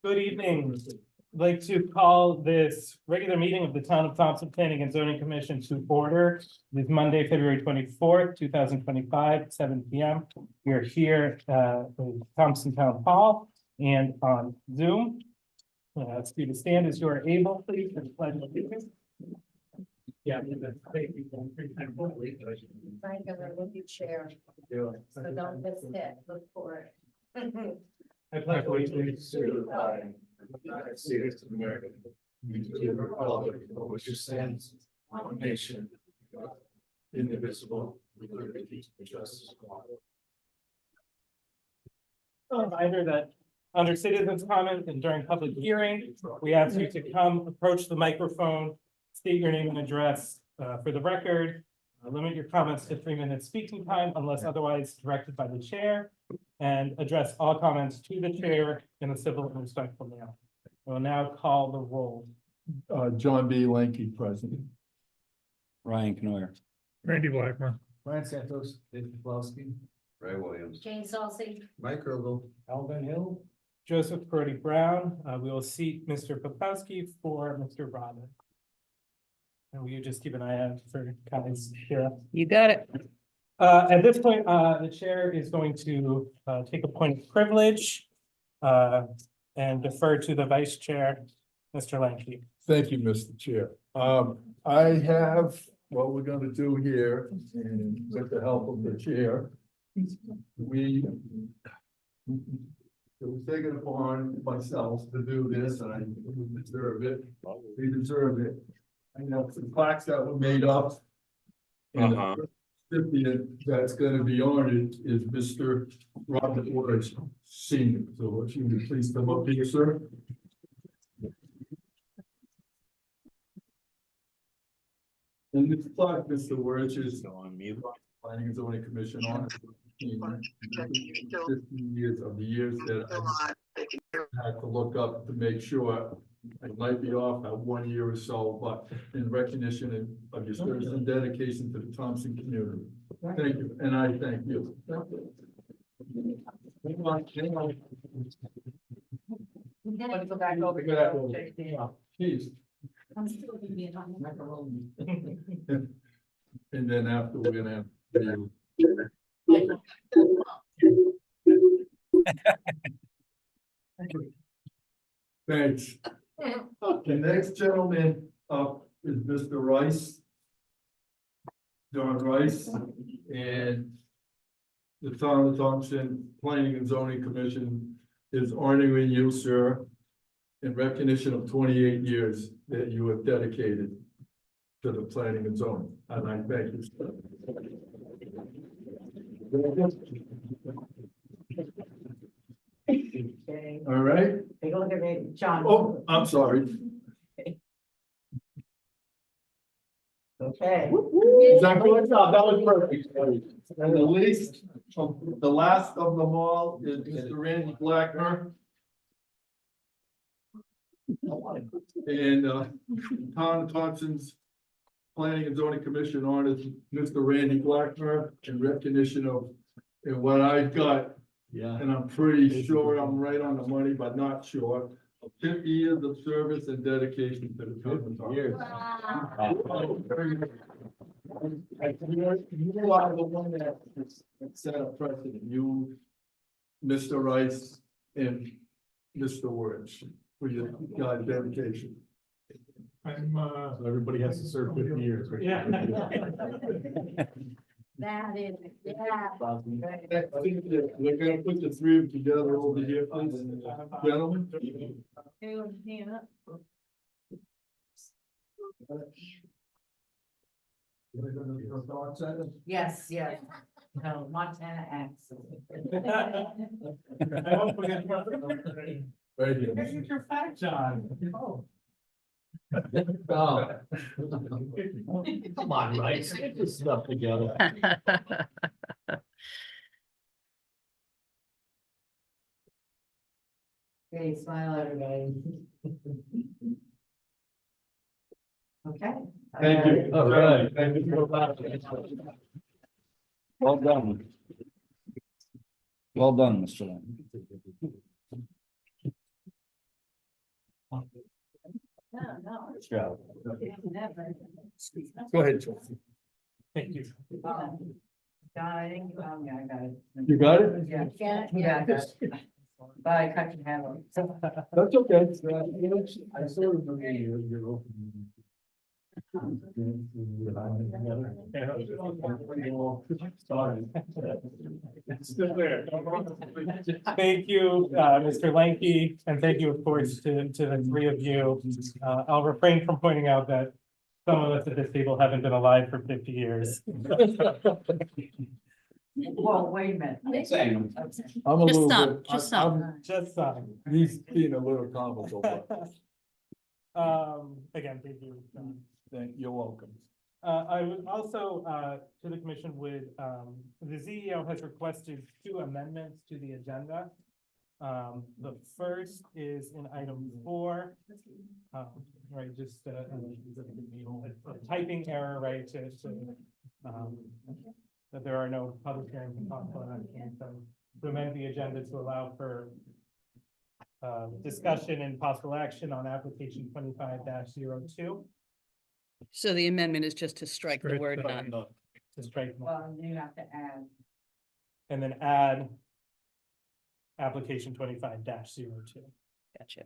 Good evening. I'd like to call this regular meeting of the Town of Thompson Planning and Zoning Commission to order. It is Monday, February 24th, 2025, 7 p.m. We are here in Thompson Town Hall and on Zoom. Ask you to stand as you are able, please, for the pledge of allegiance. Yeah. Frank, I'm gonna look your chair, so don't miss it, look for it. I pledge allegiance to the flag of the United States of America, and to the republic for which it stands, one nation, indivisible, with liberty and justice for all. A reminder that under citizens' comment and during public hearing, we ask you to come approach the microphone, state your name and address for the record. Limit your comments to 3 minutes speaking time unless otherwise directed by the chair, and address all comments to the chair in a civil and respectful manner. We'll now call the roll. John B. Lanky, president. Ryan Knoyer. Randy Blackmer. Ryan Santos, David Plowski, Ray Williams. Jane Salcy, Mike Earl, Alvin Hill. Joseph Brody Brown, we will seat Mr. Popowski for Mr. Robin. And will you just keep an eye out for comments here? You got it. At this point, the chair is going to take a point of privilege and defer to the vice chair, Mr. Lanky. Thank you, Mr. Chair. I have what we're gonna do here, and with the help of the chair, we it was taken upon myself to do this, and I deserve it. We deserve it. I know some plaques that were made up. And the recipient that's gonna be honored is Mr. Robert Woods Senior. So if you would please come up here, sir. And this plaque, Mr. Woods, is Planning and Zoning Commission on 15 years of the years that I had to look up to make sure. I might be off at 1 year or so, but in recognition of your service and dedication to the Thompson community. Thank you, and I thank you. let's go back over. Please. I'm still gonna be on macaroni. And then after, we're gonna have you. Thanks. The next gentleman up is Mr. Rice. John Rice, and the Town of Thompson Planning and Zoning Commission is honoring you, sir, in recognition of 28 years that you have dedicated to the planning and zoning, and I thank you, sir. All right. Take a look at me, John. Oh, I'm sorry. Okay. Exactly. That was perfect. And the last of them all is Mr. Randy Blackmer. And Town of Thompson's Planning and Zoning Commission honors Mr. Randy Blackmer in recognition of what I've got. Yeah. And I'm pretty sure I'm right on the money, but not sure. 50 years of service and dedication to the town of Thompson. You are the one that set a precedent. You, Mr. Rice, and Mr. Words for your dedication. So everybody has to serve 50 years. Right? Yeah. That is, yeah. I think that we're gonna put the three of them together over here, please, gentlemen. Yes, yes. No, Montana accent. I hope we get. Right here. Here's your fact, John. Oh. Come on, Rice, get this stuff together. Okay, smile, everybody. Okay. Thank you. All right. Thank you. Well done. Well done, Mr. Lane. No. Good job. Never. Go ahead, Chelsea. Thank you. I think, yeah, I got it. You got it? Yeah. Yeah, Yeah, I got it. But I cut your hand off. That's okay. I sort of remember your opening. Sorry. It's still there. Thank you, Mr. Lanky, and thank you, of course, to the three of you. I'll refrain from pointing out that some of us at this table haven't been alive for 50 years. Well, wait a minute. Same. I'm a Just little some, bit, just I'm, Just some. he's being a little comical, but Again, thank you, John. you're welcome. I would also, to the commission would, the CEO has requested 2 amendments to the agenda. The first is in item 4. Right, just a typing error, right, that there are no public hearings and possible action, so to amend the agenda to allow for discussion and possible action on application 25-02. So the amendment is just to strike the word none. To strike, Well, you have to add, and then add application 25-02. Gotcha.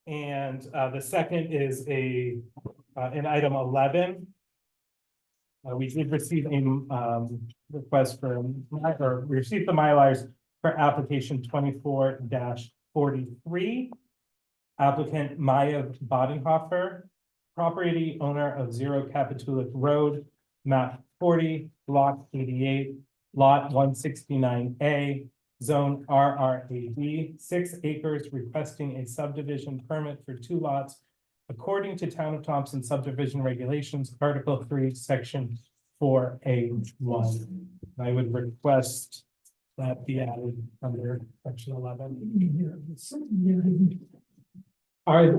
And the second is in item 11. We did receive a request for, or we received the Mylars for application 24-43. Applicant Maya Bodenhofer, property owner of 0 Capitulic Road, map 40, lot 88, lot 169A, zone RRAD, 6 acres, requesting a subdivision permit for 2 lots according to Town of Thompson subdivision regulations, Article 3, Section 4A1. I would request that be added under Section 11.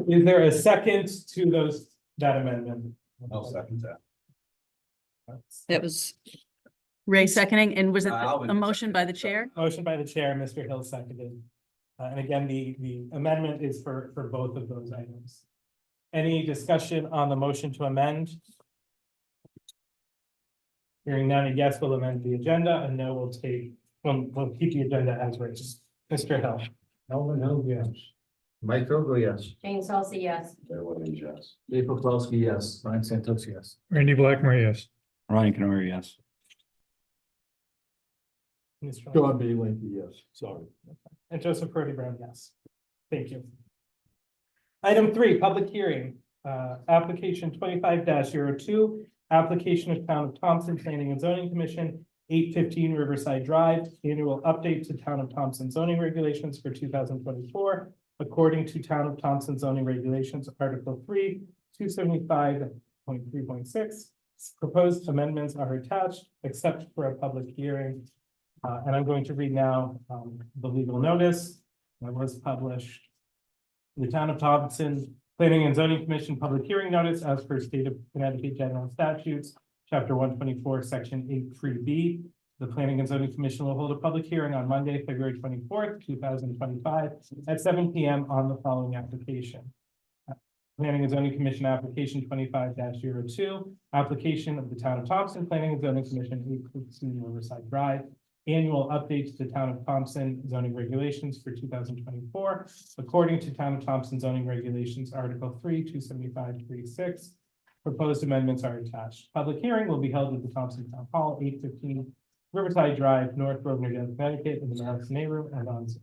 Is there a second to that amendment? I'll second that. That was Ray seconding, and was it I'll a motion by the chair? Motion by the chair, Mr. Hill seconded. And again, the amendment is for both of those items. Any discussion on the motion to amend? Hearing none, a yes will amend the agenda, and no will we'll keep the agenda as written. Mr. Hill. Melvin Hill, yes. Mike Ogle, yes. Jane Salsa, yes. Chair Williams, yes. Dave Paplowski, yes. Brian Santos, yes. Randy Blackmer, yes. Ryan Canoyer, yes. Mr. John B. Linky, yes. Sorry. And Joseph Brody Brown, yes. Thank you. Item 3, public hearing, application 25-02, application of Town of Thompson Planning and Zoning Commission, 815 Riverside Drive, annual update to Town of Thompson zoning regulations for 2024, according to Town of Thompson zoning regulations, Article 3, 275.3.6. Proposed amendments are attached, except for a public hearing. And I'm going to read now the legal notice that was published. The Town of Thompson Planning and Zoning Commission public hearing notice as per state of Connecticut General Statutes, Chapter 124, Section 8(3)B. The Planning and Zoning Commission will hold a public hearing on Monday, February 24th, 2025 at 7 p.m. on the following application. Planning and Zoning Commission application 25-02, application of the Town of Thompson Planning and Zoning Commission, 815 Riverside Drive. Annual updates to Town of Thompson zoning regulations for 2024, according to Town of Thompson zoning regulations, Article 3, 275.36. Proposed amendments are attached. Public hearing will be held at the Thompson Town Hall, 815 Riverside Drive, North Grosvenor, Connecticut, in the Madison A room and on Zoom.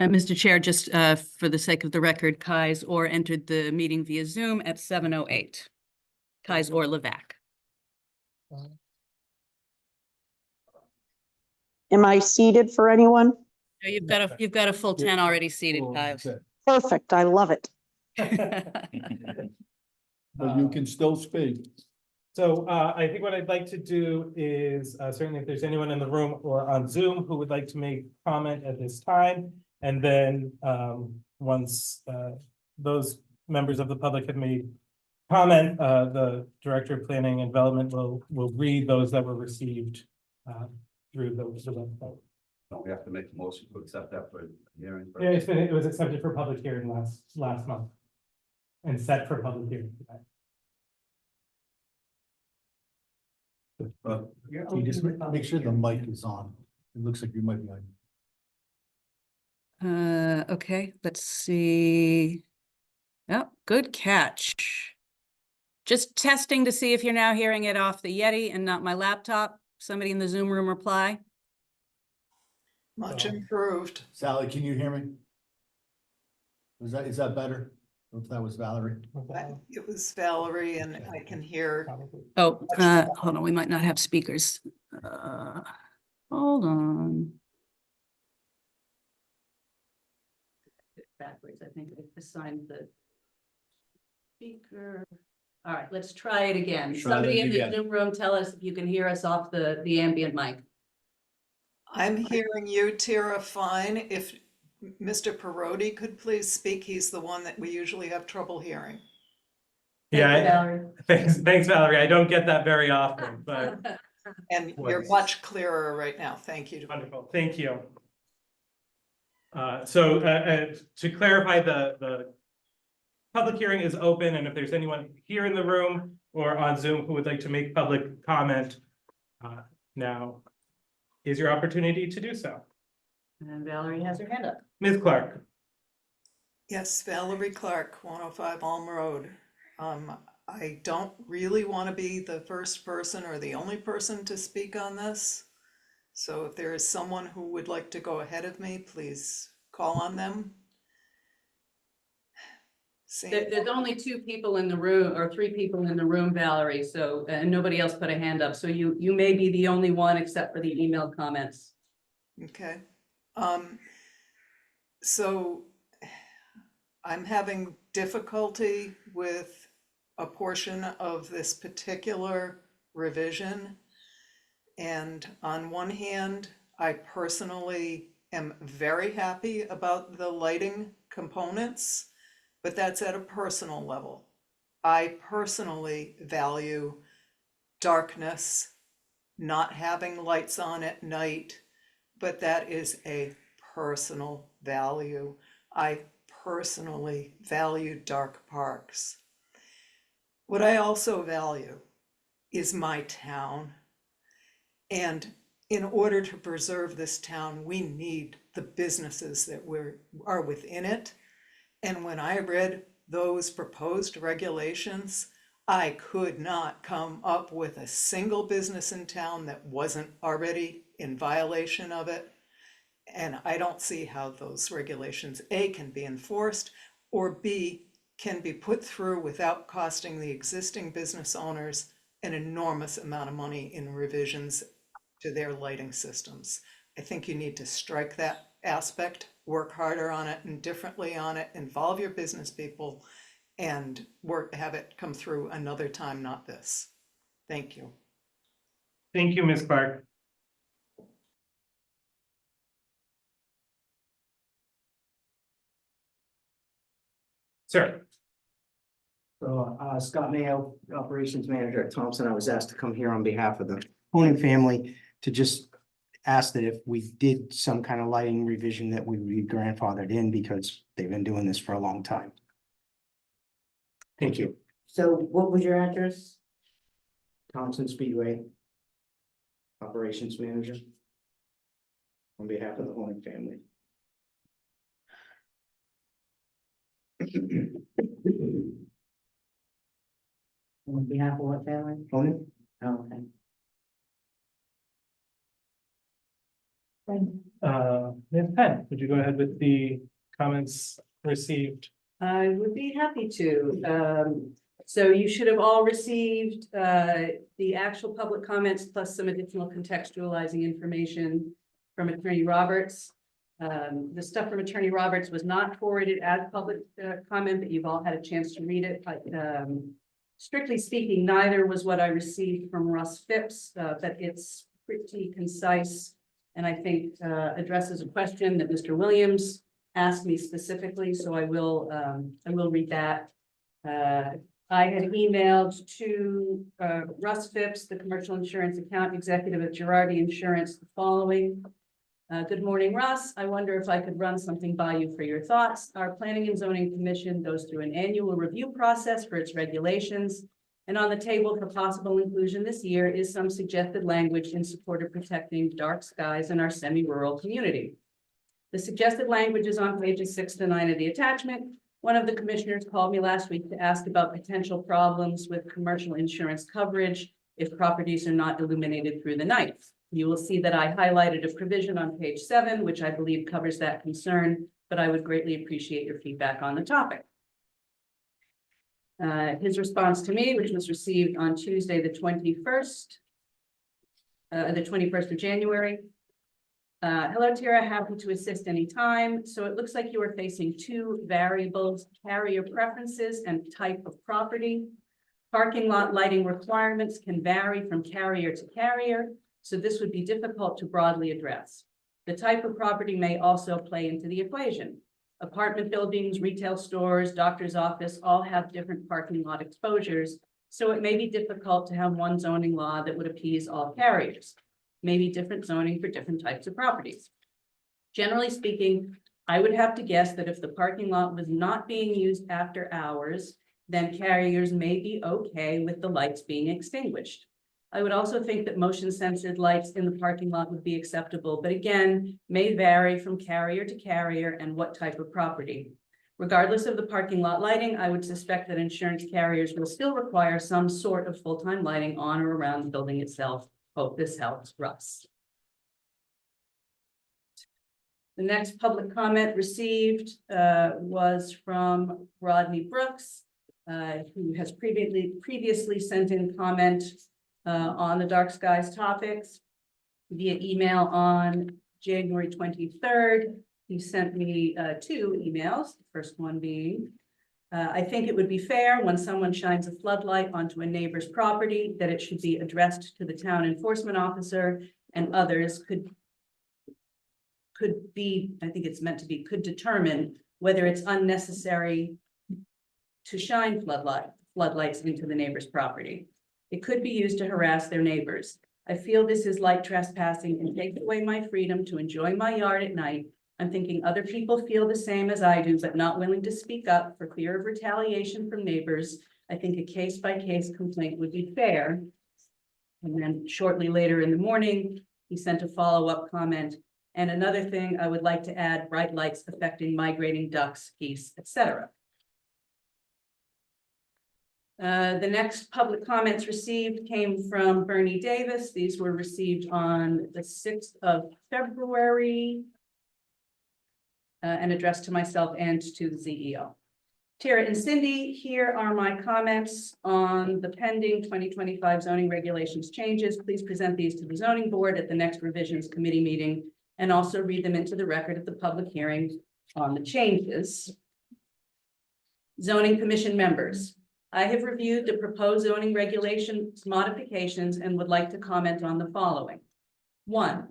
Mr. Chair, just for the sake of the record, Kais Orr entered the meeting via Zoom at 7:08. Kais Orr Levac. Am I seated for anyone? No, you've got a full 10 already seated, Kais. Perfect. I love it. But you can still speak. So I think what I'd like to do is certainly if there's anyone in the room or on Zoom who would like to make comment at this time. And then once those members of the public have made comment, the Director of Planning and Development will read those that were received through the website. Don't we have to make a motion to accept that for hearing? Yeah, it was accepted for public hearing last month. And set for public hearing today. Can you just make sure the mic is on? It looks like you might be on. Okay, let's see. Oh, good catch. Just testing to see if you're now hearing it off the Yeti and not my laptop. Somebody in the Zoom room reply. Much improved. Sally, can you hear me? Is that better? Or if that was Valerie? It was Valerie and I can hear. Oh, hold on, we might not have speakers. Hold on. Backwards, I think I assigned the speaker. All right, let's try it again. Try Somebody that in the again. Zoom room, tell us if you can hear us off the ambient mic. I'm hearing you, Tara, fine. If Mr. Parodi could please speak, he's the one that we usually have trouble hearing. Yeah, thanks, Valerie. I don't get that very often, but And you're Was- much clearer right now. Thank you. wonderful. Thank you. So to clarify, the public hearing is open, and if there's anyone here in the room or on Zoom who would like to make public comment, now is your opportunity to do so. And Valerie has her hand up. Ms. Clark. Yes, Valerie Clark, 105 Alm Road. I don't really want to be the first person or the only person to speak on this. So if there is someone who would like to go ahead of me, please call on them. There's only 2 people in the room, or 3 people in the room, Valerie, so, and nobody else put a hand up, so you may be the only one except for the email comments. Okay. So I'm having difficulty with a portion of this particular revision. And on one hand, I personally am very happy about the lighting components, but that's at a personal level. I personally value darkness, not having lights on at night, but that is a personal value. I personally value dark parks. What I also value is my town. And in order to preserve this town, we need the businesses that are within it. And when I read those proposed regulations, I could not come up with a single business in town that wasn't already in violation of it. And I don't see how those regulations, A, can be enforced, or B, can be put through without costing the existing business owners an enormous amount of money in revisions to their lighting systems. I think you need to strike that aspect, work harder on it and differently on it, involve your business people, and have it come through another time, not this. Thank you. Thank you, Ms. Clark. Sir. So, Scott Mayo, Operations Manager at Thompson. I was asked to come here on behalf of the Honing family to just ask that if we did some kind of lighting revision that we would be grandfathered in because they've been doing this for a long time. Thank you. So what was your address? Thompson Speedway, Operations Manager on behalf of the Honing family. On behalf of what family? Honing? Oh, okay. Ms. Penn, would you go ahead with the comments received? I would be happy to. So you should have all received the actual public comments plus some additional contextualizing information from Attorney Roberts. The stuff from Attorney Roberts was not forwarded as public comment, but you've all had a chance to read it. Strictly speaking, neither was what I received from Russ Phipps, but it's pretty concise and I think addresses a question that Mr. Williams asked me specifically, so I will read that. I had emailed to Russ Phipps, the commercial insurance account executive at Girardi Insurance, the following. Good morning, Russ. I wonder if I could run something by you for your thoughts. Our Planning and Zoning Commission goes through an annual review process for its regulations. And on the table for possible inclusion this year is some suggested language in support of protecting dark skies in our semi-rural community. The suggested language is on pages 6 to 9 of the attachment. One of the commissioners called me last week to ask about potential problems with commercial insurance coverage if properties are not illuminated through the night. You will see that I highlighted a provision on page 7, which I believe covers that concern, but I would greatly appreciate your feedback on the topic. His response to me, which was received on Tuesday, the 21st of January. Hello, Tara, happy to assist anytime. So it looks like you are facing two variables, carrier preferences and type of property. Parking lot lighting requirements can vary from carrier to carrier, so this would be difficult to broadly address. The type of property may also play into the equation. Apartment buildings, retail stores, doctor's office all have different parking lot exposures, so it may be difficult to have one zoning law that would appease all carriers. Maybe different zoning for different types of properties. Generally speaking, I would have to guess that if the parking lot was not being used after hours, then carriers may be okay with the lights being extinguished. I would also think that motion censored lights in the parking lot would be acceptable, but again, may vary from carrier to carrier and what type of property. Regardless of the parking lot lighting, I would suspect that insurance carriers will still require some sort of full-time lighting on or around the building itself. Hope this helps, Russ. The next public comment received was from Rodney Brooks, who has previously sent in comment on the dark skies topics via email on January 23rd. He sent me 2 emails, the first one being, I think it would be fair when someone shines a floodlight onto a neighbor's property that it should be addressed to the town enforcement officer, and others could be, I think it's meant to be, could determine whether it's unnecessary to shine floodlights into the neighbor's property. It could be used to harass their neighbors. I feel this is light trespassing and takes away my freedom to enjoy my yard at night. I'm thinking other people feel the same as I do, but not willing to speak up for fear of retaliation from neighbors. I think a case-by-case complaint would be fair. And then shortly later in the morning, he sent a follow-up comment. And another thing I would like to add, bright lights affecting migrating ducks, geese, etc. The next public comments received came from Bernie Davis. These were received on the 6th of February and addressed to myself and to the CEO. Tara and Cindy, here are my comments on the pending 2025 zoning regulations changes. Please present these to the zoning board at the next revisions committee meeting and also read them into the record at the public hearing on the changes. Zoning commission members. I have reviewed the proposed zoning regulations modifications and would like to comment on the following. 1,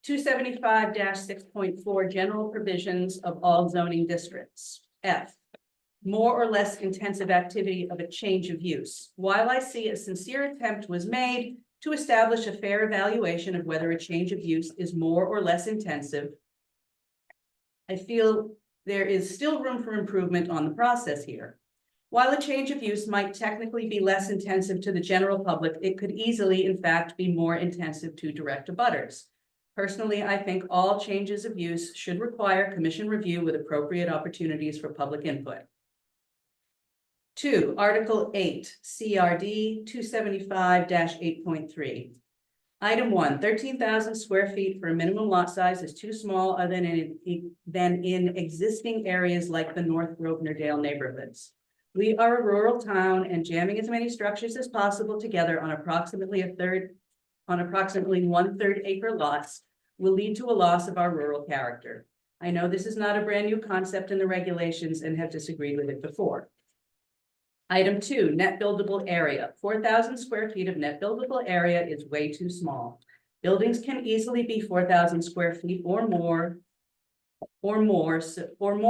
275-6.4 general provisions of all zoning districts. F, more or less intensive activity of a change of use. While I see a sincere attempt was made to establish a fair evaluation of whether a change of use is more or less intensive, I feel there is still room for improvement on the process here. While a change of use might technically be less intensive to the general public, it could easily, in fact, be more intensive to direct abutters. Personally, I think all changes of use should require commission review with appropriate opportunities for public input. 2, Article 8, CRD 275-8.3. Item 1, 13,000 square feet for a minimum lot size is too small other than in existing areas like the North Grosvenor-Dale neighborhoods. We are a rural town, and jamming as many structures as possible together on approximately 1/3 acre lots will lead to a loss of our rural character. I know this is not a brand new concept in the regulations and have disagreed with it before. Item 2, net buildable area. 4,000 square feet of net buildable area is way too small. Buildings can easily be 4,000 square feet or more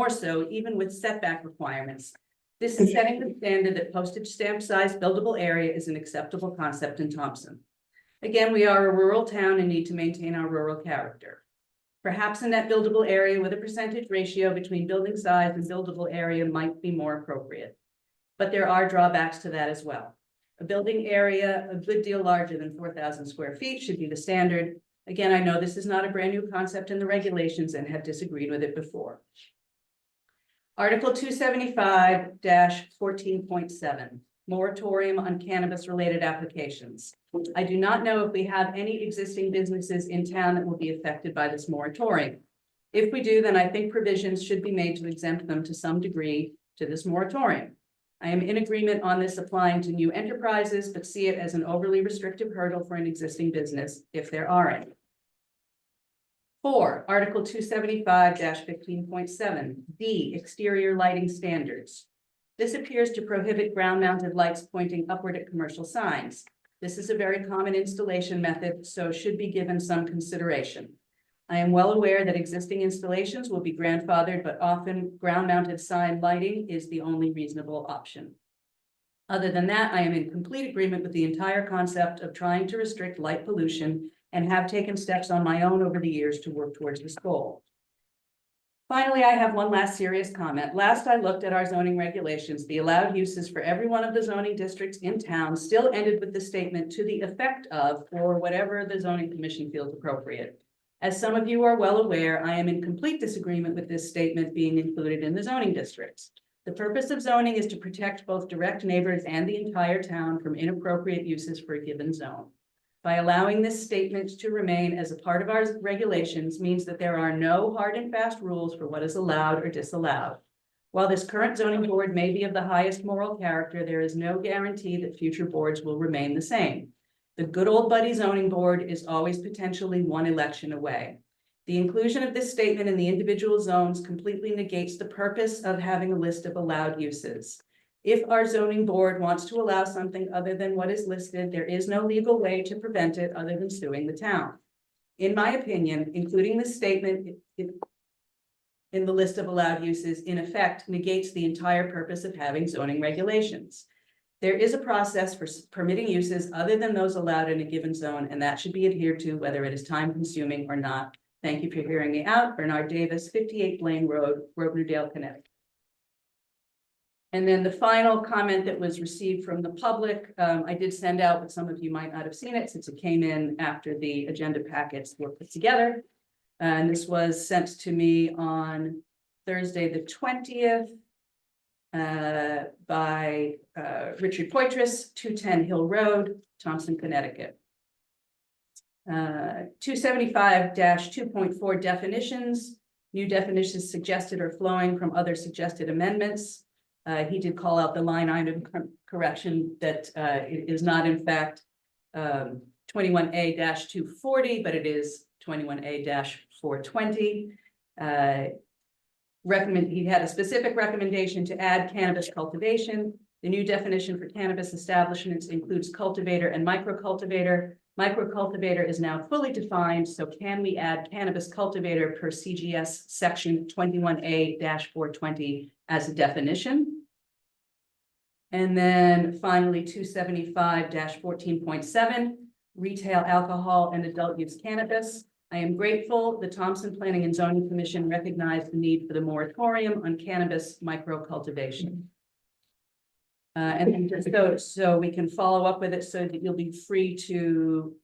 so even with setback requirements. This is setting the standard that postage stamp size buildable area is an acceptable concept in Thompson. Again, we are a rural town and need to maintain our rural character. Perhaps a net buildable area with a percentage ratio between building size and buildable area might be more appropriate. But there are drawbacks to that as well. A building area a good deal larger than 4,000 square feet should be the standard. Again, I know this is not a brand new concept in the regulations and have disagreed with it before. Article 275-14.7, moratorium on cannabis-related applications. I do not know if we have any existing businesses in town that will be affected by this moratorium. If we do, then I think provisions should be made to exempt them to some degree to this moratorium. I am in agreement on this applying to new enterprises, but see it as an overly restrictive hurdle for an existing business, if there are any. 4, Article 275-15.7, D, exterior lighting standards. This appears to prohibit ground-mounted lights pointing upward at commercial signs. This is a very common installation method, so should be given some consideration. I am well aware that existing installations will be grandfathered, but often ground-mounted sign lighting is the only reasonable option. Other than that, I am in complete agreement with the entire concept of trying to restrict light pollution and have taken steps on my own over the years to work towards this goal. Finally, I have one last serious comment. Last I looked at our zoning regulations, the allowed uses for every one of the zoning districts in town still ended with the statement to the effect of, or whatever the zoning commission feels appropriate. As some of you are well aware, I am in complete disagreement with this statement being included in the zoning districts. The purpose of zoning is to protect both direct neighbors and the entire town from inappropriate uses for a given zone. By allowing this statement to remain as a part of our regulations means that there are no hard and fast rules for what is allowed or disallowed. While this current zoning board may be of the highest moral character, there is no guarantee that future boards will remain the same. The good old buddy zoning board is always potentially one election away. The inclusion of this statement in the individual zones completely negates the purpose of having a list of allowed uses. If our zoning board wants to allow something other than what is listed, there is no legal way to prevent it other than suing the town. In my opinion, including this statement in the list of allowed uses in effect negates the entire purpose of having zoning regulations. There is a process for permitting uses other than those allowed in a given zone, and that should be adhered to whether it is time consuming or not. Thank you for hearing me out. Bernard Davis, 58 Blaine Road, Grosvenor, Connecticut. And then the final comment that was received from the public, I did send out, but some of you might not have seen it since it came in after the agenda packets were put together. And this was sent to me on Thursday, the 20th, by Richard Poitras, 210 Hill Road, Thompson, Connecticut. 275-2.4 definitions. New definitions suggested or flowing from other suggested amendments. He did call out the line item correction that it is not in fact 21A-240, but it is 21A-420. He had a specific recommendation to add cannabis cultivation. The new definition for cannabis establishments includes cultivator and microcultivator. Microcultivator is now fully defined, so can we add cannabis cultivator per CGS section 21A-420 as a definition? And then finally, 275-14.7, retail alcohol and adult use cannabis. I am grateful the Thompson Planning and Zoning Commission recognized the need for the moratorium on cannabis microcultivation. And then just so we can follow up with it so that you'll be free to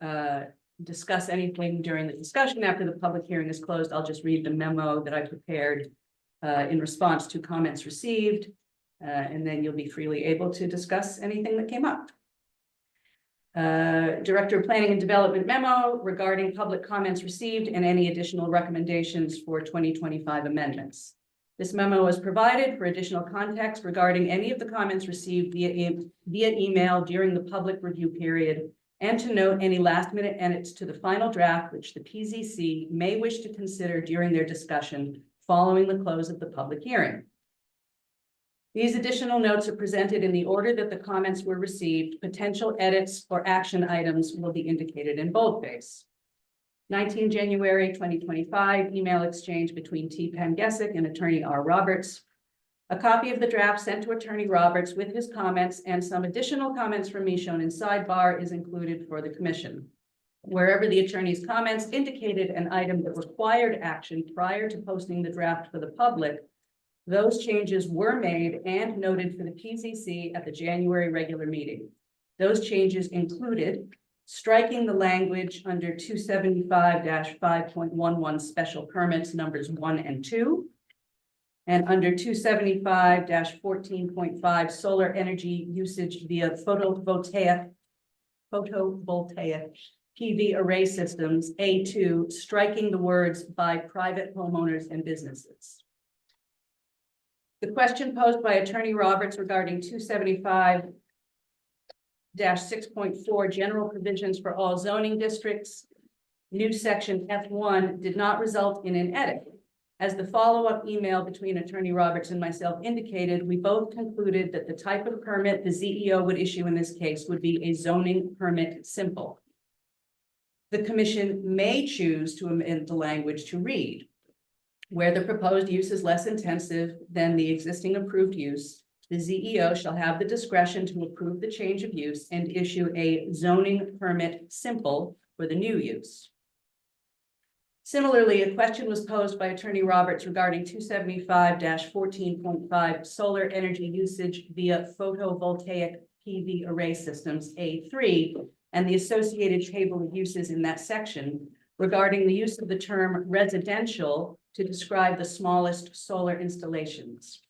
discuss anything during the discussion after the public hearing is closed. I'll just read the memo that I prepared in response to comments received, and then you'll be freely able to discuss anything that came up. Director of Planning and Development memo regarding public comments received and any additional recommendations for 2025 amendments. This memo was provided for additional context regarding any of the comments received via email during the public review period, and to note any last-minute edits to the final draft which the PZC may wish to consider during their discussion following the close of the public hearing. These additional notes are presented in the order that the comments were received. Potential edits or action items will be indicated in boldface. 19 January 2025, email exchange between T. Penn Gesick and attorney R. Roberts. A copy of the draft sent to Attorney Roberts with his comments and some additional comments from me shown in sidebar is included for the commission. Wherever the attorney's comments indicated an item that required action prior to posting the draft for the public, those changes were made and noted for the PZC at the January regular meeting. Those changes included striking the language under 275-5.11 special permits numbers 1 and 2, and under 275-14.5 solar energy usage via photovoltaic PV array systems, A2, striking the words by private homeowners and businesses. The question posed by Attorney Roberts regarding 275-6.4 general provisions for all zoning districts, new section F1 did not result in an edit. As the follow-up email between Attorney Roberts and myself indicated, we both concluded that the type of permit the ZEO would issue in this case would be a zoning permit simple. The commission may choose to amend the language to read, where the proposed use is less intensive than the existing approved use, the ZEO shall have the discretion to approve the change of use and issue a zoning permit simple for the new use. Similarly, a question was posed by Attorney Roberts regarding 275-14.5 solar energy usage via photovoltaic PV array systems, A3, and the associated table of uses in that section regarding the use of the term residential to describe the smallest solar installations.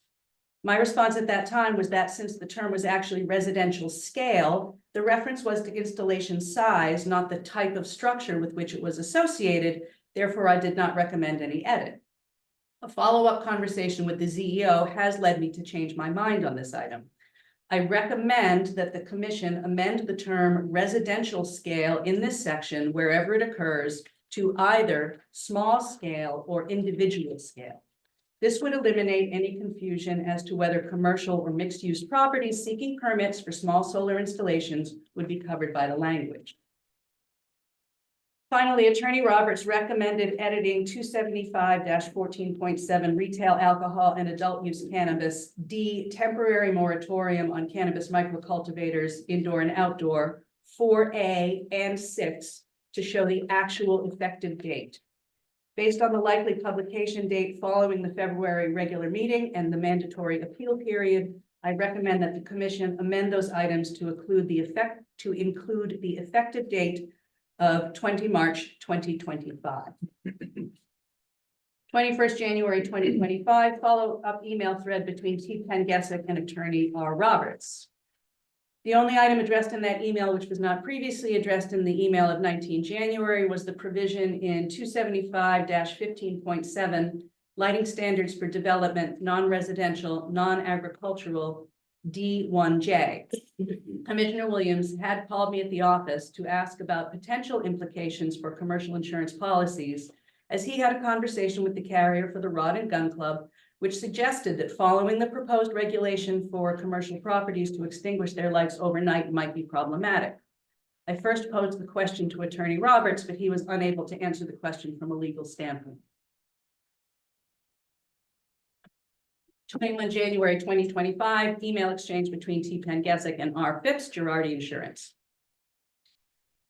My response at that time was that since the term was actually residential scale, the reference was to installation size, not the type of structure with which it was associated. Therefore, I did not recommend any edit. A follow-up conversation with the ZEO has led me to change my mind on this item. I recommend that the commission amend the term residential scale in this section wherever it occurs to either small scale or individual scale. This would eliminate any confusion as to whether commercial or mixed-use properties seeking permits for small solar installations would be covered by the language. Finally, Attorney Roberts recommended editing 275-14.7 retail alcohol and adult use cannabis, D, temporary moratorium on cannabis microcultivators, indoor and outdoor, 4A and 6 to show the actual effective date. Based on the likely publication date following the February regular meeting and the mandatory appeal period, I recommend that the commission amend those items to include the effective date of 20 March 2025. 21st January 2025, follow-up email thread between T. Penn Gesick and Attorney R. Roberts. The only item addressed in that email, which was not previously addressed in the email of 19 January, was the provision in 275-15.7, lighting standards for development, non-residential, non-agricultural, D1J. Commissioner Williams had called me at the office to ask about potential implications for commercial insurance policies, as he had a conversation with the carrier for the Rod and Gun Club, which suggested that following the proposed regulation for commercial properties to extinguish their lights overnight might be problematic. I first posed the question to Attorney Roberts, but he was unable to answer the question from a legal standpoint. 21 January 2025, email exchange between T. Penn Gesick and R. Phipps, Girardi Insurance.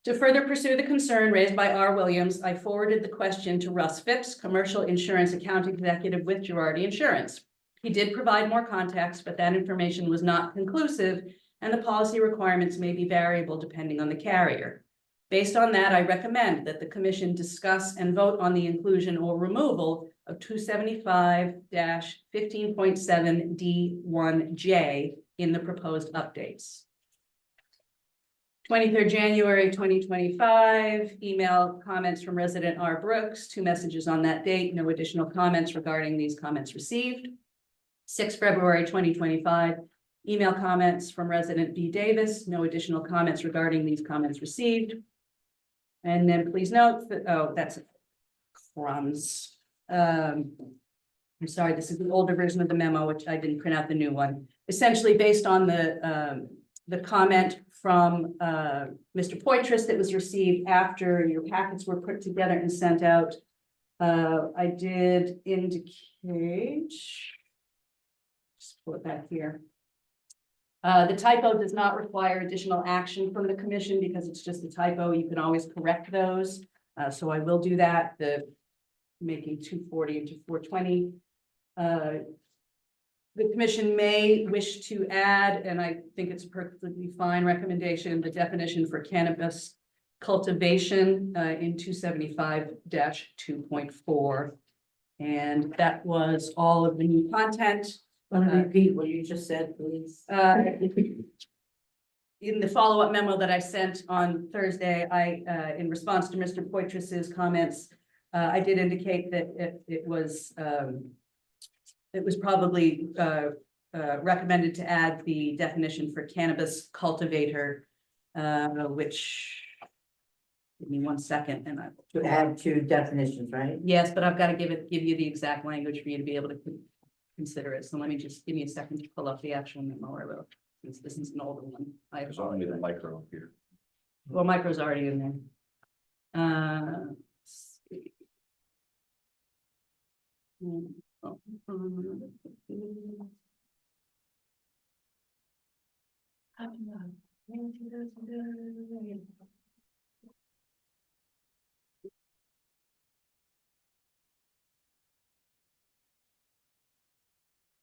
To further pursue the concern raised by R. Williams, I forwarded the question to Russ Phipps, Commercial Insurance Account Executive with Girardi Insurance. He did provide more context, but that information was not conclusive, and the policy requirements may be variable depending on the carrier. Based on that, I recommend that the commission discuss and vote on the inclusion or removal of 275-15.7 D1J in the proposed updates. 23rd January 2025, email comments from resident R. Brooks, 2 messages on that date, no additional comments regarding these comments received. 6 February 2025, email comments from resident B. Davis, no additional comments regarding these comments received. And then please note that, oh, that's crumbs. I'm sorry, this is the older version of the memo, which I didn't print out the new one. Essentially based on the comment from Mr. Poitras that was received after your packets were put together and sent out. I did indicate, Just pull it back here. The typo does not require additional action from the commission because it's just a typo. You can always correct those. So I will do that, making 240 into 420. The commission may wish to add, and I think it's a perfectly fine recommendation, the definition for cannabis cultivation in 275-2.4. And that was all of the new content. Want to repeat what you just said, please? In the follow-up memo that I sent on Thursday, in response to Mr. Poitras's comments, I did indicate that it was probably recommended to add the definition for cannabis cultivator, which, give me 1 second, and I. To add two definitions, right? Yes, but I've got to give you the exact language for you to be able to consider it. So let me just give me a second to pull up the actual memo I wrote, since this is an older one. I There's only the micro here. Well, micro's already in there. Let's see.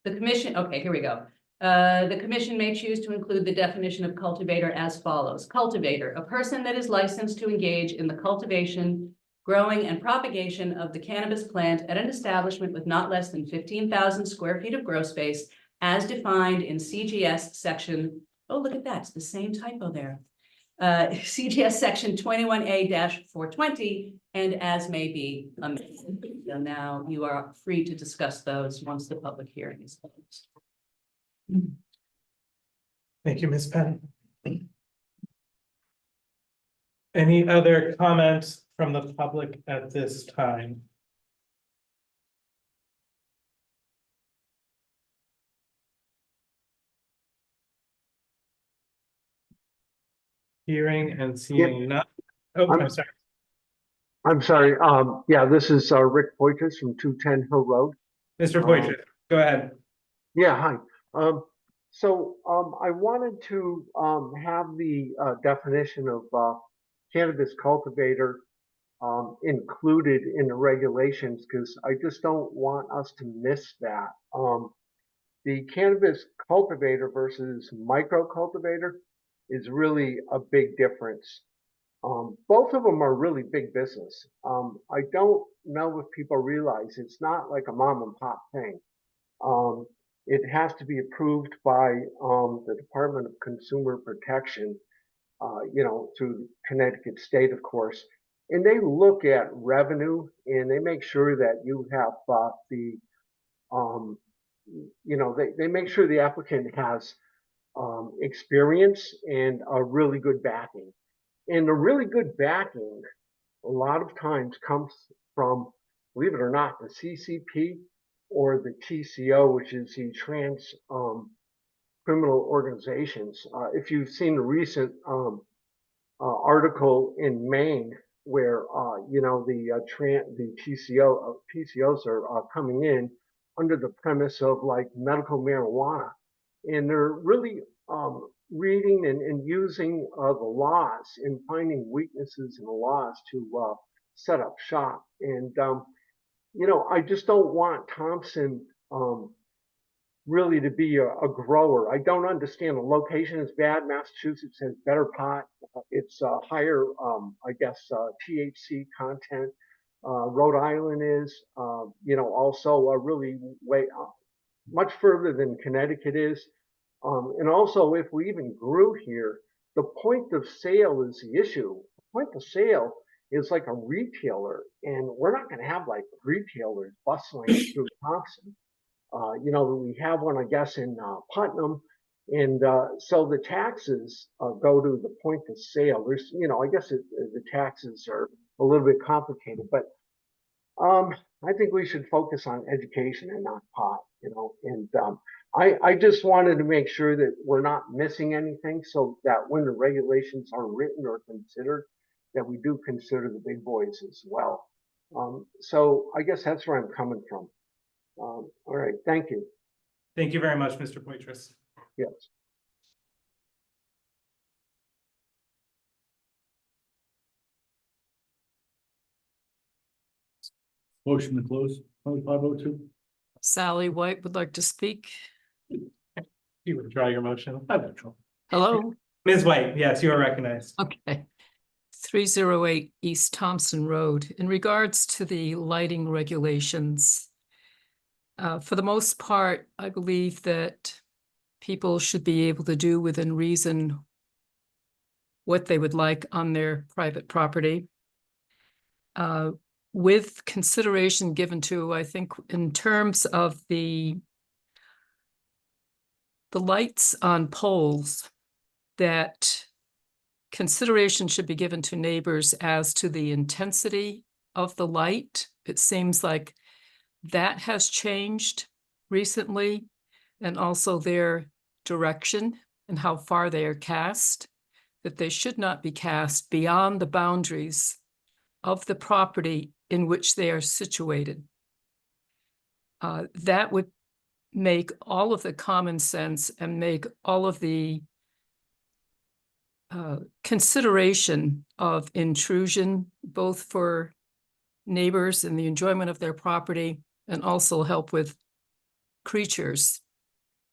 The commission, okay, here we go. The commission may choose to include the definition of cultivator as follows. Cultivator, a person that is licensed to engage in the cultivation, growing and propagation of the cannabis plant at an establishment with not less than 15,000 square feet of grow space as defined in CGS section, oh, look at that, it's the same typo there. CGS section 21A-420 and as may be amended. So now you are free to discuss those once the public hearing is closed. Thank you, Ms. Penn. Any other comments from the public at this time? Hearing and seeing none. Oh, I'm sorry. I'm sorry, yeah, this is Rick Poitras from 210 Hill Road. Mr. Poitras, go ahead. Yeah, hi. I wanted to have the definition of cannabis cultivator included in the regulations because I just don't want us to miss that. The cannabis cultivator versus micro cultivator is really a big difference. Both of them are really big business. I don't know if people realize it's not like a mom and pop thing. It has to be approved by the Department of Consumer Protection, through Connecticut State, of course. And they look at revenue and they make sure that you have they make sure the applicant has experience and a really good backing. And the really good backing, a lot of times comes from, believe it or not, the CCP or the TCO, which is the Trans Criminal Organizations. If you've seen the recent article in Maine where the TCOs are coming in under the premise of like medical marijuana, and they're really reading and using the laws and finding weaknesses in the laws to set up shop. And I just don't want Thompson really to be a grower. I don't understand. The location is bad. Massachusetts has better pot. It's higher, THC content. Rhode Island is, also a really way much further than Connecticut is. And also, if we even grew here, the point of sale is the issue. The point of sale is like a retailer, and we're not going to have like retailers bustling through Thompson. We have one, I guess, in Putnam, and so the taxes go to the point of sale. There's, I guess the taxes are a little bit complicated, but I think we should focus on education and not pot, and I just wanted to make sure that we're not missing anything so that when the regulations are written or considered, that we do consider the big boys as well. So I guess that's where I'm coming from. All right, thank you. Thank you very much, Mr. Poitras. Yes. Motion to close, 2502. Sally White would like to speak. You withdraw your motion. Hello? Ms. White, yes, you are recognized. Okay. 308 East Thompson Road. In regards to the lighting regulations, for the most part, I believe that people should be able to do within reason what they would like on their private property. With consideration given to, I think, in terms of the lights on poles, that consideration should be given to neighbors as to the intensity of the light. It seems like that has changed recently, and also their direction and how far they are cast, that they should not be cast beyond the boundaries of the property in which they are situated. That would make all of the common sense and make all of the consideration of intrusion, both for neighbors and the enjoyment of their property, and also help with creatures.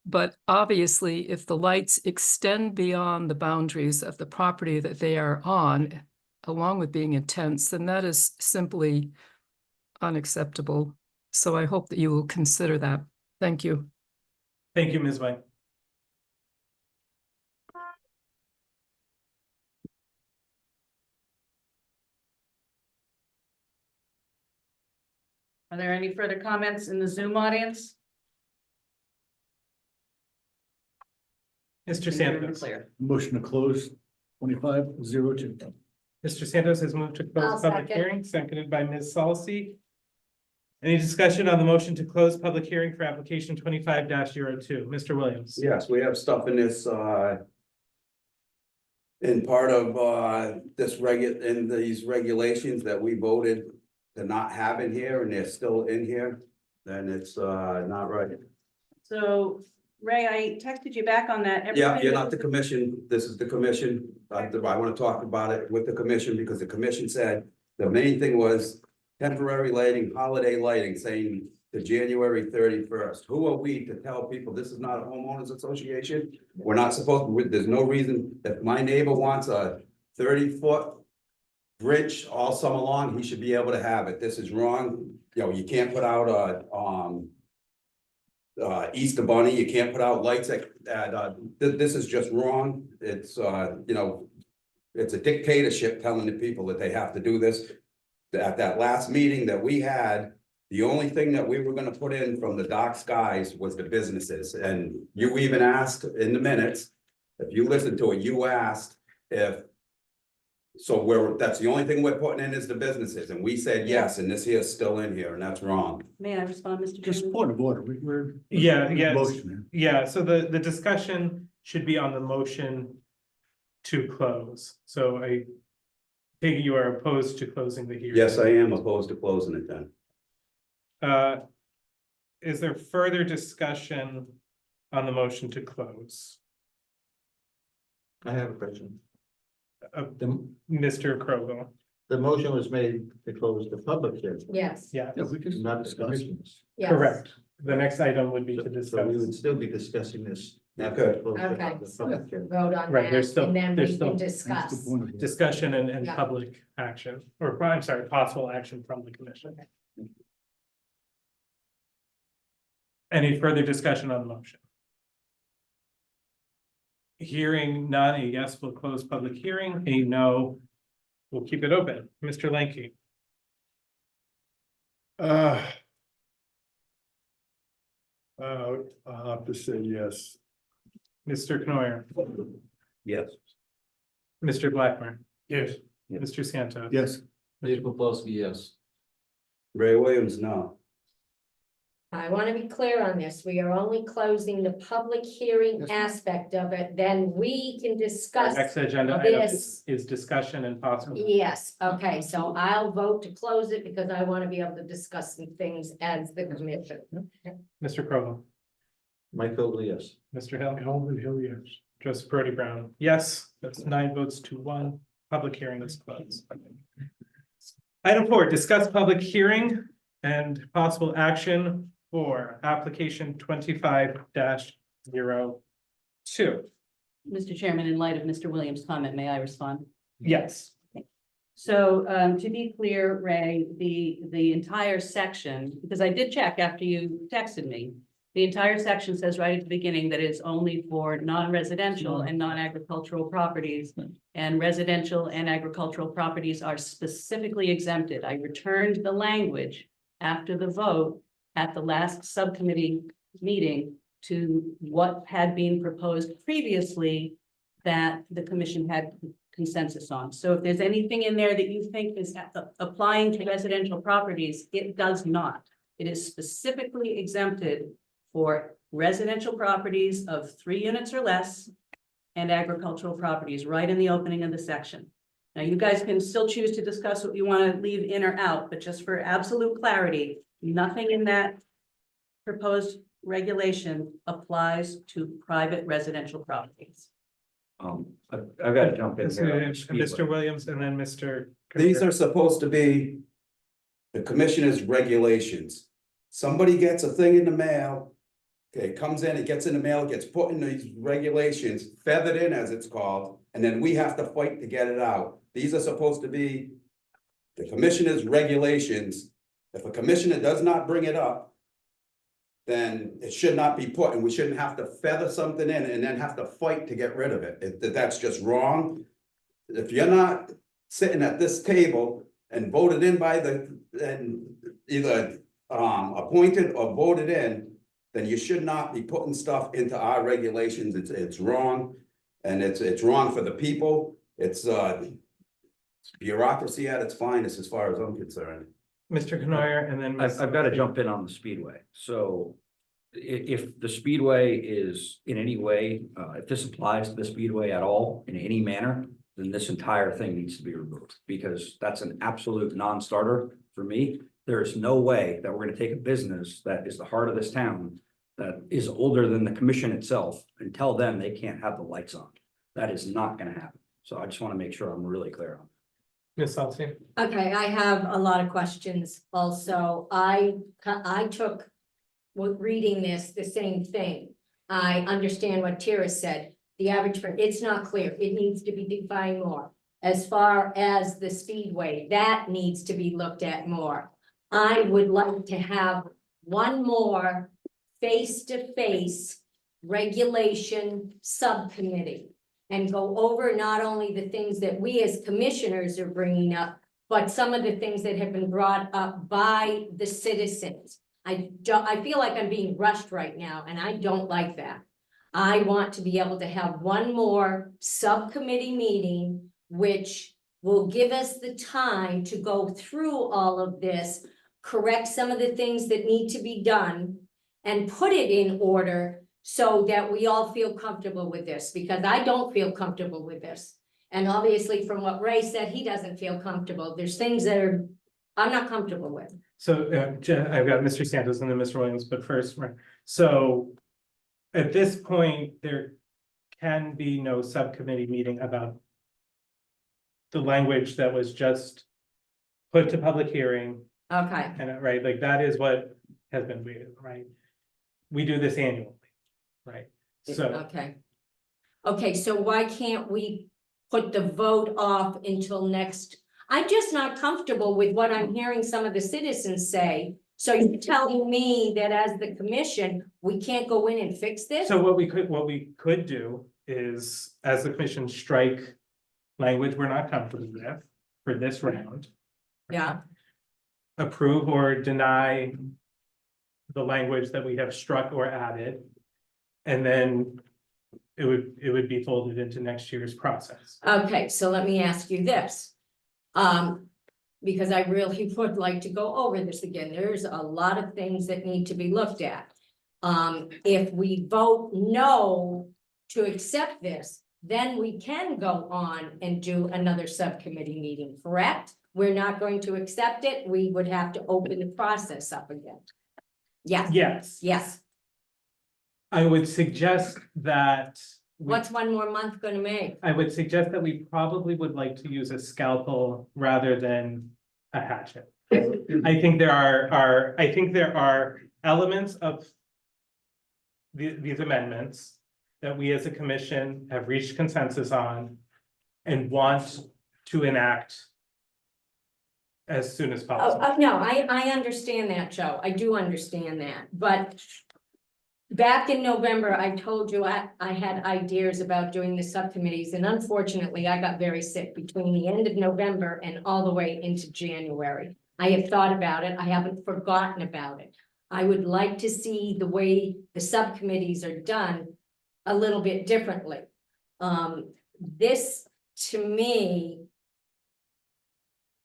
But obviously, if the lights extend beyond the boundaries of the property that they are on, along with being intense, then that is simply unacceptable. So I hope that you will consider that. Thank you. Thank you, Ms. White. Are there any further comments in the Zoom audience? Mr. Santos. Clear. Motion to close, 2502. Mr. Santos has moved to I'll close public second. hearing, seconded by Ms. Salsi. Any discussion on the motion to close public hearing for application 25-02? Mr. Williams? Yes, we have stuff in this, in part of, in these regulations that we voted to not have in here, and they're still in here, then it's, not right. So Ray, I texted you back on that. Yeah, Everybody you're not knows- the commission, this is the commission, I wanna talk about it with the commission, because the commission said the main thing was temporary lighting, holiday lighting, saying the January 31st. Who are we to tell people this is not a homeowners association? We're not supposed to, there's no reason, if my neighbor wants a 30-foot bridge all summer long, he should be able to have it. This is wrong. You know, you can't put out a Easter Bunny, you can't put out lights this is just wrong. It's you know, it's a dictatorship telling the people that they have to do this. At that last meeting that we had, the only thing that we were gonna put in from the dark skies was the businesses, and you even asked in the minutes, if you listen to it, you asked if. So that's the only thing we're putting in is the businesses, and we said yes, and this here is still in here, and that's wrong. May I respond, Mr. Just Chairman? point of order, we're. Yeah, yeah. Motion. Yeah, so the discussion should be on the motion to close. So I think you are opposed to closing the hearing. Yes, I am opposed to closing it then. Is there further discussion on the motion to close? I have a question. Mr. Krogel? The motion was made to close the public hearing, Yes, Yeah, Yeah, we just not the discussed. commissioners. yes. correct. The next item would be to So we discuss. would still be discussing this. after Okay. the close of Okay. the public hearing. Vote on Right, there's that, still- and then there's we still- can That's discuss. the point of order. Discussion and Yeah. public action, or I'm sorry, possible action from the commission. Any further discussion on the motion? Hearing none, a yes will close public hearing, a no will keep it open. Mr. Lanky? I'll have to say yes. Mr. Knoyer? Yes. Mr. Blackburn? Yes. Mr. Santos? Yes, Dave Popolski, yes. Ray Williams, no. I want to be clear on this. We are only closing the public hearing Yes, ma'am. aspect of it, then we can Our discuss. next agenda item This. is discussion and possible. Yes, okay, so I'll vote to close it because I want to be able to discuss some things as the commission. Mr. Crowell? Mike Oakley, yes. Mr. Hill. Melvin Hill, yes. Joseph Brody Brown, yes, that's 9 votes to 1. Public hearing is closed. Item 4, discuss public hearing and possible action for application 25-02. Mr. Chairman, in light of Mr. Williams' comment, may I respond? Yes. So to be clear, Ray, the entire section, because I did check after you texted me, the entire section says right at the beginning that it's only for non-residential and non-agricultural properties. And residential and agricultural properties are specifically exempted. I returned the language after the vote at the last subcommittee meeting to what had been proposed previously that the commission had consensus on. So if there's anything in there that you think is applying to residential properties, it does not. It is specifically exempted for residential properties of 3 units or less and agricultural properties, right in the opening of the section. Now, you guys can still choose to discuss what you want to leave in or out, but just for absolute clarity, nothing in that proposed regulation applies to private residential properties. I've got to jump in here. Mr. Williams and then Mr. These are supposed to be the commissioner's regulations. Somebody gets a thing in the mail. Okay, it comes in, it gets in the mail, it gets put in these regulations, feathered in as it's called, and then we have to fight to get it out. These are supposed to be the commissioner's regulations. If a commissioner does not bring it up, then it should not be put, and we shouldn't have to feather something in and then have to fight to get rid of it. That's just wrong. If you're not sitting at this table and voted in by and either appointed or voted in, then you should not be putting stuff into our regulations. It's wrong. And it's wrong for the people. It's bureaucracy at its finest, as far as I'm concerned. Mr. Canoyer and then. I've got to jump in on the Speedway. So if the Speedway is in any way, if this applies to the Speedway at all in any manner, then this entire thing needs to be removed because that's an absolute non-starter for me. There is no way that we're going to take a business that is the heart of this town that is older than the commission itself and tell them they can't have the lights on. That is not going to happen. So I just want to make sure I'm really clear on that. Ms. Saltzman. Okay, I have a lot of questions also. I took, with reading this, the same thing. I understand what Tara said. The average, it's not clear. It needs to be defined more. As far as the Speedway, that needs to be looked at more. I would like to have one more face-to-face regulation subcommittee and go over not only the things that we as commissioners are bringing up, but some of the things that have been brought up by the citizens. I feel like I'm being rushed right now, and I don't like that. I want to be able to have one more subcommittee meeting, which will give us the time to go through all of this, correct some of the things that need to be done, and put it in order so that we all feel comfortable with this, because I don't feel comfortable with this. And obviously from what Ray said, he doesn't feel comfortable. There's things that I'm not comfortable with. So I've got Mr. Santos and then Mr. Williams, but first, so at this point, there can be no subcommittee meeting about the language that was just put to public hearing. Okay. And right, like that is what has been weird, right? We do this annually, right? So, Okay. Okay, so why can't we put the vote off until next? I'm just not comfortable with what I'm hearing some of the citizens say. So you're telling me that as the commission, we can't go in and fix this? so what we could do is, as the commission, strike language we're not comfortable with for this round. Yeah. Approve or deny the language that we have struck or added. And then it would be folded into next year's process. Okay, so let me ask you this. Because I really would like to go over this again. There's a lot of things that need to be looked at. If we vote no to accept this, then we can go on and do another subcommittee meeting, correct? We're not going to accept it. We would have to open the process up again. Yes. Yes. Yes. I would suggest that. What's one more month gonna make? I would suggest that we probably would like to use a scalpel rather than a hatchet. I think there are elements of these amendments that we as a commission have reached consensus on and want to enact as soon as possible. No, I understand that, Joe. I do understand that, but back in November, I told you I had ideas about doing the subcommittees, and unfortunately, I got very sick between the end of November and all the way into January. I have thought about it. I haven't forgotten about it. I would like to see the way the subcommittees are done a little bit differently. This, to me,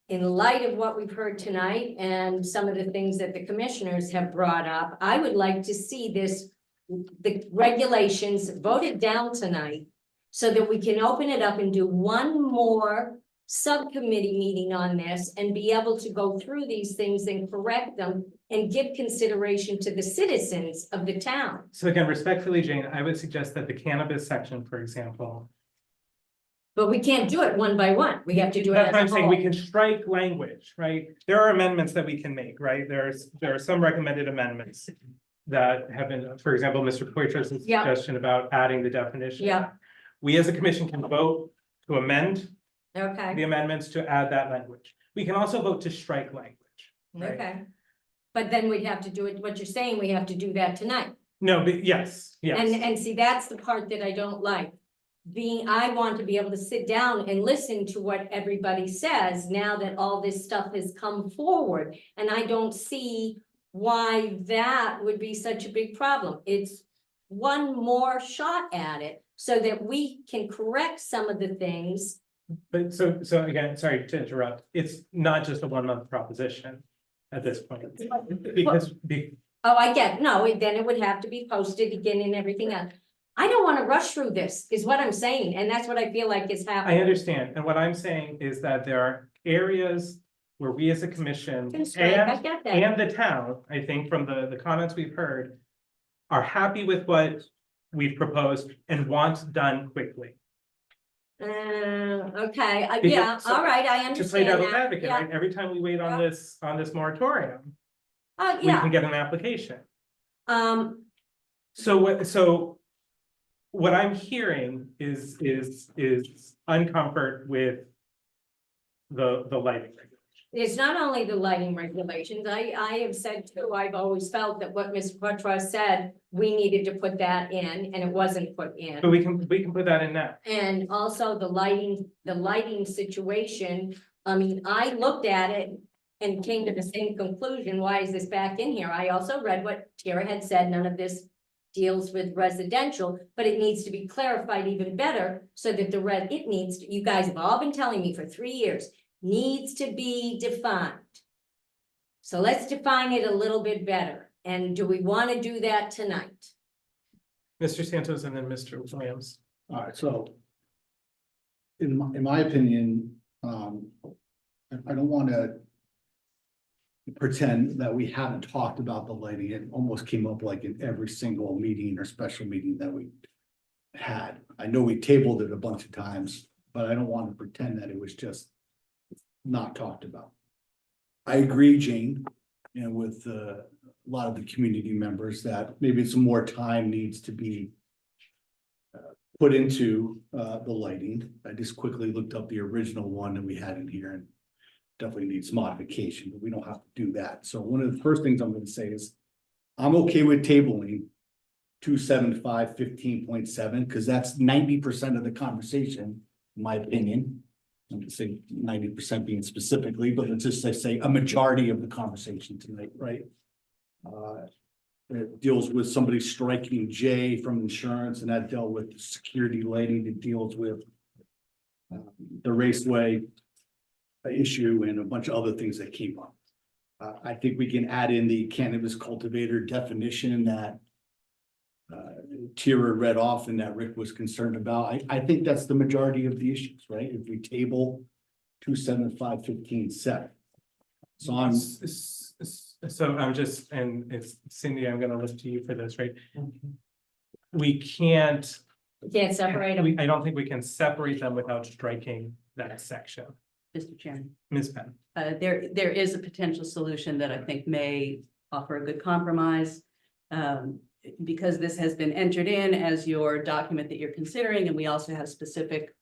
in light of what we've heard tonight and some of the things that the commissioners have brought up, I would like to see this, the regulations voted down tonight so that we can open it up and do one more subcommittee meeting on this and be able to go through these things and correct them and give consideration to the citizens of the town. So again, respectfully, Jane, I would suggest that the cannabis section, for example. But we can't do it one by one. We have to do it That's as what a I'm saying, whole. we can strike language, right? There are amendments that we can make, right? There are some recommended amendments that have been, for example, Mr. Poitras's Yeah. suggestion about adding the definition. Yeah. We as a commission can vote to amend Okay, the amendments to add that language. We can also vote to strike language. right? okay. But then we'd have to do it, what you're saying, we have to do that tonight. No, but yes, yes. And see, that's the part that I don't like. I want to be able to sit down and listen to what everybody says now that all this stuff has come forward. And I don't see why that would be such a big problem. It's one more shot at it so that we can correct some of the things. But so again, sorry to interrupt, it's not just a 1 month proposition at this point. Because Oh, I get, no, then it would have to be posted again and everything else. I don't want to rush through this, is what I'm saying, and that's what I feel like is I happening. understand, and what I'm saying is that there are areas where we as a commission That's right, I and get that. and the town, I think from the comments we've heard, are happy with what we've proposed and want done quickly. Okay, Because- yeah, all right, I To play understand devil's that, advocate, yeah. right, every time we wait on Yeah. this moratorium, we Yeah, can get an application. um, So what I'm hearing is uncomfort with the lighting regulation. it's not only the lighting regulations, I have said too, I've always felt that what Ms. Quattroz said, we needed to put that in, and it wasn't put in. But we can put that in now. And also the lighting situation, I mean, I looked at it and came to the same conclusion, why is this back in here? I also read what Tara had said, none of this deals with residential, but it needs to be clarified even better so that you guys have all been telling me for 3 years, needs to be defined. So let's define it a little bit better. And do we want to do that tonight? Mr. Santos and then Mr. Williams. All right, so. In my opinion, I don't wanna. Pretend that we haven't talked about the lighting. It almost came up like in every single meeting or special meeting that we. Had. I know we tabled it a bunch of times, but I don't want to pretend that it was just. Not talked about. I agree, Jane, and with a lot of the community members that maybe some more time needs to be. Put into the lighting. I just quickly looked up the original one that we had in here and definitely needs modification, but we don't have to do that. So one of the first things I'm gonna say is I'm okay with tabling 275-15.7 because that's 90% of the conversation, in my opinion. I'm gonna say 90% being specifically, but let's just say a majority of the conversation tonight, right? It deals with somebody striking J from insurance, and that dealt with security lighting. It deals with the raceway issue and a bunch of other things that came up. I think we can add in the cannabis cultivator definition that Tira read off and that Rick was concerned about. I think that's the majority of the issues, right? If we table 275-15.7. So I'm. So I'm just, and it's Cindy, I'm gonna look to you for this, right? we can't, You can't separate them. I don't think we can separate them without striking that section. Mr. Chairman. Ms. Penn. There is a potential solution that I think may offer a good compromise. Because this has been entered in as your document that you're considering, and we also have specific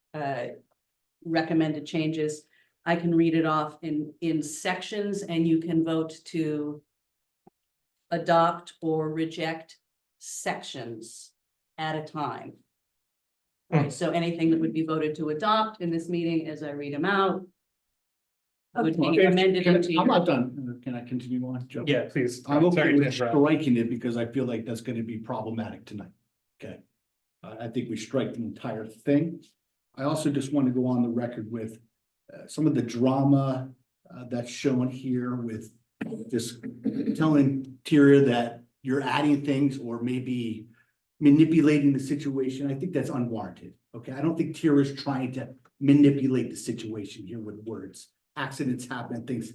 recommended changes. I can read it off in sections, and you can vote to adopt or reject sections at a time. Right, so anything that would be voted to adopt in this meeting, as I read them out, would be Okay, amended into I'm your. not done. Can I continue on, Joe? Yeah, please. I'm okay Sorry to with interrupt. striking it because I feel like that's gonna be problematic tonight. Okay. I think we strike the entire thing. I also just want to go on the record with some of the drama that's shown here with just telling Tyria that you're adding things or maybe manipulating the situation. I think that's unwarranted. Okay, I don't think Tyria's trying to manipulate the situation here with words. Accidents happen, things.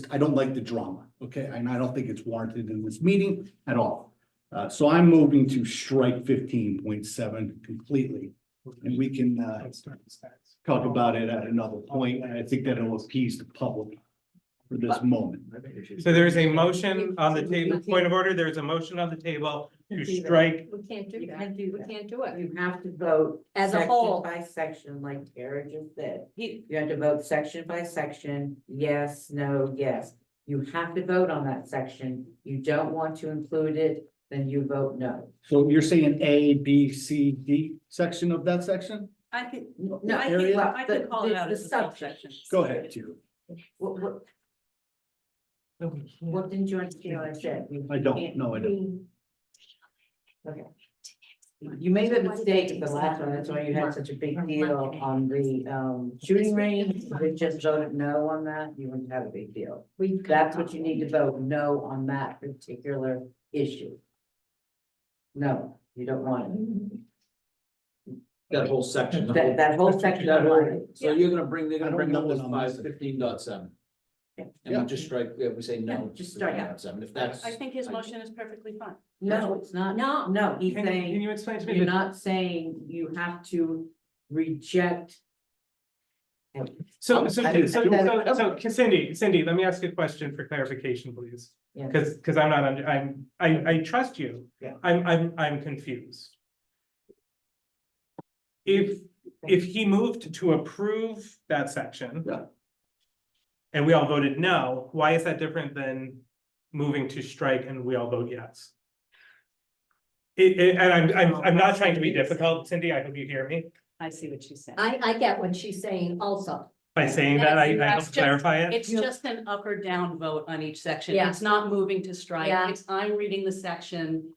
I don't like the drama, okay? And I don't think it's warranted in this meeting at all. So I'm moving to strike 15.7 completely. And we can talk about it at another point. And I think that it'll appease the public for this moment. So there is a motion on the table, point of order, there is a motion on the table to strike. We can't do You that. can't do We that. can't do it. You have to vote. As a section whole. By section, like Tara just said. You have to vote section by section, yes, no, yes. You have to vote on that section. You don't want to include it, then you vote no. So you're saying A, B, C, D section of that section? I think, No, I area? think, I could call it out the as a subsection. subsection. Go ahead, Tyria. What didn't you understand what I said? I don't, no, I don't. Okay. You made a mistake at the last one, that's why you had such a big deal on the shooting range. If you just voted no on that, you wouldn't have a big deal. That's what you need to vote, no on that particular issue. No, you don't want it. That whole section. That whole section. That I whole- want it. So you're gonna bring, they're I gonna don't bring know up what this I'm by missing. 15.7. And Yeah. we just strike, we say no. Yeah, just strike out. 15.7. If that's. I think his motion is perfectly fine. No, it's not. No. No, he's Can saying, you explain to me? you're the- not saying you have to reject. So, Cindy, let me ask you a question for clarification, please. Yeah. Because I'm not, I trust you. Yeah. I'm confused. If he moved to approve that section. Yeah. And we all voted no, why is that different than moving to strike and we all vote yes? And I'm not trying to be difficult, Cindy, I hope you hear me. I see what she's saying. I get what she's saying also. By saying that, I That's help just- clarify it. It's just an up or down vote on each section. Yeah. It's not moving to strike. Yeah. It's I'm reading the section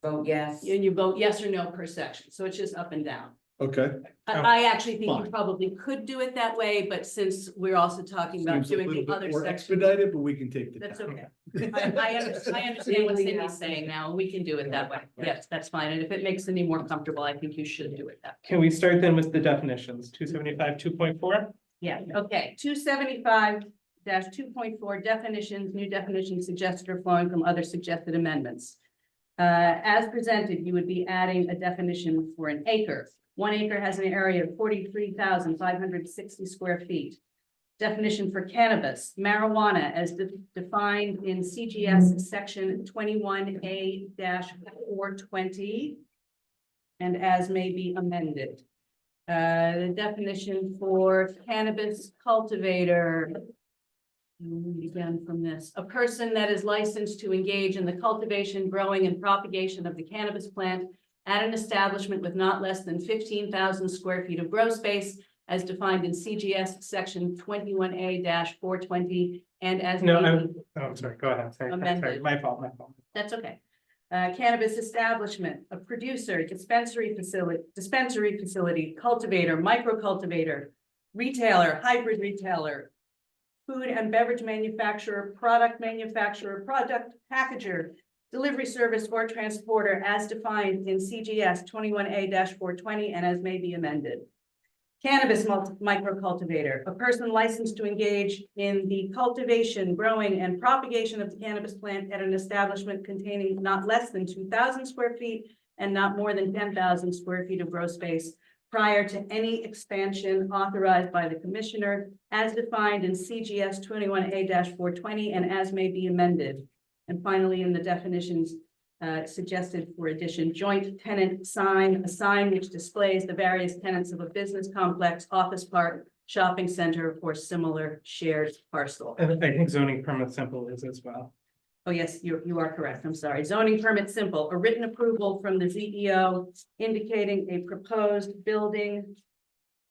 Vote yes. and you vote yes or no per section. So it's just up and down. Okay. I actually think you Fine. probably could do it that way, but since we're also talking about Seems a doing little the bit other more sections. expedited, but we can take the. That's time. okay. I understand what Cindy's saying now. and We can do it that way. Yes, that's fine. And if it makes any more comfortable, I think you should do it that way. Can we start then with the definitions, 275, 2.4? Yeah, okay, 275 2.4 definitions, new definitions suggested or flowing from other suggested amendments. As presented, you would be adding a definition for an acre. 1 acre has an area of 43,560 square feet. Definition for cannabis, marijuana as defined in CGS section 21A-420 and as may be amended. The definition for cannabis cultivator. I'll read again from this, a person that is licensed to engage in the cultivation, growing and propagation of the cannabis plant at an establishment with not less than 15,000 square feet of grow space as defined in CGS section 21A-420 and as. No, may be- I'm sorry, go ahead, sorry, Amended. my fault. That's okay. Cannabis establishment, a producer, dispensary facility, cultivator, micro cultivator, retailer, hybrid retailer, food and beverage manufacturer, product packager, delivery service or transporter as defined in CGS 21A-420 and as may be amended. Cannabis micro cultivator, a person licensed to engage in the cultivation, growing and propagation of the cannabis plant at an establishment containing not less than 2,000 square feet and not more than 10,000 square feet of gross space prior to any expansion authorized by the commissioner as defined in CGS 21A-420 and as may be amended. And finally, in the definitions suggested for addition, joint tenant sign, a sign which displays the various tenants of a business complex, office park, shopping center, or similar shared parcel. And I think zoning permit simple is as well. Oh, yes, you are correct. I'm sorry. Zoning permit simple, a written approval from the ZEO indicating a proposed building,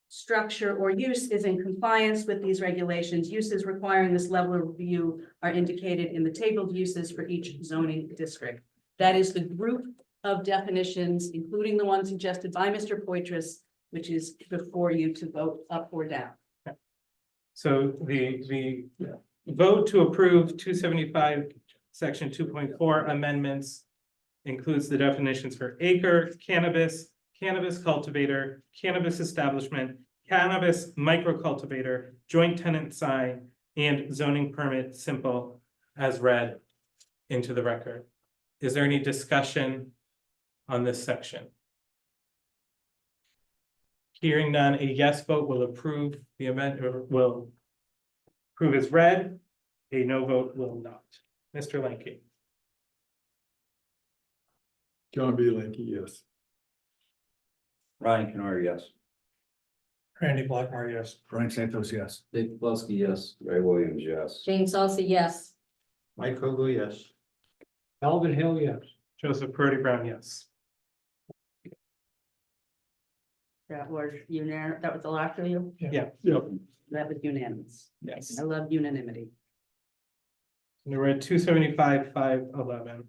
structure, or use is in compliance with these regulations. Uses requiring this level of review are indicated in the tabled uses for each zoning district. That is the group of definitions, including the one suggested by Mr. Poitras, which is before you to vote up or down. So the vote to approve 275, section 2.4 amendments includes the definitions for acre, cannabis, cannabis cultivator, cannabis establishment, cannabis microcultivator, joint tenant sign, and zoning permit simple as read into the record. Is there any discussion on this section? Hearing none, a yes vote will approve the amendment, or will approve as read. A no vote will not. Mr. Lanky. John B. Linky, yes. Ryan Canor, yes. Randy Blackmore, yes. Brian Santos, yes. Dave Plowski, yes. Ray Williams, yes. Jane Salsa, yes. Mike Kogo, yes. Alvin Hill, yes. Joseph Purdy Brown, yes. That was unanimous. That was the last of you? Yeah. Yep. That was unanimous. Yes. I love unanimity. And we're at 275-511.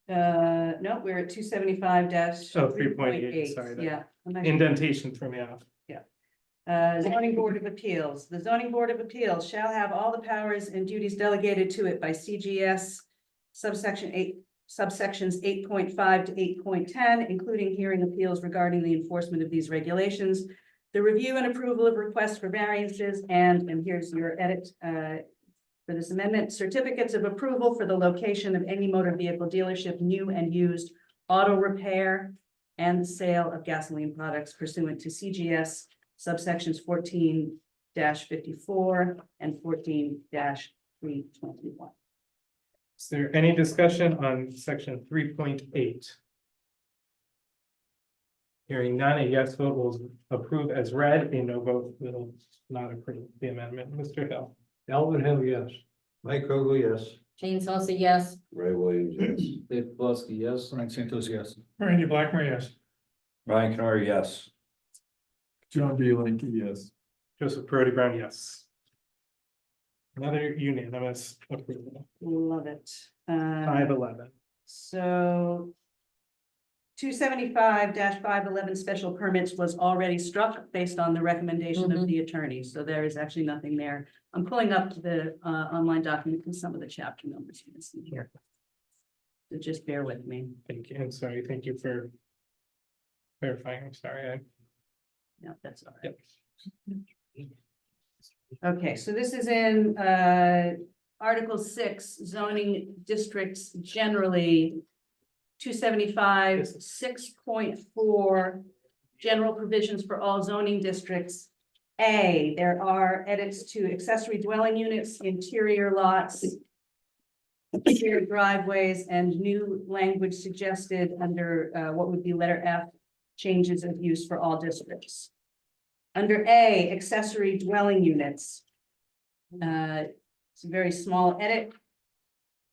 No, we're at 275 Oh, 3.8, sorry, that- Yeah. I'm actually- Indentation threw me off. Zoning Board of Appeals. The zoning board of appeals shall have all the powers and duties delegated to it by CGS subsection 8, subsections 8.5 to 8.10, including hearing appeals regarding the enforcement of these regulations, the review and approval of requests for variances, and here's your edit for this amendment, certificates of approval for the location of any motor vehicle dealership, new and used, auto repair, and sale of gasoline products pursuant to CGS subsections 14-54 and 14-321. Is there any discussion on section 3.8? Hearing none, a yes vote will approve as read, a no vote will not approve the amendment. Mr. Hill. Alvin Hill, yes. Mike Kogo, yes. Jane Salsa, yes. Ray Williams, yes. Dave Plowski, yes. Brian Santos, yes. Randy Blackmore, yes. Ryan Canor, yes. John B. Linky, yes. Joseph Purdy Brown, yes. Another unanimous approval. Love it. 511. So 275-511 special permits was already struck based on the recommendation of the attorney. So there is actually nothing there. I'm pulling up the online document and some of the chapter numbers you can see here. So just bear with me. Thank you. I'm sorry. Thank you for clarifying. I'm sorry. No, that's all right. Yep. Okay, so this is in Article 6, zoning districts generally. 275, 6.4, general provisions for all zoning districts. A, there are edits to accessory dwelling units, interior lots, shared driveways, and new language suggested under what would be letter F, changes of use for all districts. Under A, accessory dwelling units. It's a very small edit.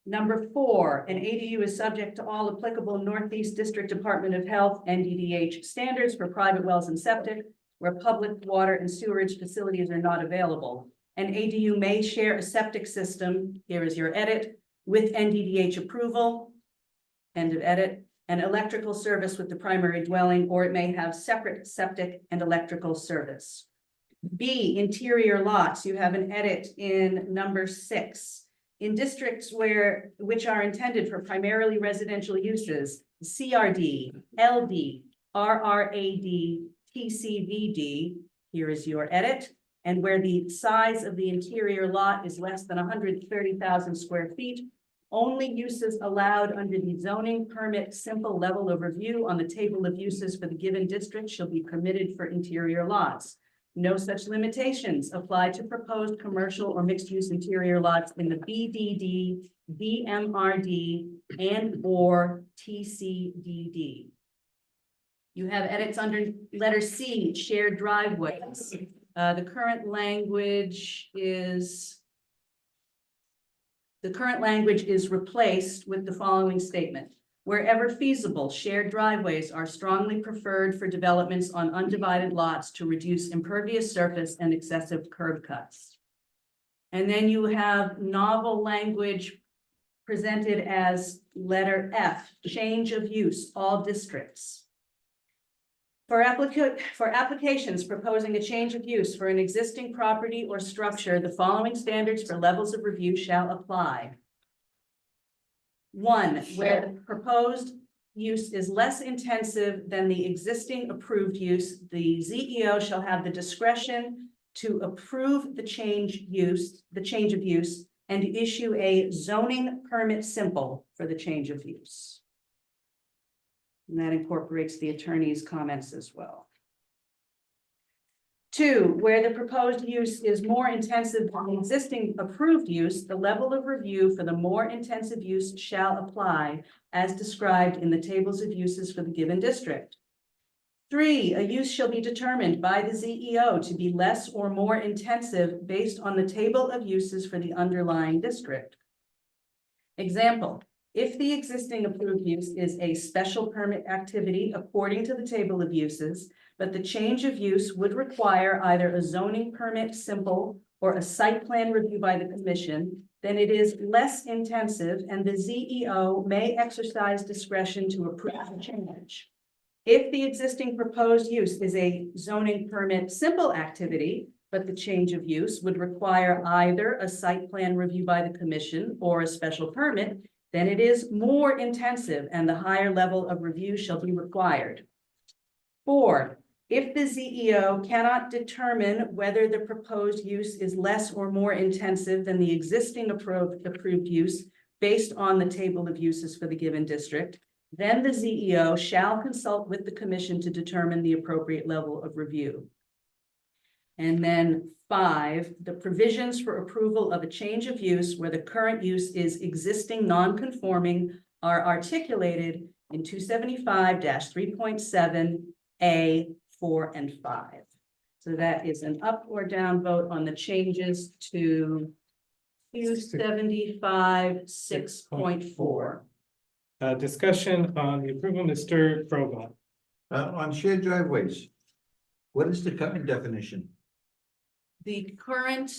Number 4, an ADU is subject to all applicable Northeast District Department of Health NDDH standards for private wells and septic where public water and sewerage facilities are not available. An ADU may share a septic system, here is your edit, with NDDH approval, end of edit, and electrical service with the primary dwelling, or it may have separate septic and electrical service. B, interior lots, you have an edit in number 6. In districts which are intended for primarily residential uses, CRD, LD, RRAD, TCVD, here is your edit, and where the size of the interior lot is less than 130,000 square feet, Only uses allowed under the zoning permit simple level of review on the table of uses for the given district shall be permitted for interior lots. No such limitations apply to proposed commercial or mixed-use interior lots in the BDD, BMRD, and/or TCDD. You have edits under letter C, shared driveways. The current language is replaced with the following statement. Wherever feasible, shared driveways are strongly preferred for developments on undivided lots to reduce impervious surface and excessive curb cuts. And then you have novel language presented as letter F, change of use, all districts. For applications proposing a change of use for an existing property or structure, the following standards for levels of review shall apply. 1, where the proposed use is less intensive than the existing approved use, the ZEO shall have the discretion to approve the change of use, and issue a zoning permit simple for the change of use. And that incorporates the attorney's comments as well. 2, where the proposed use is more intensive than the existing approved use, the level of review for the more intensive use shall apply as described in the tables of uses for the given district. 3, a use shall be determined by the ZEO to be less or more intensive based on the table of uses for the underlying district. Example, if the existing approved use is a special permit activity according to the table of uses, but the change of use would require either a zoning permit simple or a site plan review by the commission, then it is less intensive and the ZEO may exercise discretion to approve the change. If the existing proposed use is a zoning permit simple activity, but the change of use would require either a site plan review by the commission or a special permit, then it is more intensive and the higher level of review shall be required. 4, if the ZEO cannot determine whether the proposed use is less or more intensive than the existing approved use based on the table of uses for the given district, then the ZEO shall consult with the commission to determine the appropriate level of review. And then 5, the provisions for approval of a change of use where the current use is existing non-conforming are articulated in 275-3.7A, 4, and 5. So that is an up or down vote on the changes to 275-6.4. Discussion on the approval, Mr. Brogan. On shared driveways, what is the current definition? The current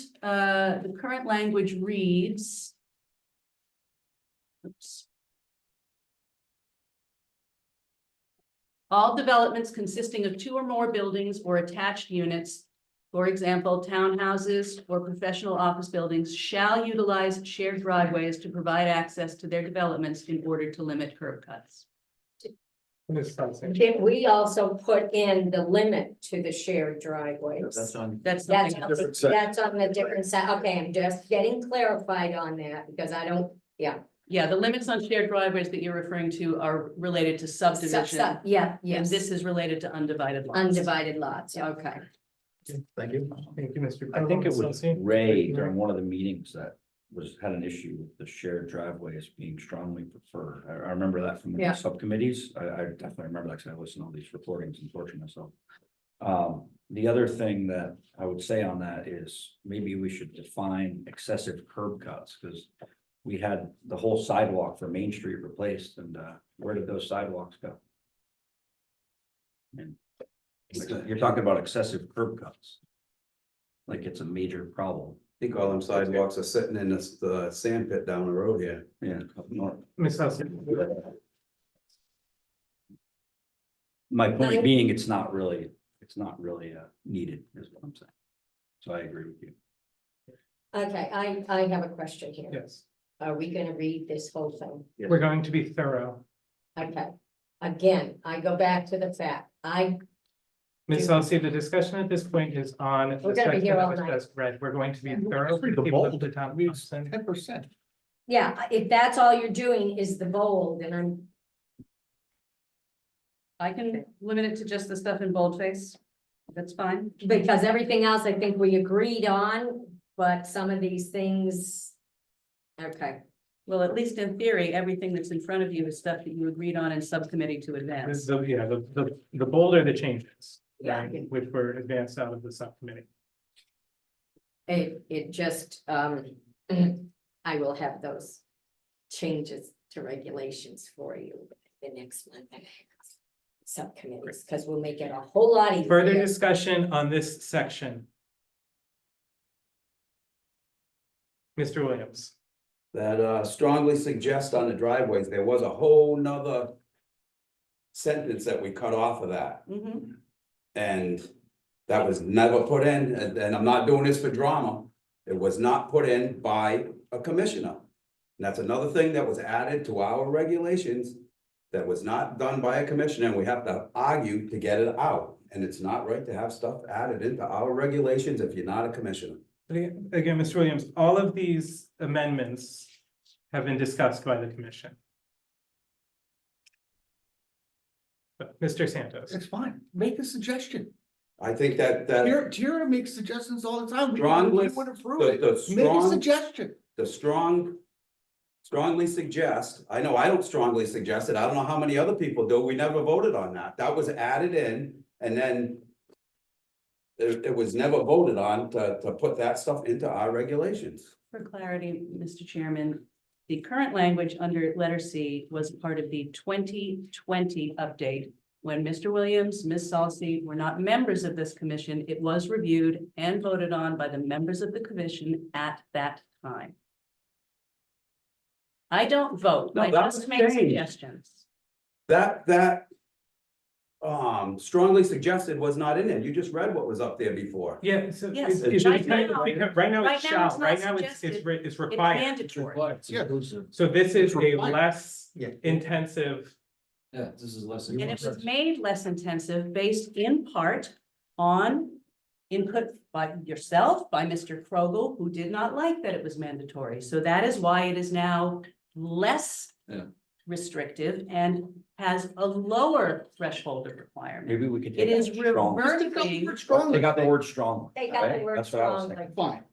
language reads. Oops. All developments consisting of 2 or more buildings or attached units, for example, townhouses or professional office buildings, shall utilize shared driveways to provide access to their developments in order to limit curb cuts. Did we also put in the limit to the shared driveways? That's on. That's That's something on else. that's on the different side. Okay, I'm just getting clarified on that because I don't, Yeah, the limits on shared driveways that you're referring to are related to subdivision. Yeah, And yes, this is related to undivided lots. undivided lots, okay. Thank you. Thank you, Mr. I think it was Associate. Ray during one of the meetings that had an issue with the shared driveways being strongly preferred. I remember that from Yeah. the subcommittees. I definitely remember that because I listened to all these recordings and tortured myself. The other thing that I would say on that is maybe we should define excessive curb cuts because we had the whole sidewalk for Main Street replaced and where did those sidewalks go? And you're talking about excessive curb cuts. Like it's a major problem. I think all them sidewalks are sitting in the sand pit down the road here. Yeah, up north. Ms. Hussey. My point being, it's not really needed, is what I'm saying. So I agree with you. Okay, I have a question here. Yes, Are we gonna read this whole thing? we're going to be thorough. Okay, again, I go back to the fact, Ms. Hussey, the discussion at this point is on. the We're gonna be section here that all was night. just read. We're going to be thorough. Read the People bold. of the town of Read Thompson. 10%. Yeah, if that's all you're doing is the bold, then I can limit it to just the stuff in boldface. That's fine. because everything else I think we agreed on, but some of these things. Okay, Well, at least in theory, everything that's in front of you is stuff that you agreed on in subcommittee to advance. The bold are the changes, Yeah. right, which were advanced out of the subcommittee. it just, I will have those changes to regulations for you the next month. Subcommittees, because we'll make it a whole lot easier. Further discussion on this section. Mr. Williams. That strongly suggest on the driveways, there was a whole nother sentence that we cut off of that. Mhm. And that was never put in, and I'm not doing this for drama. It was not put in by a commissioner. And that's another thing that was added to our regulations that was not done by a commissioner, and we have to argue to get it out. And it's not right to have stuff added into our regulations if you're not a commissioner. Again, Mr. Williams, all of these amendments have been discussed by the commission. But Mr. Santos. It's fine. Make a suggestion. I think that Tara makes suggestions all the time. We Strongly- would approve the it. Make a strong- suggestion. the strongly suggest, I know I don't strongly suggest it, I don't know how many other people do, we never voted on that, that was added in, and then it was never voted on to put that stuff into our regulations. For clarity, Mr. Chairman, the current language under letter C was part of the 2020 update. When Mr. Williams, Ms. Salsi were not members of this commission, it was reviewed and voted on by the members of the commission at that time. I don't vote, No, I that just was make changed. suggestions. That strongly suggested was not in there, you just read what was up there before. Yeah, so Yes, it's right because- now- because right now right it's now shall, it's not right now it's suggested. it's It's required. mandatory. Yeah. So this is a required. less Yeah. intensive. Yeah, this is less. And it was made less intensive based in part on input by yourself, by Mr. Krogel, who did not like that it was mandatory. So that is why it is now less Yeah. restrictive and has a lower threshold of requirement. Maybe we could. It take is out strong. reversing. Take out the word strong. They got the right? word That's what I was strong, thinking. Fine.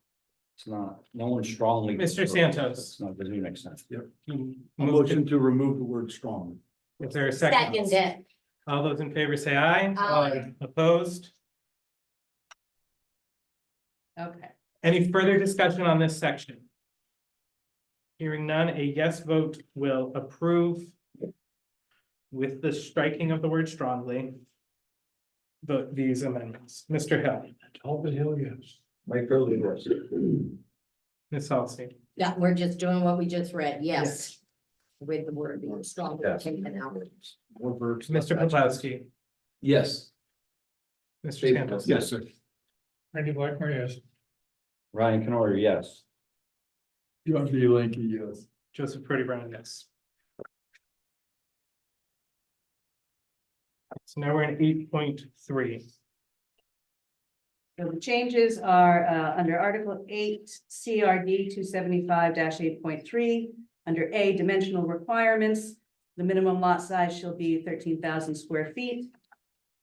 It's not, no one strongly. Mr. Santos. It's not, doesn't even make sense. A motion to remove the word strong. Is there a second? Second it. All those in favor say aye. Aye. Opposed? Okay, Any further discussion on this section? Hearing none, a yes vote will approve with the striking of the word strongly these amendments. Mr. Hill, Talbot Hill, yes. Mike Curley was. Ms. Halsey, Yeah, we're just doing what we just read, yes. With the word being strong, Yes. taken out. More verbs. Mr. Paplowski, Yes. Mr. Santos. Yes, sir. Randy Blackmer, yes. Ryan Canor, yes. John B. Lanky, yes. Joseph Purdy Brown, yes. So now we're in 8.3. so the changes are under Article 8, CRD 275-8.3. Under A, dimensional requirements, the minimum lot size shall be 13,000 square feet.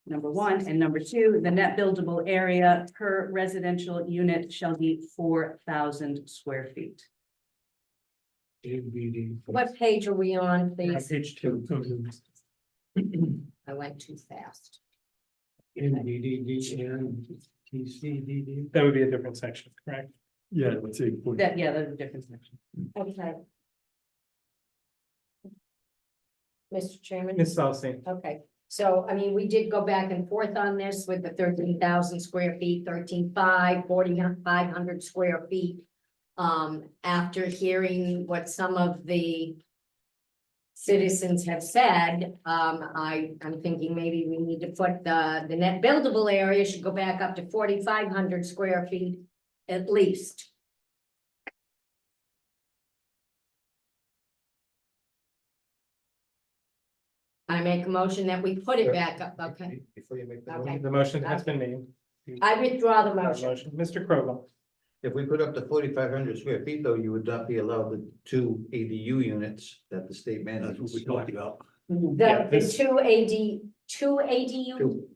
Number 1, and number 2, the net buildable area per residential unit shall be 4,000 square feet. What page are we on, please? Page 2. I went too fast. That would be a different section, correct? Yeah, let's see. That, yeah, that's a different section. Okay. Mr. Chairman? Ms. Halsey, Okay, so, I mean, we did go back and forth on this with the 13,000 square feet, 13,500, 4,500 square feet. After hearing what some of the citizens have said, I'm thinking maybe we need to put the net buildable area should go back up to 4,500 square feet at least. I make a motion that we put it back up, okay? Before you make Okay. the motion has been made. I withdraw the motion. Mr. Krogel, If we put up to 4,500 square feet, though, you would not be allowed the 2 ADU units that the state mandates. That's what we talked about. The this- two ADU, Each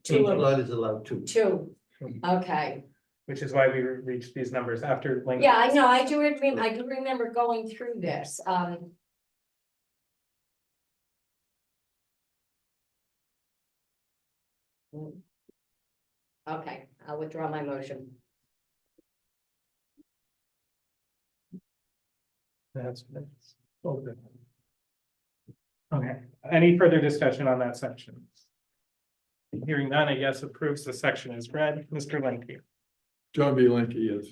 two, lot is allowed 2. two, okay. Which is why we reached these numbers after. Lincoln. Yeah, I know, I do remember going through this, Okay, I'll withdraw my motion. That's. Okay. Okay, any further discussion on that section? Hearing none, a yes approves the section is read. Mr. Lindsay. John B. Linky, yes.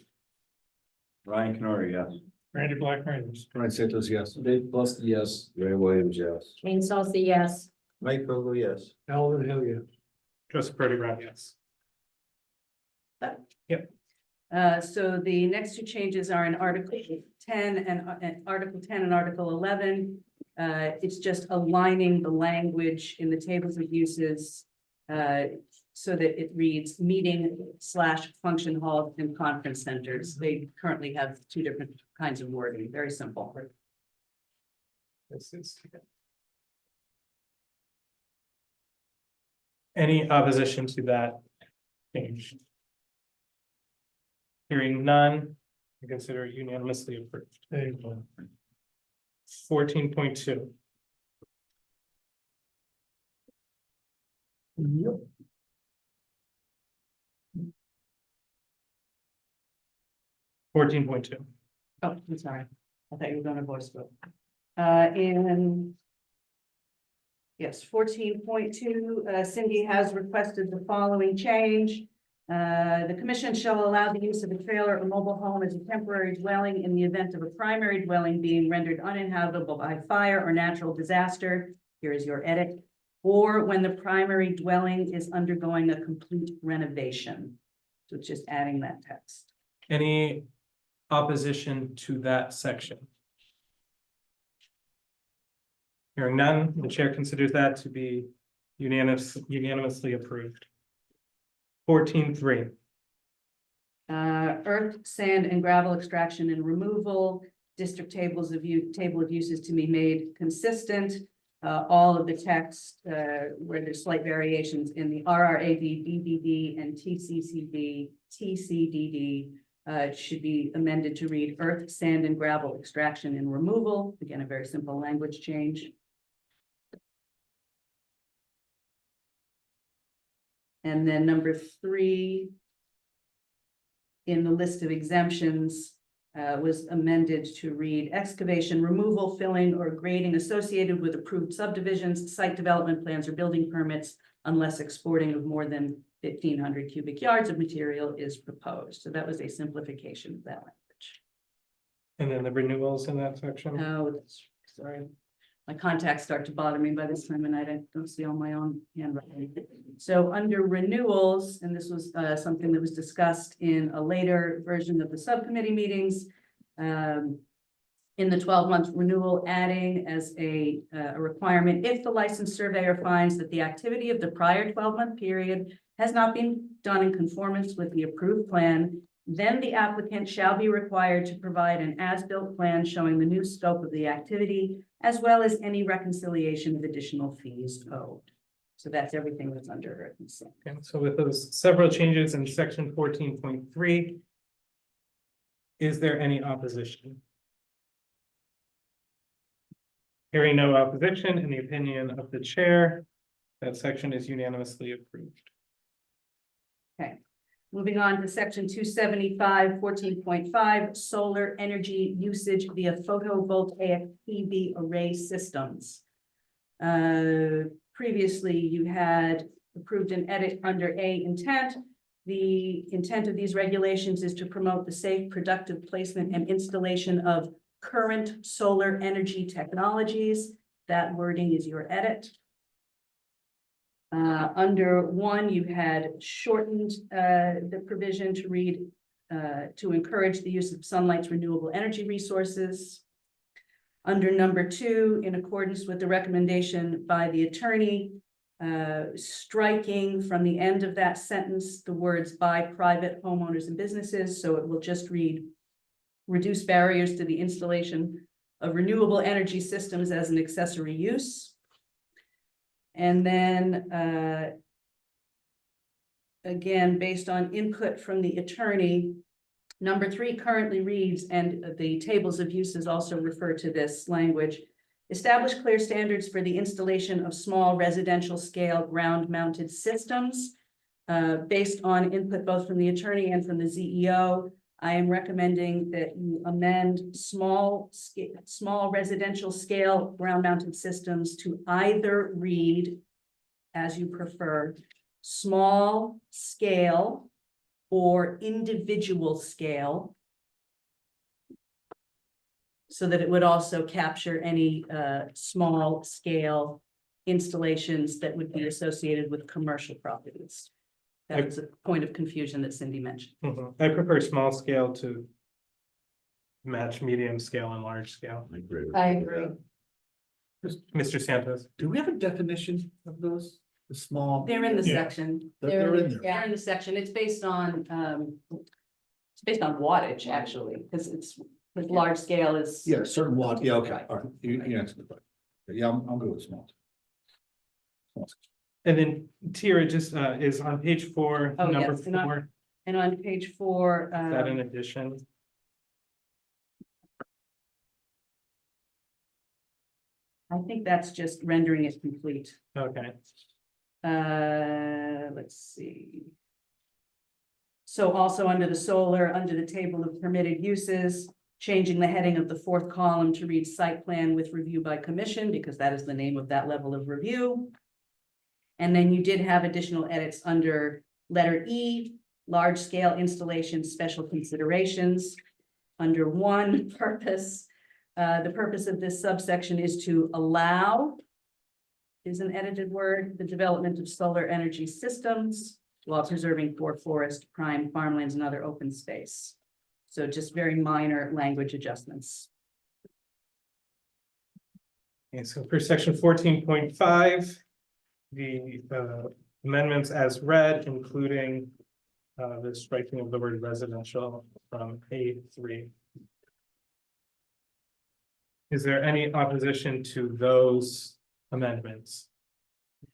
Ryan Canori, yes. Randy Blackburn. Brian Santos, yes. Dave Buster, yes. Ray Williams, yes. Jane Salsa, yes. Mike Vogel, yes. Alvin Hill, yes. Joseph Birdie Brown, yes. So the next two changes are in Article 10 and Article 10 and Article 11. It's just aligning the language in the tables of uses so that it reads meeting/function halls and conference centers. They currently have two different kinds of wording, very simple. This is. Any opposition to that change? Hearing none, I consider it unanimously approved. 14.2. Yep. 14.2. Oh, I'm sorry. I thought you were going to voice vote. In yes, 14.2, Cindy has requested the following change. The commission shall allow the use of a trailer or mobile home as a temporary dwelling in the event of a primary dwelling being rendered uninhabitable by fire or natural disaster. Here is your edit. Or when the primary dwelling is undergoing a complete renovation. So it's just adding that text. Any opposition to that section? Hearing none, the chair considers that to be unanimously approved. 14.3. Earth, sand, and gravel extraction and removal, district table of uses to be made consistent. All of the text, where there's slight variations in the RRAD, BBD, and TCDD, should be amended to read earth, sand, and gravel extraction and removal. Again, a very simple language change. And then number 3 in the list of exemptions was amended to read excavation, removal, filling, or grading associated with approved subdivisions, site development plans, or building permits, unless exporting of more than 1,500 cubic yards of material is proposed. So that was a simplification of that language. And then the renewals in that section. Oh, that's, sorry. My contacts start to bother me by this time of night. I don't see all my own handwriting. So under renewals, and this was something that was discussed in a later version of the subcommittee meetings. In the 12-month renewal, adding as a requirement, if the licensed surveyor finds that the activity of the prior 12-month period has not been done in conformance with the approved plan, then the applicant shall be required to provide an as-built plan showing the new scope of the activity, as well as any reconciliation of additional fees owed. So that's everything that's under consent. Okay, so with those several changes in section 14.3, is there any opposition? Hearing no opposition, in the opinion of the chair, that section is unanimously approved. Okay, moving on to section 275, 14.5, solar energy usage via photovoltaic PV array systems. Previously, you had approved an edit under A intent. The intent of these regulations is to promote the safe, productive placement and installation of current solar energy technologies. That wording is your edit. Under 1, you had shortened the provision to read to encourage the use of sunlight's renewable energy resources. Under number 2, in accordance with the recommendation by the attorney, striking from the end of that sentence, the words by private homeowners and businesses, so it will just read reduce barriers to the installation of renewable energy systems as an accessory use. And then, again, based on input from the attorney, number 3 currently reads, and the tables of uses also refer to this language, establish clear standards for the installation of small residential scale ground mounted systems. Based on input both from the attorney and from the ZEO, I am recommending that you amend small residential scale ground mounted systems to either read, as you prefer, small scale or individual scale, so that it would also capture any small scale installations that would be associated with commercial properties. That was a point of confusion that Cindy mentioned. I prefer small scale to match medium scale and large scale. I agree. Mr. Santos. Do we have a definition of those? The small? They're in the Yeah. section. They're in there. They're in the section. It's based on wattage, actually, because it's with large scale is. Yeah, certain watt, yeah, okay, Right. all right, you answered the question. Yeah, I'm good with small. And then Tira just is on page 4, Oh, number yes, and on- 4, And on page 4, is that in addition? I think that's just rendering it complete. Okay, Let's see. So also under the solar, under the table of permitted uses, changing the heading of the 4th column to read site plan with review by commission, because that is the name of that level of review. And then you did have additional edits under letter E, large scale installation, special considerations. Under 1 purpose, the purpose of this subsection is to allow, is an edited word, the development of solar energy systems while preserving core forest, prime farmlands, and other open space. So just very minor language adjustments. okay, so for section 14.5, the amendments as read, including the striking of the word residential from A3. Is there any opposition to those amendments?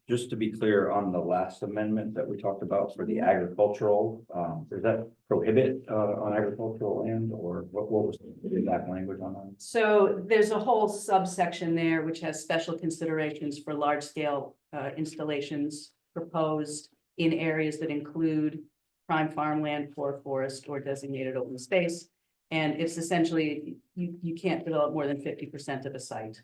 Just to be clear on the last amendment that we talked about for the agricultural, does that prohibit on agricultural land, or what was the exact language on that? So there's a whole subsection there which has special considerations for large scale installations proposed in areas that include prime farmland, core forest, or designated open space. And it's essentially, you can't develop more than 50% of a site.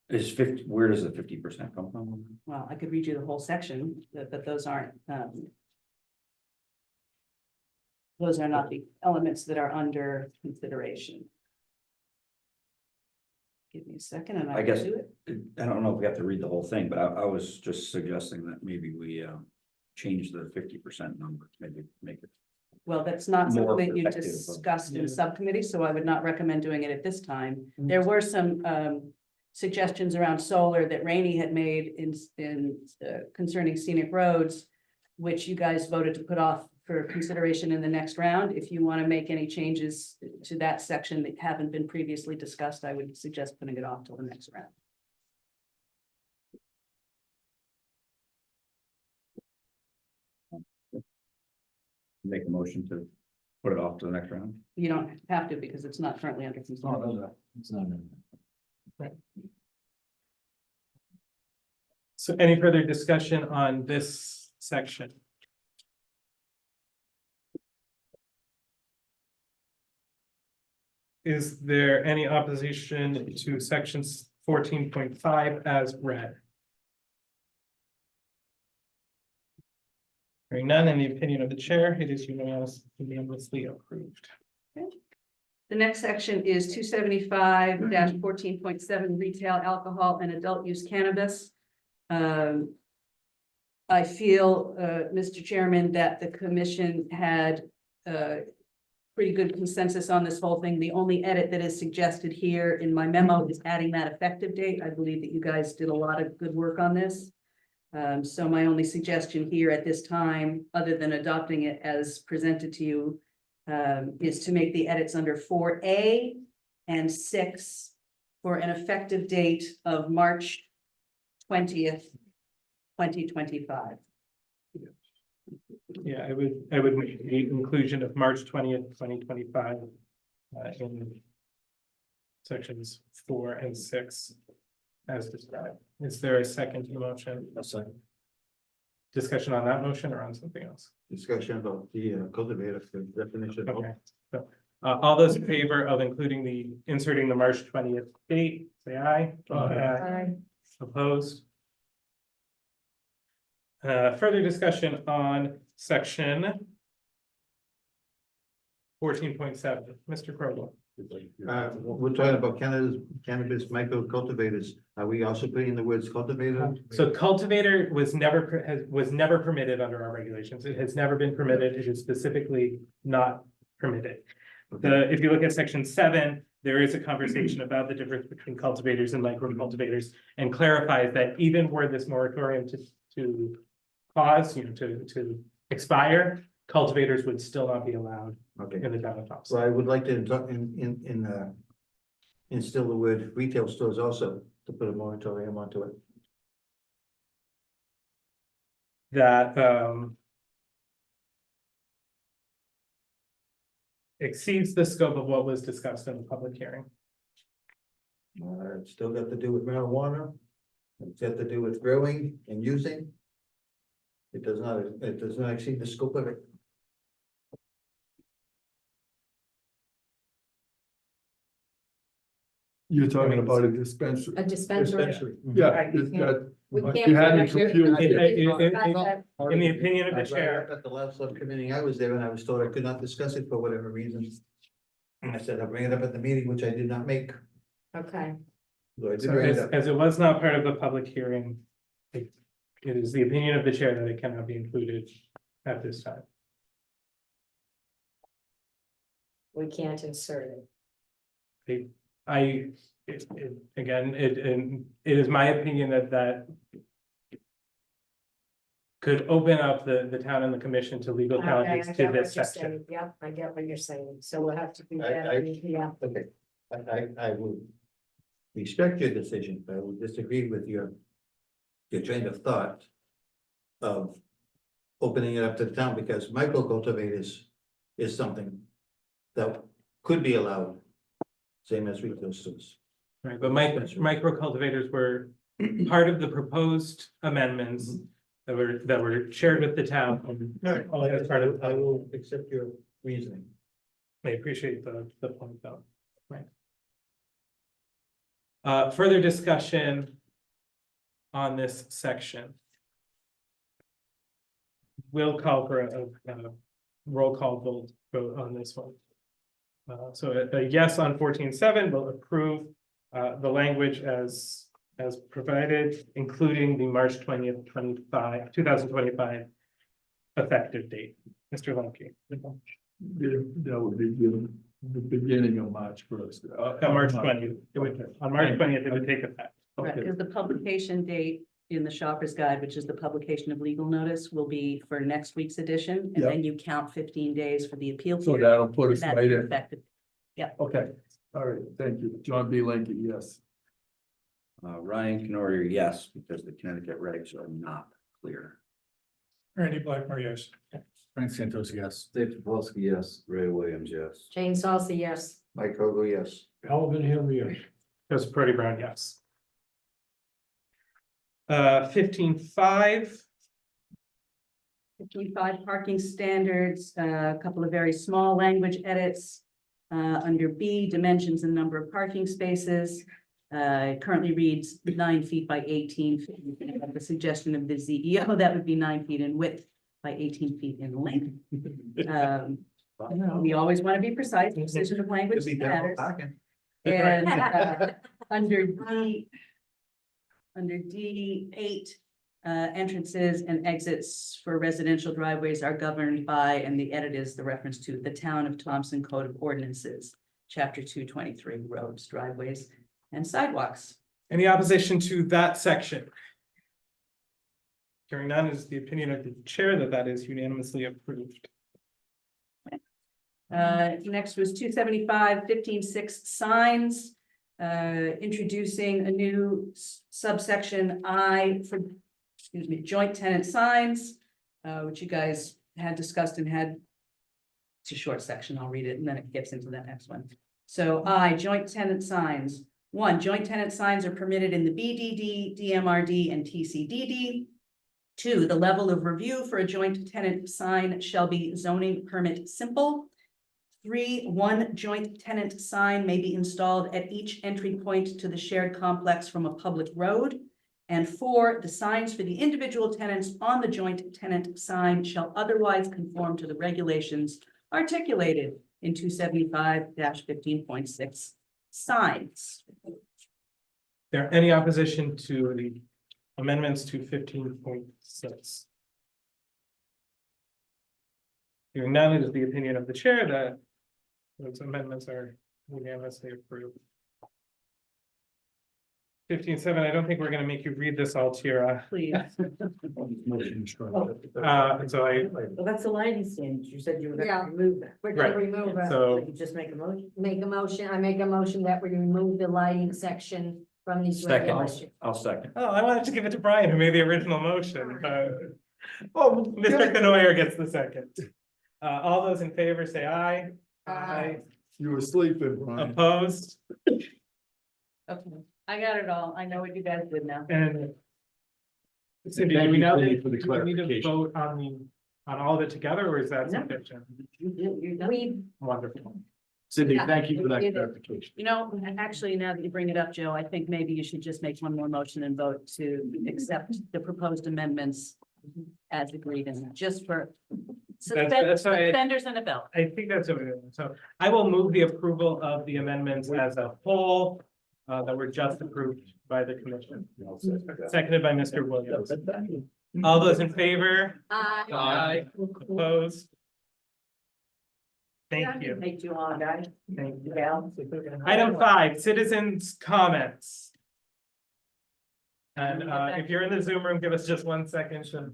Is 50, where does the 50% come from? Well, I could read you the whole section, but those are not the elements that are under consideration. Give me a second and I I guess, can do it. I don't know if we have to read the whole thing, but I was just suggesting that maybe we change the 50% number, maybe make it. Well, that's not More something that you protective of- discussed in Yeah. subcommittee, so I would not recommend doing it at this time. Mm-hmm. There were some suggestions around solar that Rainey had made in concerning scenic roads, which you guys voted to put off for consideration in the next round. If you want to make any changes to that section that haven't been previously discussed, I would suggest putting it off till the next round. Make a motion to put it off to the next round. You don't have to because it's not currently under consideration. It's not in So any further discussion on this section? Is there any opposition to sections 14.5 as read? Hearing none, in the opinion of the chair, it is unanimously approved. The next section is 275-14.7 retail alcohol and adult use cannabis. I feel, Mr. Chairman, that the commission had pretty good consensus on this whole thing. The only edit that is suggested here in my memo is adding that effective date. I believe that you guys did a lot of good work on this. So my only suggestion here at this time, other than adopting it as presented to you, is to make the edits under 4A and 6 for an effective date of March 20th, 2025. Yeah, I would make the inclusion of March 20th, 2025. In sections 4 and 6 as described. Is there a second to the motion? A second. Discussion on that motion or on something else? Discussion about the cultivator definition. Okay, so, all those in favor of inserting the March 20th date, say aye. Aye. Opposed? Further discussion on section 14.7, Mr. Crowell. We're talking about cannabis micro cultivators. Are we also putting the words cultivator? So cultivator was never permitted under our regulations. It has never been permitted. It is specifically not permitted. If you look at section 7, there is a conversation about the difference between cultivators and micro cultivators, and clarifies that even were this moratorium to pause, to expire, cultivators would still not be allowed Okay. in the town of Thompson. So I would like to instill the word retail stores also, to put a moratorium onto it. That exceeds the scope of what was discussed in the public hearing. It's still got to do with marijuana. It's got to do with growing and using. It does not exceed the scope of it. You're talking about a dispensary. A dispensary. Yeah, Right, you it's can't- got, We can't. you had me actually- confused. In the opinion of the chair. At the last subcommittee, I was there and I was told I could not discuss it for whatever reason. And I said, I'll bring it up at the meeting, which I did not make. Okay, So I did So bring it up. as it was not part of the public hearing, it is the opinion of the chair that it cannot be included at this time. we can't insert it. It is my opinion that could open up the town and the commission to legal Okay, I challenges get to what this you're section. saying. Yep, I get what you're saying. So we'll have to do I- that. Yeah, Okay, I will respect your decision, but I will disagree with your train of thought of opening it up to the town, because micro cultivators is something that could be allowed, same as retail stores. Right, but micro cultivators were part of the proposed amendments that were shared with the town. As part of, I will accept your reasoning. I appreciate the point though, right? Further discussion on this section. We'll call for a roll call vote on this one. So a yes on 14.7 will approve the language as provided, including the March 20th, 2025 effective date. Mr. Lemke. That would be the beginning of March 1st. On March 20th, on March 20th, it would take effect. Right, because the publication date in the shopper's guide, which is the publication of legal notice, will be for next week's edition. And Yep. then you count 15 days for the appeal. So period. that'll put us That's right in. effective. Okay, all right, thank you. John B. Lincoln, yes. Ryan Canoyer, yes, because the Connecticut regs are not clear. Randy Blackmore, yes. Frank Santos, yes. Dave Topolsky, yes. Ray Williams, yes. Jane Salsa, yes. Mike Ogle, yes. Alvin Hill, yes. Joseph Brody Brown, yes. 15.5. 55 parking standards, a couple of very small language edits. Under B, dimensions and number of parking spaces. It currently reads 9 feet by 18 feet. At the suggestion of the CEO, that would be 9 feet in width by 18 feet in length. We always want to be precise, precision of language matters. And under D8, Entrances and exits for residential driveways are governed by, and the edit is the reference to the Town of Thompson Code of Ordinances, Chapter 223, roads, driveways, and sidewalks. Any opposition to that section? Hearing none, it is the opinion of the chair that that is unanimously approved. Next was 275-15-6 signs. Introducing a new subsection I for, excuse me, joint tenant signs, which you guys had discussed and had. It's a short section, I'll read it and then it gets into that next one. So joint tenant signs. 1, joint tenant signs are permitted in the BDD, DMRD, and TCDD. 2, the level of review for a joint tenant sign shall be zoning permit simple. 3, 1 joint tenant sign may be installed at each entry point to the shared complex from a public road. And 4, the signs for the individual tenants on the joint tenant sign shall otherwise conform to the regulations articulated in 275-15.6 signs. There any opposition to the amendments to 15.6? Hearing none, it is the opinion of the chair that those amendments are unanimously approved. 15.7, I don't think we're gonna make you read this all, Tira. Please. So I, Well, that's the lighting standards. You said you were Yeah. gonna remove that. We're gonna Right. remove it. so So you just make a motion. Make a motion, I make a motion that we remove the lighting section from these Second, regulations. I'll second. oh, I wanted to give it to Brian, who made the original motion. Oh, Mr. Canoyer gets the second. All those in favor say aye. Aye. You were sleeping, Brian. Opposed, Okay, I got it all. I know what you guys did now. and Cindy, Thank do we you, now, Cindy, do for the we need to clarification. vote on all of it together, or is that No. sufficient? You're done. We, Wonderful. Cindy, Yeah, thank you for that we did it. clarification. You know, actually, now that you bring it up, Joe, I think maybe you should just make one more motion and vote to accept the proposed amendments as agreed, and just for that's why I- suspenders and a belt. I think that's what it is. So I will move the approval of the amendments as a whole that were just approved by the commission. Seconded by Mr. Williams. All those in favor? aye. Opposed? Thank you. Take too long, guys. Thank you. Yeah. Item 5, citizens' comments. And if you're in the Zoom room, give us just 1 second to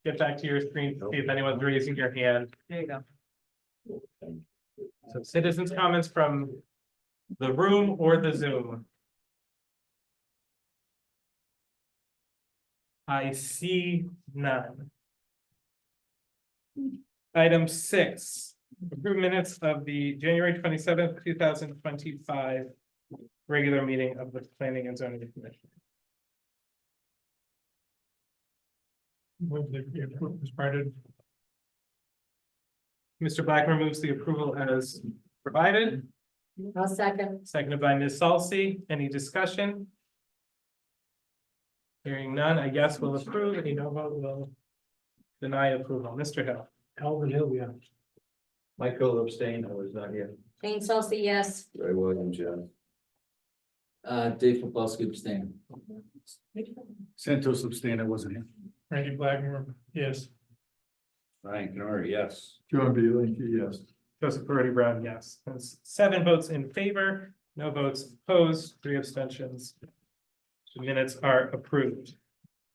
get back to your screen, to see if anyone's raising your hand. There you go. So citizens' comments from the room or the Zoom. I see none. Item 6, approve minutes of the January 27th, 2025 regular meeting of the Planning and Zoning Commission. Move the approval as parted. Mr. Blackmer moves the approval as provided, I'll second. seconded by Ms. Salsi. Any discussion? Hearing none, I guess we'll approve. Any no vote will deny approval. Mr. Hill. Alvin Hill, yeah. Michael abstained, I was not here. Jane Salcy, yes. Ray Williams, yeah. Dave Paplowski abstained. Santos abstained, I wasn't here. Randy Blackmer, yes. Ryan Canary, yes. John B. Linky, yes. Joseph Peretti Brown, yes. That's 7 votes in favor, no votes opposed, 3 abstentions. The minutes are approved.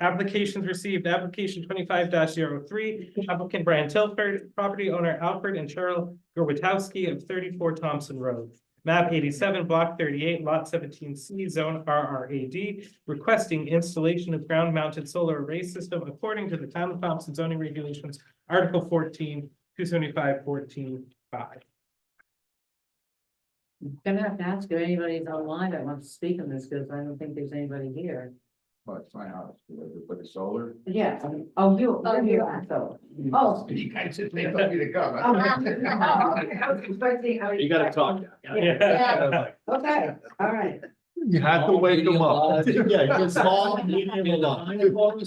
Applications received, application 25-03, applicant Brian Tilford, property owner Alfred and Cheryl Gorwitowski of 34 Thompson Road. Map 87, block 38, lot 17C, zone RRAD, requesting installation of ground-mounted solar array system according to the Town of Thompson zoning regulations, Article 14, 275-14-5. Gonna have to ask if anybody's online that wants to speak on this, because I don't think there's anybody here. Well, it's my house, put the solar. Yeah, you're here, so. Oh. You guys just they told me to come. You gotta talk. Yeah. Okay, all right. You have to wake them up. Yeah, get small, medium, and large. Oh,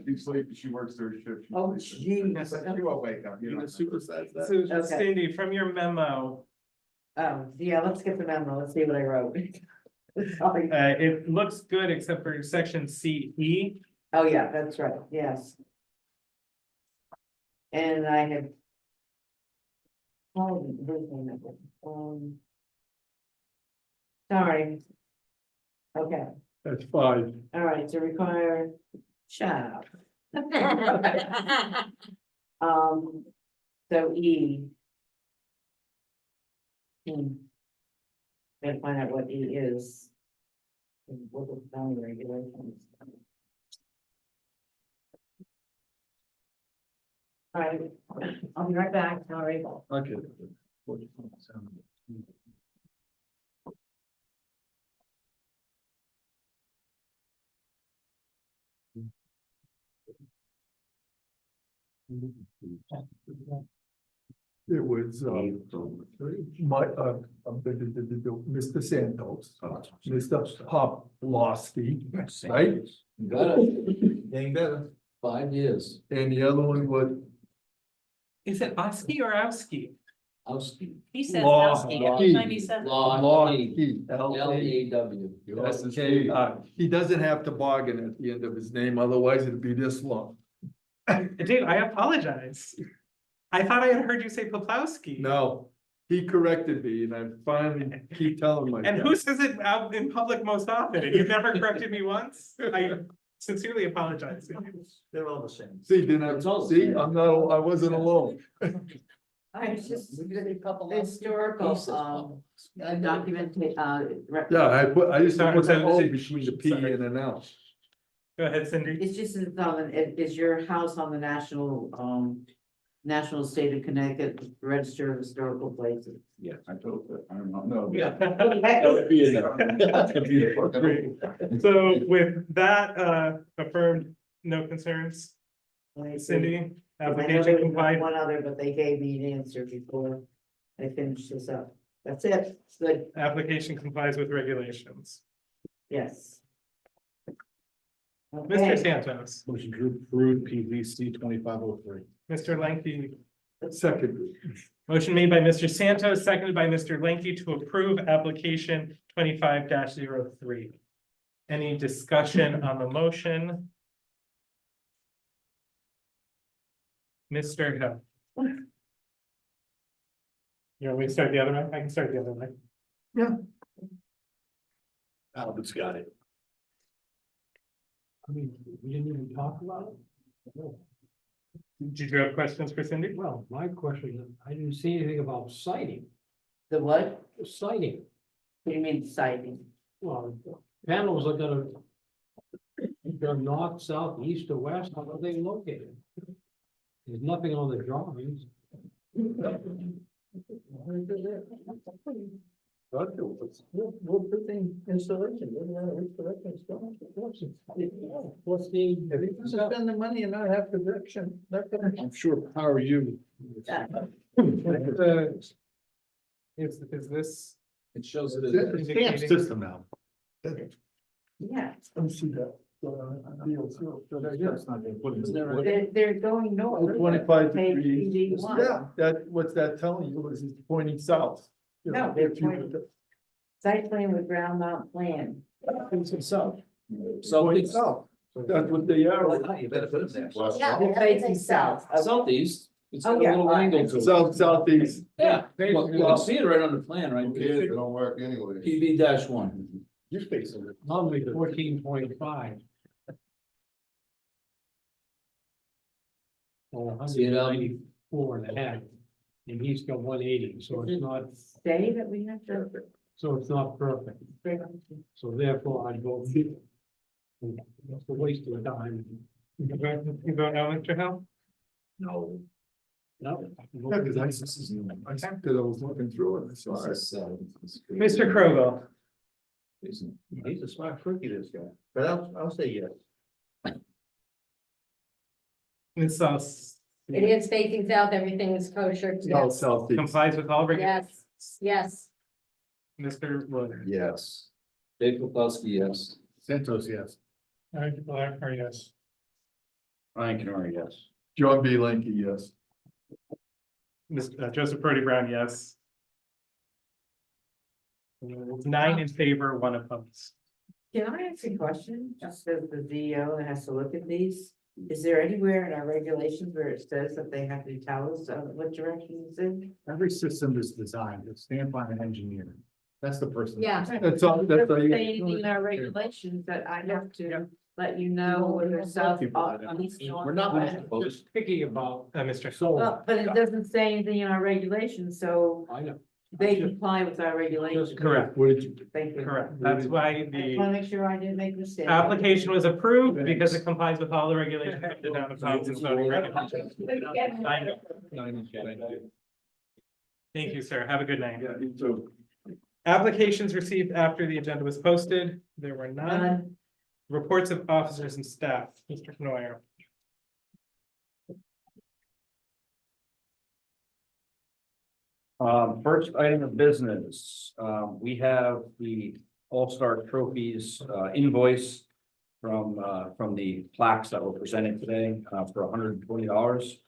she's sleeping, she works third shift. Oh, jeez. She won't wake up. You gonna supersize that? So Okay. Cindy, from your memo, Yeah, let's get the memo. Let's see what I wrote. Sorry. It looks good except for section CE. Oh, yeah, that's right, yes. And I had. Oh, where's my number? Sorry. Okay, That's 5. all right, to require, shut up. So E. Gotta find out what E is. And what the zoning regulations. All right, I'll be right back, sorry. Okay. It was, Mr. Santos, Mr. Poplawski, right? Got it. Getting better. 5 years. And the other one was Is it Oski or Owski? He says Law- Oski, Law- every time he says. Lawski, L-A-W. L-A. He doesn't have toboggan at the end of his name, otherwise it'd be this long. Dave, I apologize. I thought I had heard you say Poplawski. No, he corrected me and I finally keep telling myself. And who says it out in public most often? And you've never corrected me once? I sincerely apologize. They're all the same. See, I'm not, I wasn't alone. It's just historical, document, Yeah, I used to put that So- O between the P and an L. Go ahead, Cindy. it's just, is your house on the National State of Connecticut Register of Historical Places? Yeah, I told her, I don't know. Yeah. That would be in there. Great. So with that affirmed, no concerns, Cindy, I know application there was complied. one other, but they gave me an answer before I finished this up. That's it, it's good, Application complies with regulations. yes. Mr. Okay. Santos, Motion to approve PVC 2503. Mr. Lanky, Second. motion made by Mr. Santos, seconded by Mr. Lanky to approve application 25-03. Any discussion on the motion? Mr. Hill. You want me to start the other way? I can start the other way. Albert's got it. I mean, we didn't even talk about it. Did you have questions for Cindy? Well, my question, is, I didn't see anything about sighting, The what? sighting. What do you mean citing? Well, panels are gonna. They're north, south, east, or west, how are they located? There's nothing on the drawings. We'll put the installation, what's the? Spend the money and not have direction. I'm sure Power U. Is this? It shows It's a stamp indicating- system now. Yeah, Let me see that. they're going north. 25 Page degrees. 81. Yeah, what's that telling you is it's pointing south. You know, No, they're if you- pointing- Site plan with ground mount plan. South. So Pointing south. That's what they are. You better put it there. Yeah, they're facing south. Okay. Southeast, it's Oh, got a yeah, little all right. angle to it. South, southeast. Yeah, well, you can see it right on the plan, right? They don't work anyway. PB-1. You facing it. Normally 14.5. Or See it, 194 and a half, and he's got 180, so it's not, Say that we have to. so it's not perfect. So therefore I'd go. It's a waste of time. You vote no, Mr. Hill? No. No. Yeah, because I because I was looking through it, and I saw it. Mr. Krogel, He's a smart cookie, this guy, but I'll say yes. Ms. Sauce It is facing south, everything is kosher. South, southeast. complies with all regulations. Yes, yes. Mr. Willard. Yes. Dave Poplawski, yes. Santos, yes. All right, Blair, or yes. Ryan Canori, yes. John B. Lanky, yes. Joseph Brody Brown, yes. 9 in favor, 1 opposed. Can I ask a question, just as the DO that has to look at these? Is there anywhere in our regulations where it says that they have to tell us what direction it's in? Every system is designed, it's stamped by an engineer. That's the person. Yeah. That's all, that's all Doesn't you. say anything in our regulations that I have to let you know whether south. We're not. Just picky about, Mr. Well, but it doesn't say anything in our regulations, so I know. they comply with our regulations. Correct, What did you? Thank you. correct. That's why I just the wanna make sure I didn't make a mistake. application was approved because it complies with all the regulations of the town of Thompson zoning regulations. Thank you, sir. Have a good night. Yeah, you too. Applications received after the agenda was posted. There were none. None. Reports of officers and staff, Mr. Knoyer. First item of business, we have the All-Star Trophies invoice from the plaques that were presented today for $120.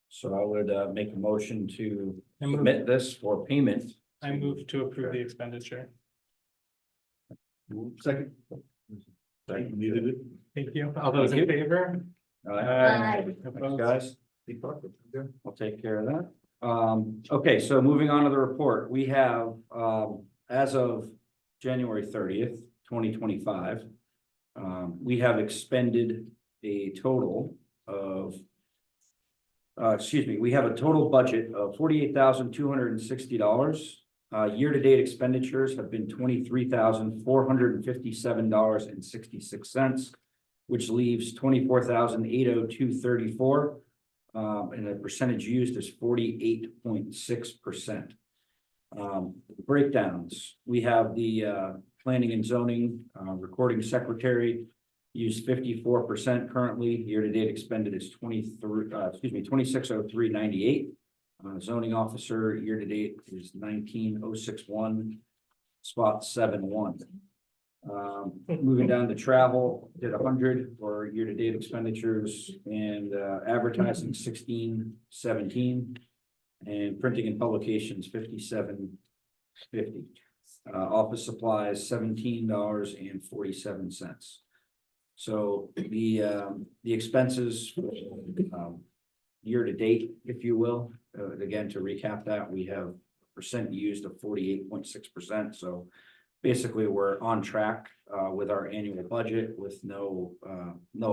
So I would make a motion to submit this for payment. I move to approve the expenditure. Second. Needed it. Thank you. All those in favor? Aye. Thanks, guys. I'll take care of that. Okay, so moving on to the report, we have, as of January 30th, 2025, we have expended a total of, we have a total budget of $48,260. Year-to-date expenditures have been $23,457.66, which leaves $24,802.34. And the percentage used is 48.6%. Breakdowns, we have the planning and zoning recording secretary used 54% currently. Year-to-date expended is 2603.98. Zoning officer year-to-date is 19,061, spot 7-1. Moving down to travel, did 100 for year-to-date expenditures, and advertising 1617, and printing and publications 5750. Office supplies $17.47. So the expenses year-to-date, if you will, again, to recap that, we have percent used of 48.6%. So basically, we're on track with our annual budget with no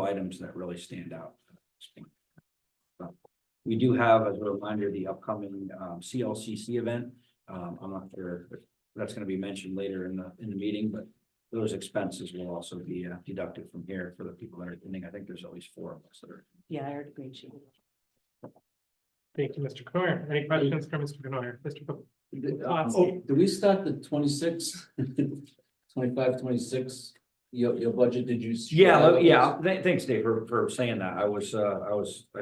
items that really stand out. We do have, as a reminder, the upcoming CLCC event. I'm not sure if that's going to be mentioned later in the meeting, but those expenses will also be deducted from here for the people that are attending. I think there's at least 4 of us that are. Yeah, I heard a great sheet. Thank you, Mr. Knoyer. Any questions for Mr. Knoyer? Mr. Do we start the 26, 25, 26, your budget, did you? Yeah. Thanks, Dave, for saying that. I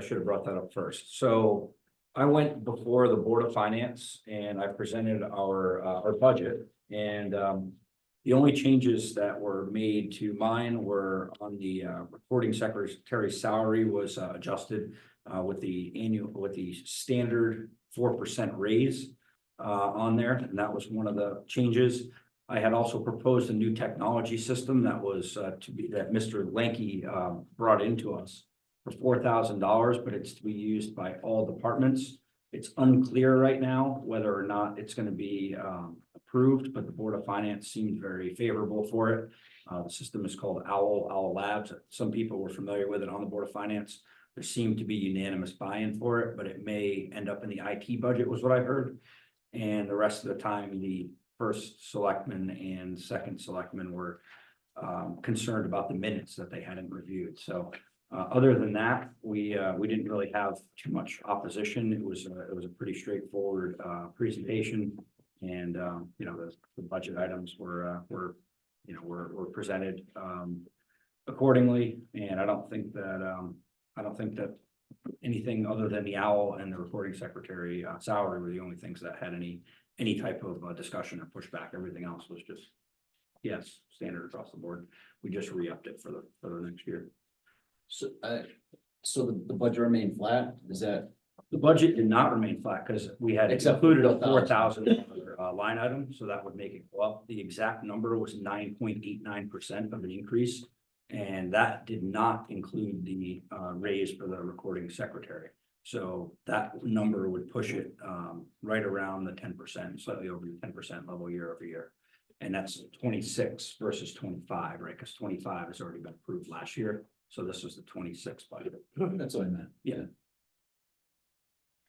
should have brought that up first. So I went before the Board of Finance and I presented our budget, and the only changes that were made to mine were on the recording secretary's salary was adjusted with the standard 4% raise on there, and that was one of the changes. I had also proposed a new technology system that was that Mr. Lanky brought into us for $4,000, but it's to be used by all departments. It's unclear right now whether or not it's going to be approved, but the Board of Finance seemed very favorable for it. The system is called Owl Labs. Some people were familiar with it on the Board of Finance. There seemed to be unanimous buy-in for it, but it may end up in the IT budget was what I heard. And the rest of the time, the first selectman and second selectman were concerned about the minutes that they hadn't reviewed. So other than that, we didn't really have too much opposition. It was a pretty straightforward presentation, and the budget items were presented accordingly. And I don't think that anything other than the owl and the recording secretary salary were the only things that had any type of discussion or pushback. Everything else was just, yes, standard across the board. We just re-upped it for the next year. So, the budget remained flat, is that? The budget did not remain flat because we had Except included a $4,000. $4,000 line item, so that would make it go up. The exact number was 9.89% of an increase. And that did not include the raise for the recording secretary. So that number would push it right around the 10%, slightly over the 10% level year over year. And that's 26 versus 25, right? Because 25 has already been approved last year. So this was the 26 budget. That's what I meant. Yeah.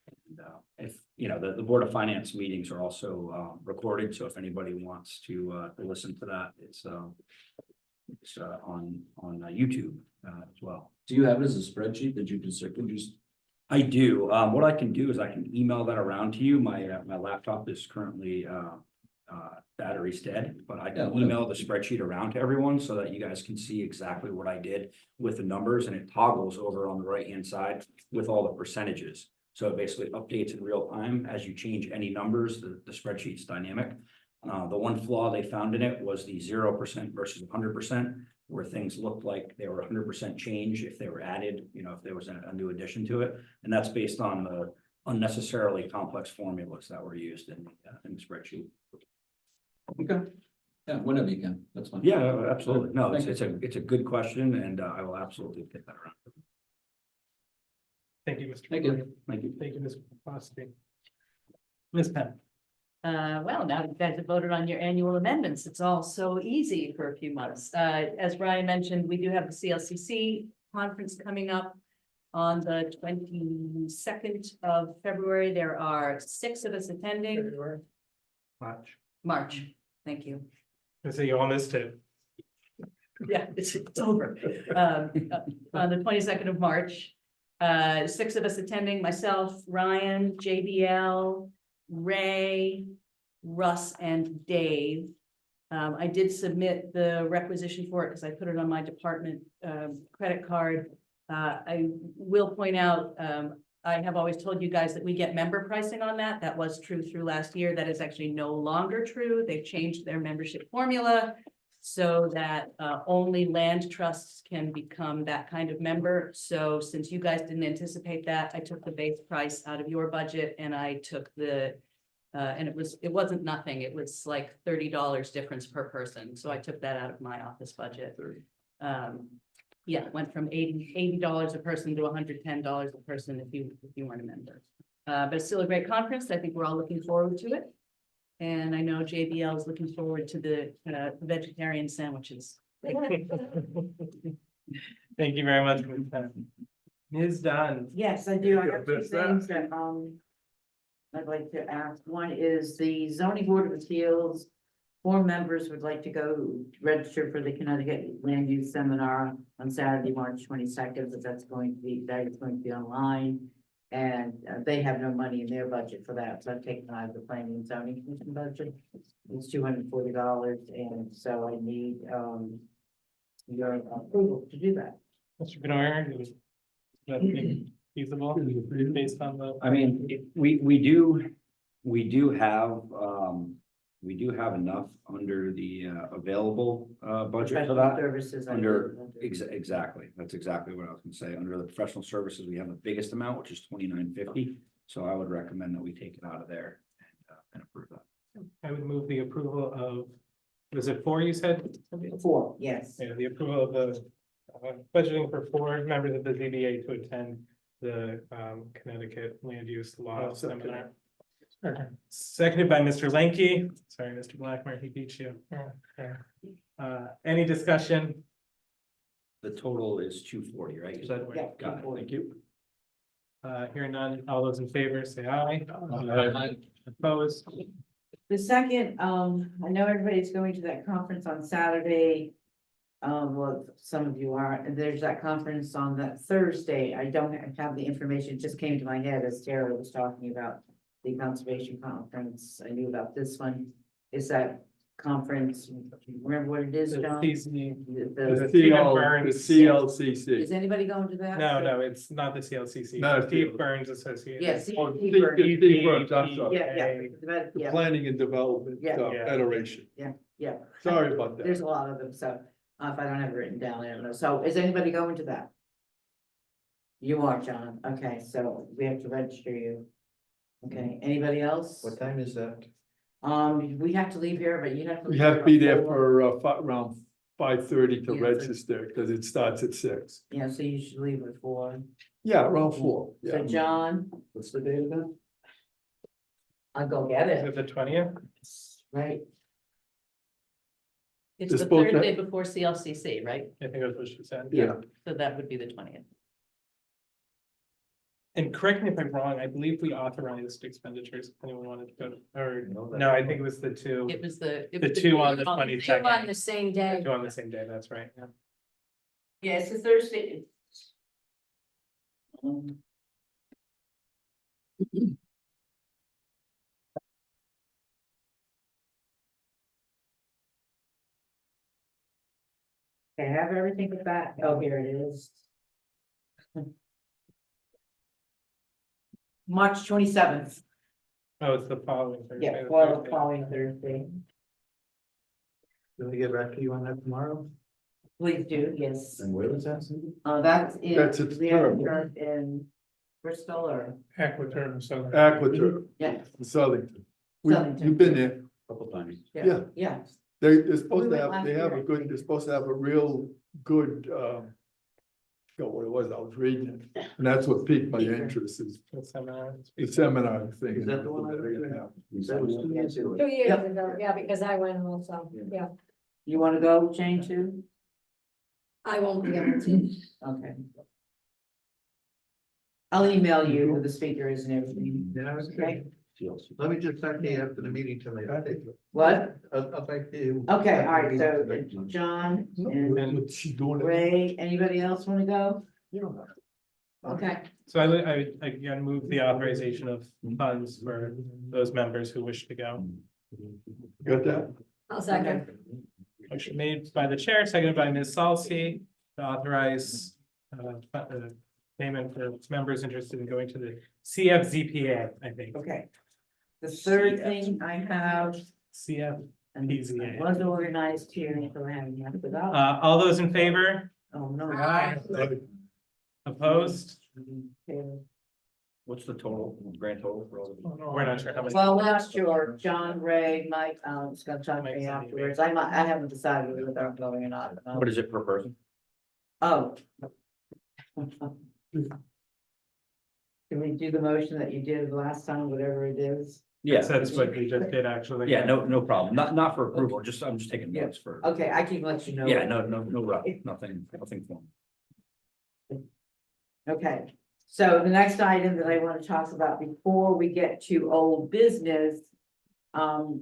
And if, you know, the Board of Finance meetings are also recorded, so if anybody wants to listen to that, it's on YouTube as well. Do you have it as a spreadsheet that you can just? I do. What I can do is I can email that around to you. My laptop is currently battery's dead, but I can email the spreadsheet around to everyone so that you guys can see exactly what I did with the numbers, and it toggles over on the right-hand side with all the percentages. So it basically updates in real time as you change any numbers. The spreadsheet's dynamic. The one flaw they found in it was the 0% versus 100%, where things looked like they were 100% change if they were added, you know, if there was a new addition to it. And that's based on the unnecessarily complex formulas that were used in the spreadsheet. Okay. Yeah, whenever you can, that's fine. Yeah, absolutely. No, Thank it's a good question, and I will absolutely get that around. Thank you, Mr. Thank you. Blair. Thank you. Thank you, Ms. Foster. Ms. Penn. Well, now that you guys have voted on your annual amendments, it's all so easy for a few months. As Brian mentioned, we do have the CLCC conference coming up on the 22nd of February. There are 6 of us attending. March, thank you. So you all missed it. Yeah, it's over. On the 22nd of March, 6 of us attending, myself, Ryan, JBL, Ray, Russ, and Dave. I did submit the requisition for it because I put it on my department credit card. I will point out, I have always told you guys that we get member pricing on that. That was true through last year. That is actually no longer true. They've changed their membership formula so that only land trusts can become that kind of member. So since you guys didn't anticipate that, I took the base price out of your budget, and I took the and it wasn't nothing. It was like $30 difference per person. So I took that out of my office budget. Yeah, it went from $80 a person to $110 a person if you weren't a member. But it's still a great conference. I think we're all looking forward to it. And I know JBL is looking forward to the vegetarian sandwiches. Thank you very much, Ms. Penn. Ms. Dunn. Yes, I do. I have 2 things that, I'd like to ask. One is the zoning board of appeals. 4 members would like to go register for the Connecticut Land Use Seminar on Saturday, March 22nd, but that is going to be online. And they have no money in their budget for that, so I've taken out of the planning and zoning commission budget. It's $240, and so I need your approval to do that. Mr. Benoit, is that feasible based on the? I mean, we do have enough under the available budget for that. Services. Exactly, that's exactly what I was gonna say. Under the professional services, we have the biggest amount, which is $29.50. So I would recommend that we take it out of there and approve that. I would move the approval of, was it 4 you said? 4, yes. Yeah, the approval of the budgeting for 4 members of the ZBA to attend the Connecticut Land Use Law Seminar. Seconded by Mr. Lanky. Sorry, Mr. Blackmer, he beat you. Any discussion? The total is $240, right? You said? Yeah, Got it, thank you. Hearing none, all those in favor say aye. Opposed? The second, I know everybody's going to that conference on Saturday. Well, some of you are, and there's that conference on that Thursday. I don't have the information, it just came to my head as Tara was talking about the conservation conference. I knew about this one. Is that conference, do you remember what it is, John? The CLCC. Is anybody going to that? No, it's not the CLCC. No, Steve Burns Associated. Yes. Oh, Steve Burns, I'm sorry. Yeah. The Planning and Development Yeah. Federation. Yeah. Sorry about that. There's a lot of them, so if I don't have it written down, I don't know. So is anybody going to that? You are, John. Okay, so we have to register you. Okay, anybody else? What time is that? We have to leave here, but you have to. We leave have to be there about 4. for around 5:30 to Yeah, so- register, because it starts at 6. Yeah, so you should leave at 4. Yeah, around 4, So yeah. John, What's the date of that? I'll go get Is it, it the 20th? right? It's They're the supposed to- Thursday before CLCC, right? I think that's what she said. Yeah. So that would be the 20th. And correct me if I'm wrong, I believe we authorized expenditures, if anyone wanted to go, or, no, I think it was the two. It was the. it The was two on the Two 22nd. on the same day. Two on the same day, that's right, yeah. Yeah, it's a Thursday. Okay, I have everything back. Oh, here it is. March 27th. Oh, it's the following Thursday. Yeah, the for Thursday. the following Thursday. Will we get back to you on that tomorrow? Please do, yes. And where was that? Cindy? That's in. That's its the term. other in Bristol or, Aquiterm, so. Aquaturf, yeah, Southington. Southington. You've been there. Couple times. Yeah. yeah. They're supposed to went have, last they have year, a I good, think. they're supposed to have a real good, God, what it was, I was reading it, and that's what piqued my interest is The seminar. the seminar thing. Is that the one I they're gonna have. That was 2 years ago. 2 years Yep. ago, yeah, because I went also, yeah. You wanna go, Jane, too? I won't be able to. Okay. I'll email you who the speaker is and everything. Yeah, I was Okay. Let me just thank you after the meeting tonight. What? I'll thank you. Okay, all right, so John and What's she doing? Ray, anybody else wanna go? You Okay, So I again move the authorization of funds for those members who wish to go. got that? I'll second. Motion made by the chair, seconded by Ms. Salsi, to authorize payment for members interested in going to the CFZPA, I think. okay. The third thing I have, CF, and PZA. it was organized here, so I haven't left it out. all those in favor? Oh, no. Opposed? Okay. What's the total, grand total for all of We're not sure how many. Well, we're not sure. John, Ray, Mike, it's gonna talk to Mike's me on the afterwards. I haven't decided whether I'm going or not. What is it per person? Oh. Can we do the motion that you did last time, whatever it is? Yes, that's what we just did, actually. Yeah, no problem. Not for approval, I'm just taking notes for. Okay, I can let you know. Yeah, no rush, nothing formal. Okay, so the next item that I want to talk about before we get to old business.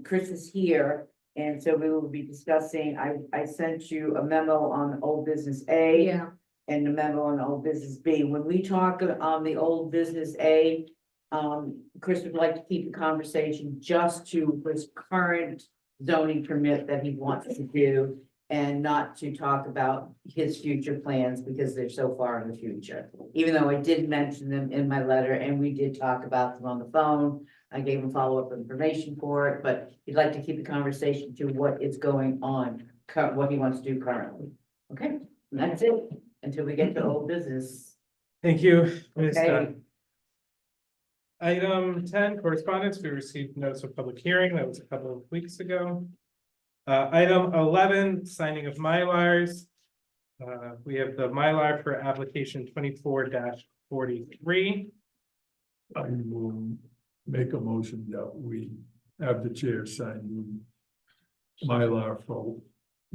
Chris is here, and so we will be discussing, I sent you a memo on old business A. Yeah, And a memo on old business B. When we talk on the old business A, Chris would like to keep the conversation just to his current zoning permit that he wants to do. And not to talk about his future plans because they're so far in the future. Even though I did mention them in my letter and we did talk about them on the phone. I gave him follow-up information for it, but he'd like to keep the conversation to what is going on, what he wants to do currently. Okay, and that's it, until we get to old business. Thank you, Ms. Okay. Dunn. Item 10, correspondence, we received notice of public hearing, that was a couple of weeks ago. Item 11, signing of Mylars. We have the Mylar for application 24-43. I will make a motion that we have the chair sign the Mylar for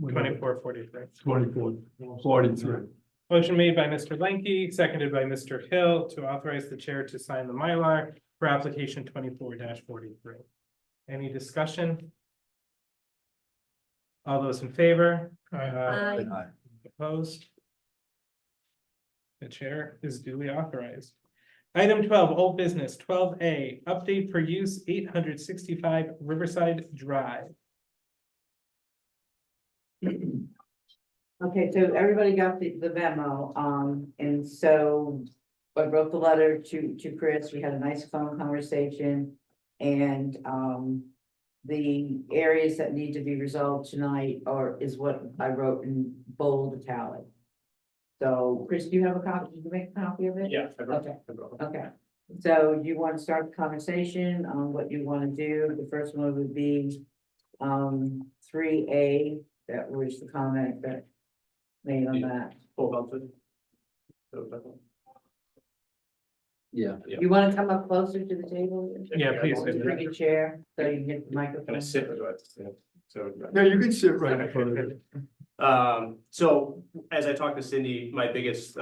24-43. 2443. Motion made by Mr. Lenke, seconded by Mr. Hill to authorize the chair to sign the Mylar for application 24-43. Any discussion? All those in favor? Aye. Opposed? The chair is duly authorized. Item 12, old business, 12A, update for use 865 Riverside Drive. Okay, so everybody got the memo, and so I wrote the letter to Chris, we had a nice phone conversation. And, the areas that need to be resolved tonight is what I wrote in bold italic. So, Chris, do you have a copy? Did you make a copy of it? Yeah. Okay. Okay, So you want to start the conversation on what you want to do? The first one would be 3A, that was the comment that made on that. Hold on to. Yeah. You want to come up closer to the table? Yeah, please. Bring a chair so you can hit the microphone. Yeah, you can sit right in front of it. So as I talked to Cindy, my biggest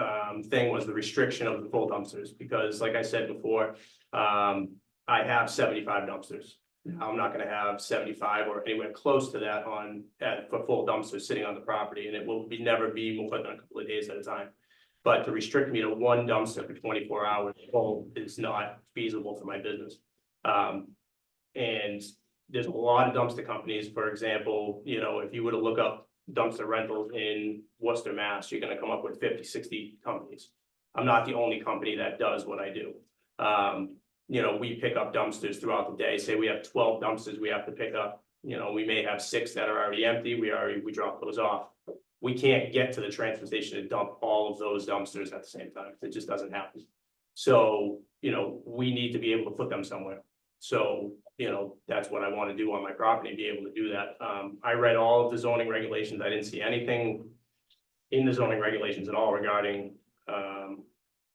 thing was the restriction of the full dumpsters, because like I said before, I have 75 dumpsters. I'm not gonna have 75 or anywhere close to that for full dumpsters sitting on the property, and it will never be more than a couple of days at a time. But to restrict me to one dumpster for 24 hours full is not feasible for my business. And there's a lot of dumpster companies, for example, you know, if you were to look up dumpster rentals in Worcester, Mass, you're gonna come up with 50, 60 companies. I'm not the only company that does what I do. You know, we pick up dumpsters throughout the day. Say we have 12 dumpsters we have to pick up. You know, we may have 6 that are already empty. We drop those off. We can't get to the transfer station to dump all of those dumpsters at the same time. It just doesn't happen. So, you know, we need to be able to put them somewhere. So, you know, that's what I want to do on my property, be able to do that. I read all of the zoning regulations. I didn't see anything in the zoning regulations at all regarding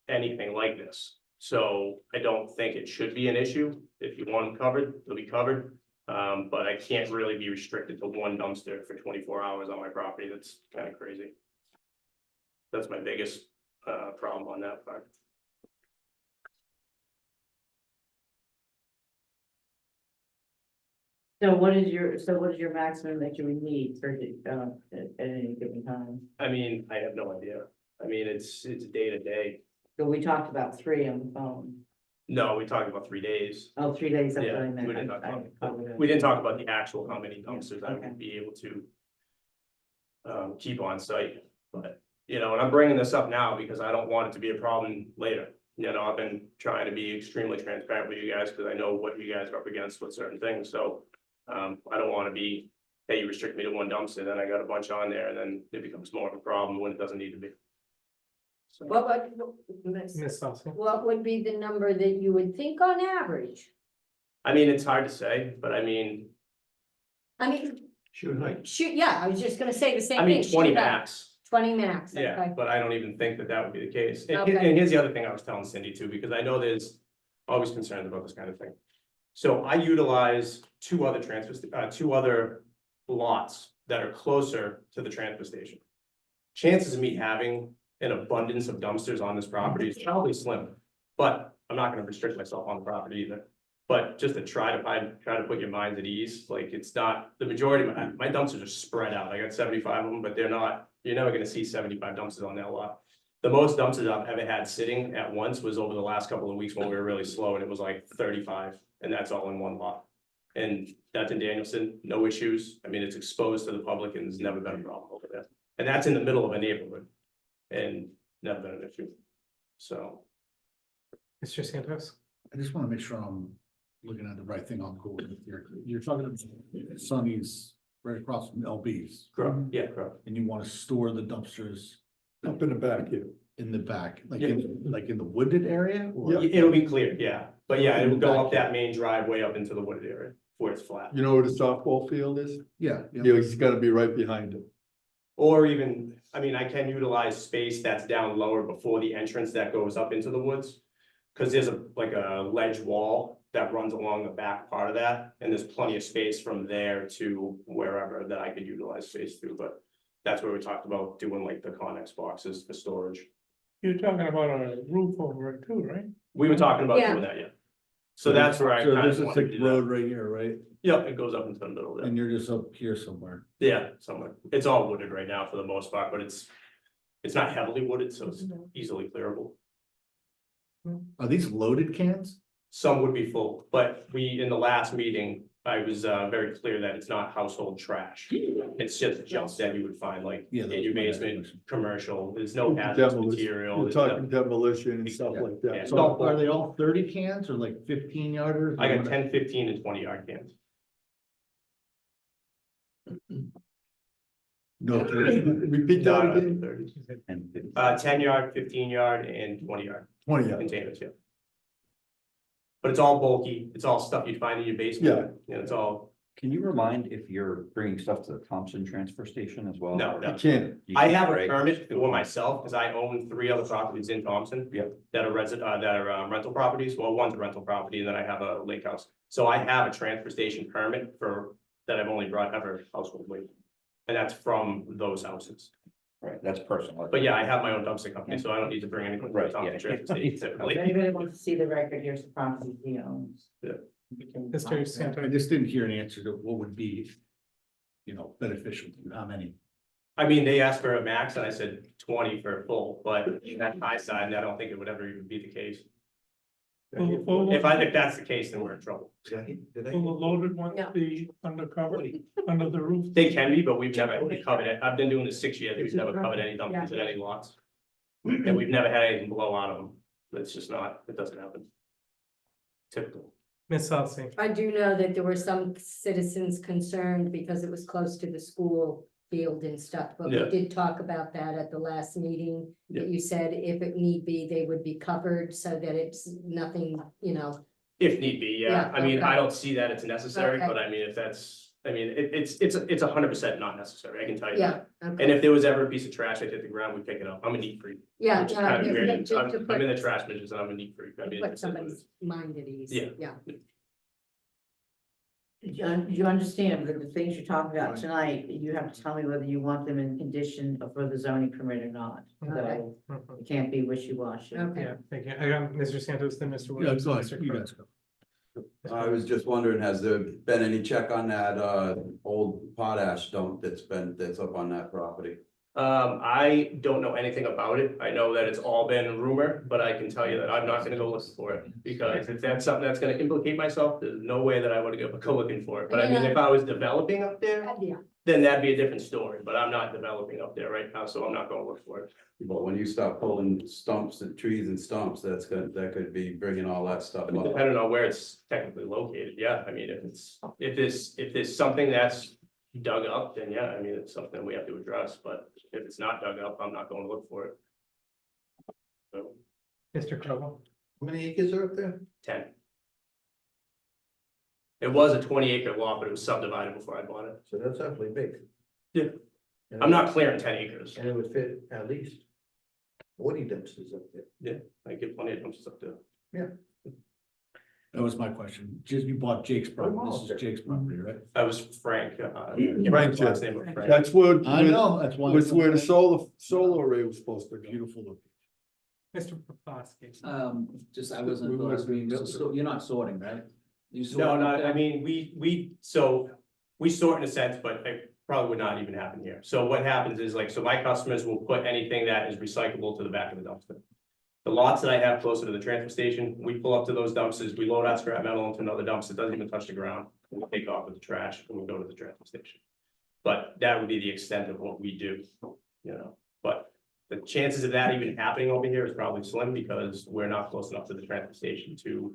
anything like this. So I don't think it should be an issue. If you want them covered, they'll be covered. But I can't really be restricted to one dumpster for 24 hours on my property. That's kind of crazy. That's my biggest problem on that part. So what is your maximum that you would need for at any given time? I mean, I have no idea. I mean, it's day to day. So we talked about 3 on the phone. No, we talked about 3 days. Oh, 3 days, that's what Yeah, I meant. we didn't talk I about, apologize. we didn't talk about the actual how many dumpsters I Okay. would be able to keep on site, but, you know, and I'm bringing this up now because I don't want it to be a problem later. You know, I've been trying to be extremely transparent with you guys because I know what you guys are up against with certain things, so I don't want to be, hey, you restrict me to one dumpster, then I got a bunch on there, and then it becomes more of a problem when it doesn't need to be. So, What would be the number that you would think on average? I mean, it's hard to say, but I mean, Shoot, yeah, I was just gonna say the same I thing. mean, 20 shoot out. max. 20 max, Yeah, okay. but I don't even think that that would be the case. And Okay. and here's the other thing I was telling Cindy too, because I know there's always concerns about this kind of thing. So I utilize two other lots that are closer to the transfer station. Chances of me having an abundance of dumpsters on this property is probably slim, but I'm not gonna restrict myself on the property either. But just to try to put your minds at ease, like it's not, the majority of my dumpsters are spread out. I got 75 of them, but you're never gonna see 75 dumpsters on that lot. The most dumpsters I've ever had sitting at once was over the last couple of weeks when we were really slow, and it was like 35, and that's all in one lot. And that's in Danielson, no issues. I mean, it's exposed to the public and there's never been a problem over there. And that's in the middle of a neighborhood and never been an issue. So. Mr. Santos? I just want to make sure I'm looking at the right thing on Google. You're talking about Sunny's right across from LB's. Correct, yeah, correct. And you want to store the dumpsters Up in the back here. in the back, like Yeah. in the wooded area? or- It'll be clear, yeah. But yeah, it will go up Back. that main driveway up into the wooded area where it's flat. You know where the softball field is? Yeah. Yeah, he's gotta be right behind it. Or even, I mean, I can utilize space that's down lower before the entrance that goes up into the woods. Cause there's like a ledge wall that runs along the back part of that, and there's plenty of space from there to wherever that I could utilize space through, but. That's where we talked about doing like the Connex boxes for storage. You're talking about a roof over it too, right? We were talking about Yeah. doing that, yeah. So that's where I So kind there's of a wanted to thick do that. road right here, right? Yeah, it goes up into the middle there. And you're just up here somewhere. Yeah, somewhere. It's all wooded right now for the most part, but it's not heavily wooded, so it's easily clearable. Are these loaded cans? Some would be full, but in the last meeting, I was very clear that it's not household trash. It's just junk that you would find like Yeah, in those your might have basement, been- commercial, there's no hazardous Demolition. material. We're there's talking no- demolition and stuff like Yeah. that. So are they all 30 cans or like 15 yarders? I got 10, 15, and 20 yard cans. No, repeat No, that no, again. 30. 10 yard, 15 yard, and 20 yard 20, yeah. containers, yeah. But it's all bulky, it's all stuff you'd find in your basement, you know, it's all, Can you remind if you're bringing stuff to the Thompson transfer station as well? no, or- no. Can't. I have a Right. permit for myself, because I own 3 other properties in Thompson. Yep. That are rental properties, well, one's a rental property, and then I have a lake house. So I have a transfer station permit that I've only brought ever household waste. And that's from those houses. Right, that's personal. But yeah, I have my own dumpster company, so I don't need to bring anyone to the Right, Thompson yeah. transfer station If typically. anybody wants to see the record, here's the property he owns. Yeah. Mr. Santo. I just didn't hear an answer to what would be, beneficial to you, how many? I mean, they asked for a max and I said 20 for full, but that's my side, and I don't think it would ever even be the case. If that's the case, then we're in trouble. loaded ones No. be undercover, under the roof? They can be, but we've never covered it. I've been doing this 6 years. We've never covered any dumpsters at any lots. And we've never had anything blow out of them. It's just not, it doesn't happen. Typical. Ms. Halsey. I do know that there were some citizens concerned because it was close to the school field and stuff, but we Yeah. did talk about that at the last meeting. Yeah. That you said if it need be, they would be covered so that it's nothing, If need be, yeah. Yeah, I mean, I okay. don't see that it's necessary, Okay. but I mean, if that's, I mean, it's 100% not necessary. I can tell you yeah. that. And Okay. if there was ever a piece of trash that hit the ground, we pick it up. I'm a neat freak. Yeah, Which is kind of yeah, weird. just to I'm in put, the trash business and I'm a neat freak. I mean, put it's- somebody's mind at ease. Yeah. Yeah. You understand that the things you're talking about tonight, you have to tell me whether you want them in condition for the zoning permit or not. So it can't be wishy-washy. Okay. Yeah, thank you. I got Mr. Santos, then Mr. Yeah, Williams. go Mr. ahead, you Crowe. guys go. I was just wondering, has there been any check on that, old potash dump that's up on that property? I don't know anything about it. I know that it's all been rumor, but I can tell you that I'm not gonna go looking for it. Because if that's something that's gonna implicate myself, there's no way that I would go looking for it. But I mean, if I was developing up there, Yeah. then that'd be a different story. But I'm not developing up there right now, so I'm not gonna look for it. But when you start pulling stumps and trees and stumps, that could be bringing all that stuff I mean, up. depending on where it's technically located, yeah, I mean, if there's something that's dug up, then yeah, I mean, it's something we have to address, but if it's not dug up, I'm not going to look for it. So, Mr. Crowe. How many acres are up there? 10. It was a 20-acre lot, but it was subdivided before I bought it. So that's awfully big. Yeah. And I'm not clearing 10 acres. And it would fit at least 40 dumpsters up there. Yeah, I get plenty of dumpsters up there. That was my question. Just, you bought Jake's property. This is Jake's property, right? I was Frank. Frank, Last name of Frank. That's where, I know, that's why. was where the solar array was supposed to go. Beautiful look. Mr. Poplawski. Just, I wasn't, We at the were last meeting. doing- So you're not sorting, right? You sort No, up no, there? I mean, we sort in a sense, but it probably would not even happen here. So what happens is like, so my customers will put anything that is recyclable to the back of the dumpster. The lots that I have closer to the transfer station, we pull up to those dumpsters, we load our scrap metal into another dumpster, it doesn't even touch the ground. And we take off with the trash and we go to the transfer station. But that would be the extent of what we do, but the chances of that even happening over here is probably slim because we're not close enough to the transfer station to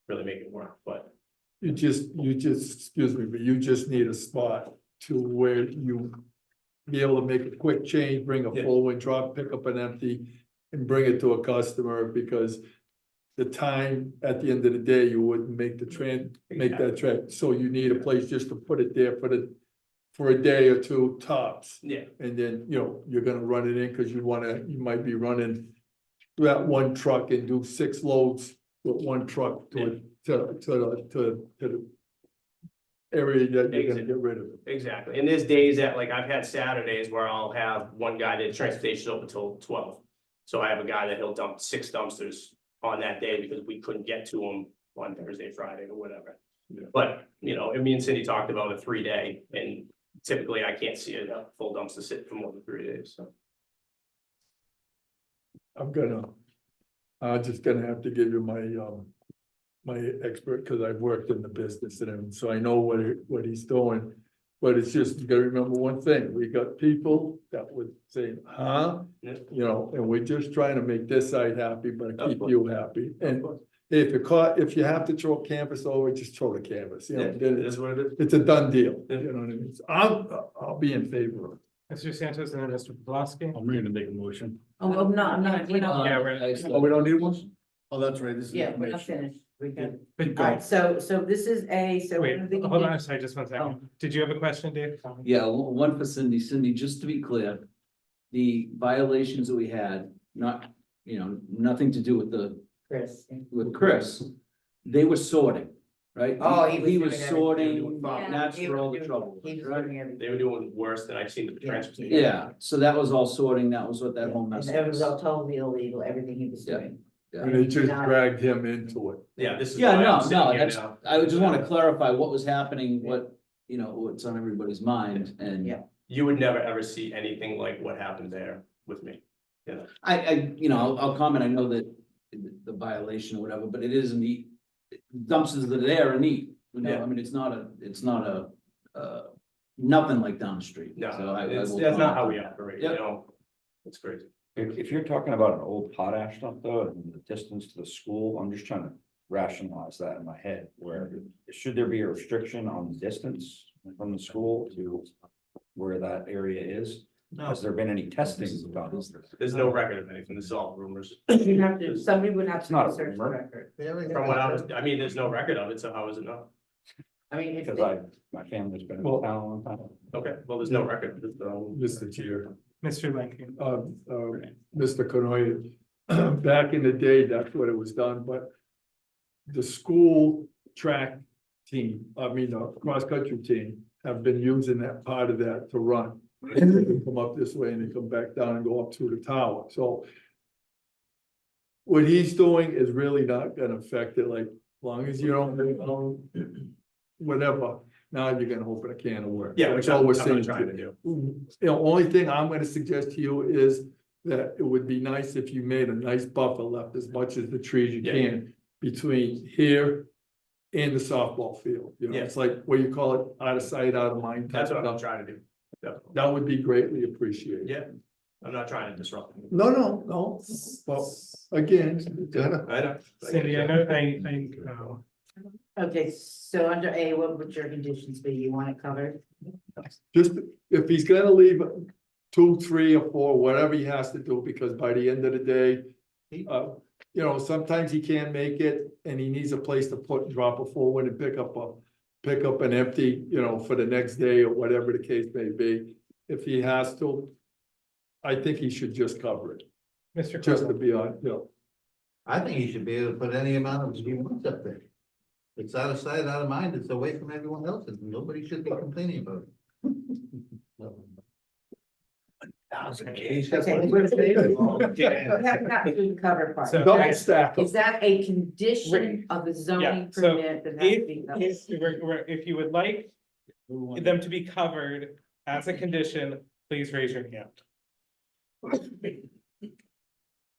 really make it work, but. You just, excuse me, but you just need a spot to where you be able to make a quick change, bring a Yeah. full one, drop, pick up an empty and bring it to a customer because the time at the end of the day, you wouldn't make make that trip. So you need a place just to put it there for a day or two tops. Yeah, And then, you're gonna run it in because you might be running that one truck and do 6 loads with one truck to the area that you're gonna get rid of it. exactly. And there's days that, like, I've had Saturdays where I'll have one guy that transportation's open till 12. So I have a guy that he'll dump 6 dumpsters on that day because we couldn't get to him on Thursday, Friday, or whatever. Yeah. But, me and Cindy talked about a 3-day, and typically I can't see a full dumpster sit for more than 3 days, so. I'm just gonna have to give you my expert, cause I've worked in the business and everything, so I know what he's doing. But it's just, you gotta remember one thing, we got people that would say, huh? Yeah. And we're just trying to make this side happy, but Of keep course. you happy. And if you have to throw a canvas over, just throw the canvas, then It is what it is. it's a done deal, Yeah. you know what I mean? So I'll be in favor of it. Mr. Santos and then Mr. Poplawski. I'm ready to make a motion. Oh, I'm not, we're not. Yeah, we're. Oh, we don't need one? Oh, that's right, this is. Yeah, we're not information. finished. We can, But all right, so this is wait, hold on, sorry, just one second. Did you have a question, Dave? Yeah, one for Cindy. Cindy, just to be clear, the violations that we had, not, nothing to do with Chris. Chris, they were sorting, right? Oh, he was He doing was everything. sorting, Yeah. that's He where was all the doing- trouble He was, was right? doing everything. They were doing worse than I've seen the Yeah. transfer station. Yeah, so that was all sorting, that was what that whole And mess it was all was. totally illegal, everything he was Yeah. doing. Yeah. And they just dragged him into it. Yeah, this is. Yeah, why I'm no, sitting no, here that's, now. I just wanna clarify what was happening, what's on everybody's mind, and Yeah. You would never ever see anything like what happened there with me. I'll comment, I know that the violation or whatever, but it is neat. Dumpsters that are there are neat, Yeah. I mean, it's not nothing like down the street. No, So I it's, will that's not how we comment. operate, Yep. It's crazy. If you're talking about an old potash dump though, and the distance to the school, I'm just trying to rationalize that in my head, where should there be a restriction on the distance from the school to where that area is? Has there been any testing done? There's no record of anything, this is all rumors. You'd have to, somebody would have It's to not a research the rumor. record. From what I mean, there's no record of it, so how is it not? I mean, if Because my family's been in town a long time. Okay, well, there's no record. Mr. Chair, Mr. Lincoln. Mr. Canoy, back in the day, that's what it was done, but the school track team, the cross-country team have been using that part of that to run. They come up this way and they come back down and go up to the tower, so what he's doing is really not gonna affect it, like, as long as you don't, whatever, now you're gonna open a can of worms. Yeah, That's which all I'm we're not saying trying to today. do. The only thing I'm gonna suggest to you is that it would be nice if you made a nice buffer, left as much as the trees you Yeah. can between here and the softball field, Yeah. it's like, what you call it, out of sight, out of mind. type That's what I'm stuff. trying to do. Definitely. That would be greatly appreciated. Yeah, I'm not trying to disrupt. anything. No, well, again, I know. Cindy, I know, Okay, so under A, what would your conditions be? You want it covered? just, if he's gonna leave 2, 3, or 4, whatever he has to do, because by the end of the day, sometimes he can't make it and he needs a place to drop a full one and pick up an empty, for the next day or whatever the case may be. If he has to, I think he should just cover it, Mr. just to Cole. be on, I think he should be able to put any amount of he wants up there. It's out of sight, out of mind, it's away from everyone else, and nobody should be complaining about it. Okay, we're not doing the cover part. So- double stack 'em. Is that a condition of the Yeah, zoning so permit that has to be covered? If you would like them to be covered as a condition, please raise your hand.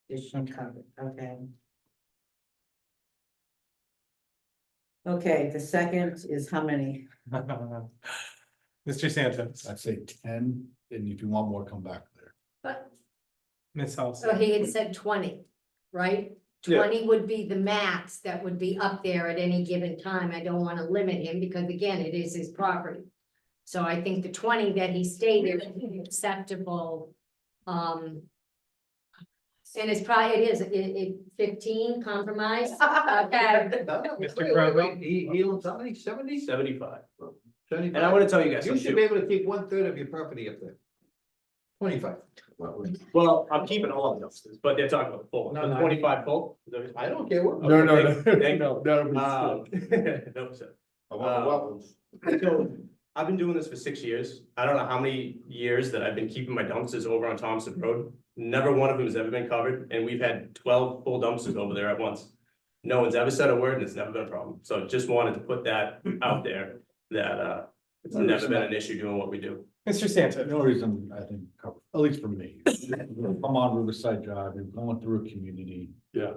Condition covered, okay. Okay, the second is how many? Mr. Sanchez, I'd say 10, and if you want more, come back there. But, Ms. so Halsey. he had said 20, right? Yeah. 20 would be the max that would be up there at any given time. I don't want to limit him because again, it is his property. So I think the 20 that he stated is acceptable. And it's probably, it 15 compromise. Okay. Mr. Crowe. He owns how many, 70? 75. 75? And I want to tell you guys You something should be too. able to keep 1/3 of your property up there. 25. Well, I'm keeping all of the dumpsters, but they're talking about full, No, no, 25 full. I don't care what. No, Thank you. that'll be. No, sir. I want the So I've been doing this for 6 years. I don't know how many years that I've been keeping my dumpsters over on Thompson Road. Never one of them has ever been covered, and we've had 12 full dumpsters over there at once. No one's ever said a word and it's never been a problem. So just wanted to put that out there that it's never been an issue doing what we do. Mr. Sanchez. The only reason I think, at least for me, I'm on Riverside Drive, you're going through a community. Yeah.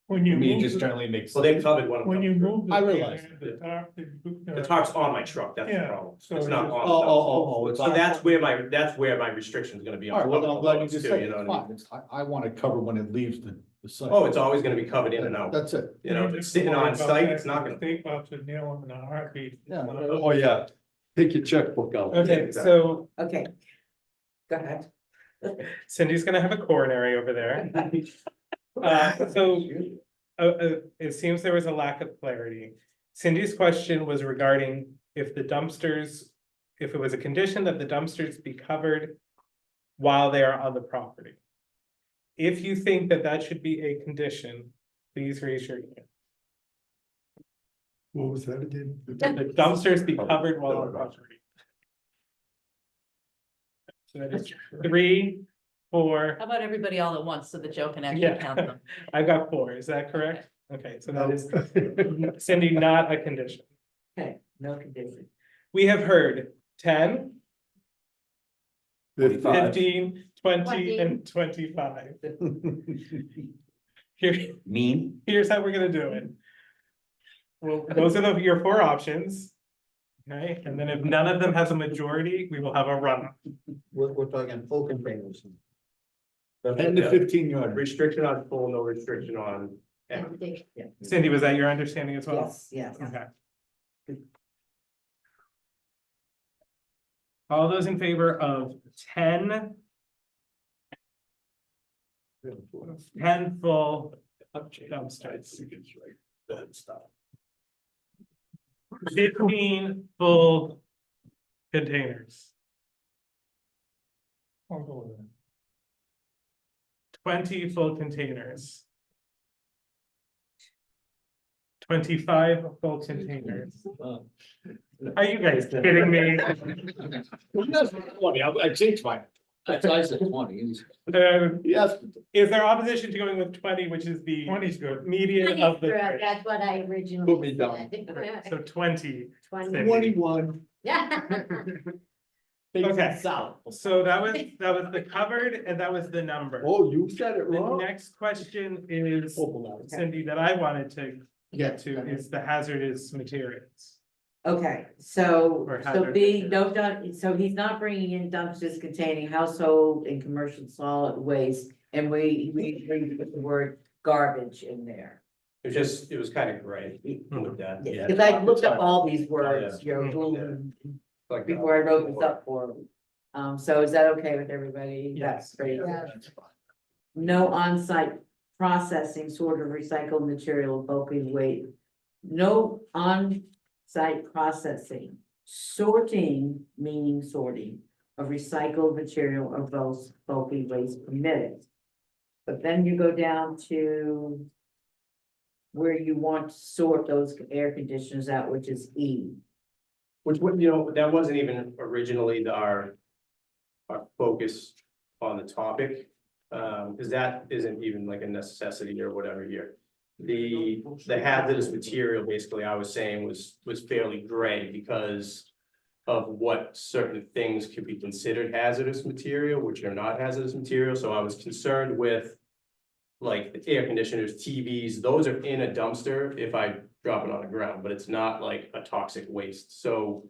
When I mean, it just generally makes. Well, they've covered one of them. move. I realize The tarp's on my truck, that's the Yeah, problem. so It's not it's- on. the dumpster. It's. So that's where my restriction is gonna be. All right, well, I'm glad you loads just too, said you it, know it's what I mean? fine, it's, I want to cover when it leaves the site. Oh, it's always gonna be covered in and out. That's it. You know, if it's sitting on site, it's not gonna. State box would nail him in a heartbeat. Yeah. Oh, yeah, take your checkbook out. Okay, so Okay. Go ahead. Cindy's gonna have a coronary over there. So it seems there was a lack of clarity. Cindy's question was regarding if the dumpsters, if it was a condition that the dumpsters be covered while they are on the property. If you think that that should be a condition, please raise your hand. What was that again? The dumpsters be covered while on property. So that is 3, 4. How about everybody all at once so that Joe can Yeah, I've got 4. Is that correct? Okay, so that is Cindy, not a condition. Okay, no condition. We have heard 10, 25. 15, 20, and 25. Here, Mean. here's how we're gonna do it. Well, those are your 4 options. Okay, and then if none of them has a majority, we will have a run. We're talking full containers. 10 to 15 yard. Restriction on full, no restriction on. Empty. Cindy, was that your understanding as well? Yes. Okay. All those in favor of 10 full dumpsters. 15 full containers. 20 full containers. 25 full containers. Are you guys kidding me? I changed mine. That's I said 20. Yes. Is there opposition to going with 20, which is the 20's good. median of the That's what I originally. Put me down. said. so 20. 20. 21. Yeah. Okay, so that was the covered and that was the number. Oh, you said it The wrong. next question is, Oh, Cindy, that I wanted to get to is the hazardous materials. Okay, so, Or so hazard B, materials. no dump, so he's not bringing in dumpsters containing household and commercial solid waste. And we agree with the word garbage in there. It was kind of gray with that. Because I looked up all these words, you know, Googled Like, before I wrote this up for him. So is that okay with everybody? That's great. No on-site processing sort of recycled material, bulky weight. No on-site processing, sorting, meaning sorting of recycled material of those bulky waste permitted. But then you go down to where you want to sort those air conditioners out, which is E. Which, you know, that wasn't even originally our focus on the topic. Because that isn't even like a necessity or whatever here. The hazardous material, basically, I was saying was fairly gray because of what certain things could be considered hazardous material, which are not hazardous material. So I was concerned with like the air conditioners, TVs, those are in a dumpster if I drop it on the ground, but it's not like a toxic waste. So,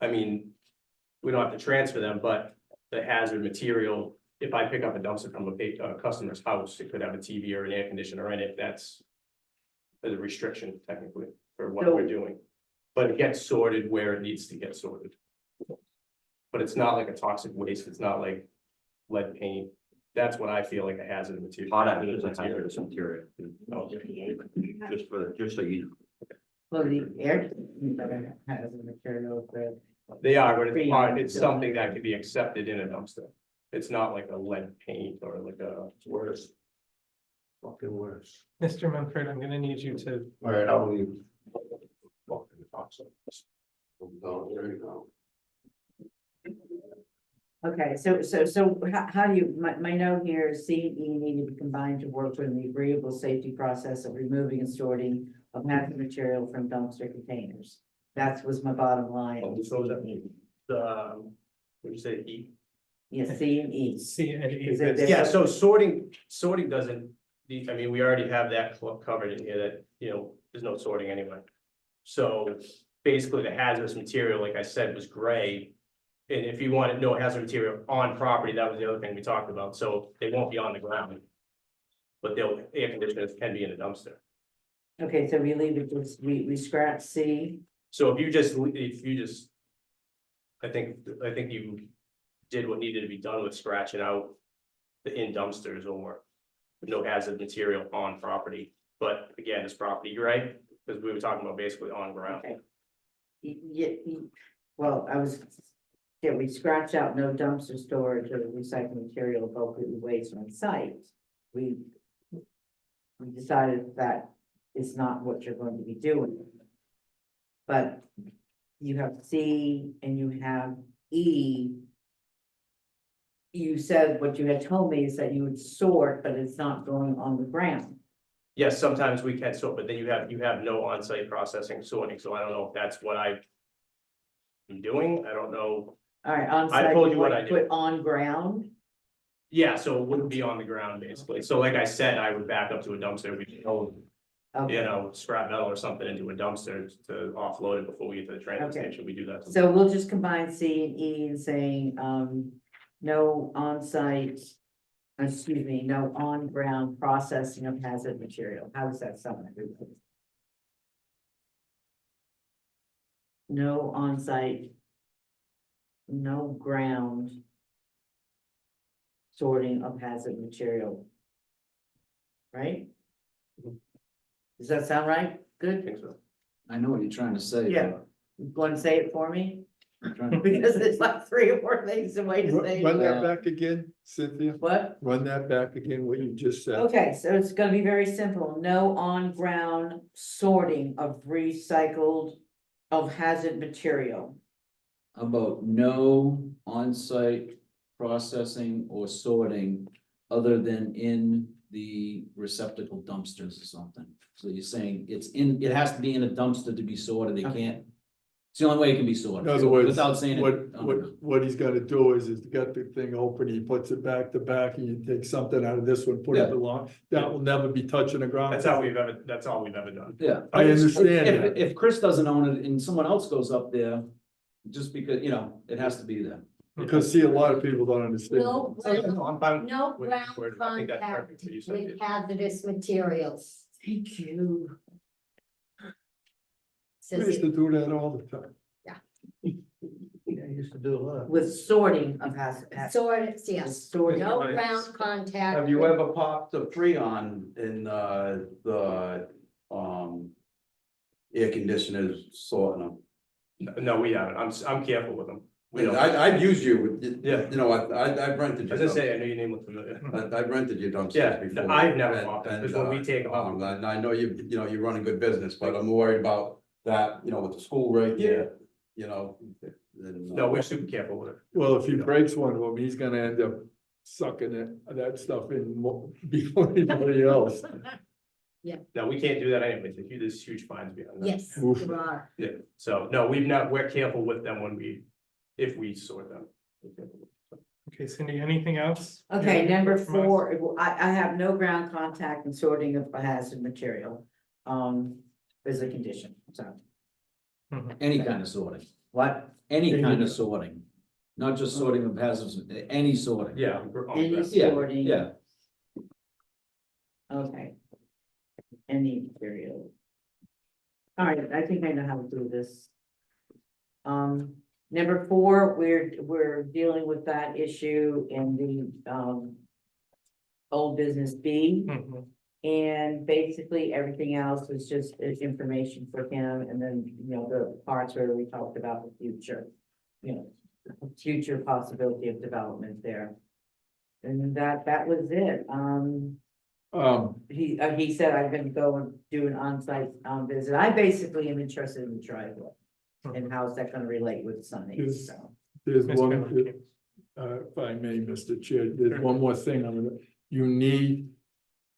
I mean, we don't have to transfer them, but the hazard material, if I pick up a dumpster from a customer's house, it could have a TV or an air conditioner in it. That's a restriction technically for what we're doing. But it gets sorted where it needs to get sorted. But it's not like a toxic waste. It's not like lead paint. That's what I feel like a hazard material. Hot ash is a hazardous material. Oh, Just so you know. Well, the air hazardous material, they are, but it's part, it's something that can be accepted in a dumpster. It's not like a lead paint or like a worse. Fucking worse. Mr. Mumford, I'm gonna need you to. All right, I'll leave. Fucking toxic. Oh, there you go. Okay, so how do you, my note here is C and E need to be combined to work with the agreeable safety process of removing and sorting of hazardous material from dumpster containers. That was my bottom line. So what does that mean? What did you say, E? Yes, C and E. C and E. Is it- Yeah, so sorting doesn't, I mean, we already have that covered in here that, you know, there's no sorting anyway. So basically the hazardous material, like I said, was gray. And if you wanted no hazardous material on property, that was the other thing we talked about, so they won't be on the ground. But air conditioners can be in a dumpster. Okay, so we leave it, we scratch C. So if you just, I think you did what needed to be done with scratching out the in dumpsters or no hazard material on property, But again, it's property, right? Because we were talking about basically on ground. Okay. Well, we scratched out no dumpster storage or recycling material appropriately waste on site. We decided that is not what you're going to be doing. But you have C and you have E. You said what you had told me is that you would sort, but it's not going on the ground. Yes, sometimes we can sort, but then you have no on-site processing sorting, so I don't know if that's what I'm doing, I don't know. All right, on I site, told you you what want I to did. put on ground. Yeah, so it wouldn't be on the ground basically, so like I said, I would back up to a dumpster, we could hold, Okay. you know, scrap metal or something into a dumpster to offload it before we get to the transfer Okay. station, we do that. So we'll just combine C and E and saying, no on-site, excuse me, no on-ground processing of hazard material. How does that sound? Everybody? No on-site, no ground sorting of hazard material. Right? Does that sound right? I Good? think so. I know what you're trying to say. Yeah. You want to say it for me? I'm trying to- Because it's like 3 or 4 things a way to say Run it. that back again, Cynthia. What? Run that back again, what you just said. Okay, so it's gonna be very simple. No on-ground sorting of recycled of hazard material. How about no on-site processing or sorting other than in the receptacle dumpsters or something? So you're saying it has to be in a dumpster to be sorted, it can't. It's the only way it can be sorted. In other words, Without saying it. what he's gotta do is got the thing open, he puts it back to back, and you take something out of this one, put it Yeah. along. That will never be touching the ground. That's all we've ever done. Yeah. I understand If, that. if Chris doesn't own it and someone else goes up there, just because, it has to be there. Because see, a lot of people don't understand. No, I'm fine. no with- ground I think that's contact perfect for you, Cynthia. with hazardous materials. Thank you. We Says used it. to do that all the time. I used to do a lot. With sorting of hazard. Sort, yes, Sorting. no ground contact. Have you ever popped a Freon in, the, air conditioners sorting them? No, we haven't, I'm careful with them. We don't. I've used you, Yeah. you know, I've rented your As I say, I dumpsters. know your name looks familiar. I've rented your dumpsters Yeah, before. I've never and- bought them, and, because when we take them out. And I know you run a good business, but I'm worried about that, with the school right there, and, No, we're super careful with it. Well, if he breaks one of them, he's gonna end up sucking that stuff in before anybody else. No, we can't do that anyway, there's huge fines behind that. Yes, Oof. you are. Yeah, so, no, we're careful with them if we sort them. Okay, Cindy, anything else? Okay, Yeah, number from us? 4, I have no ground contact and sorting of hazard material. Is a condition, so. Any kind of sorting, What? any kind of sorting, not just sorting of hazards, any sorting. Yeah. Any Yeah, sorting. yeah. Okay. Any material. All right, I think I know how to do this. Number 4, we're dealing with that issue in the, old business B. Mhm. And basically everything else was just information for him, and then, the parts where we talked about the future. Future possibility of development there. And that was it. He said I'm gonna go and do an on-site visit. I basically am interested in the driveway. And how's that gonna relate with Sunny, Yes. so. There's Mr. one, Conley. if I may, Mr. Chair, there's one more thing on it.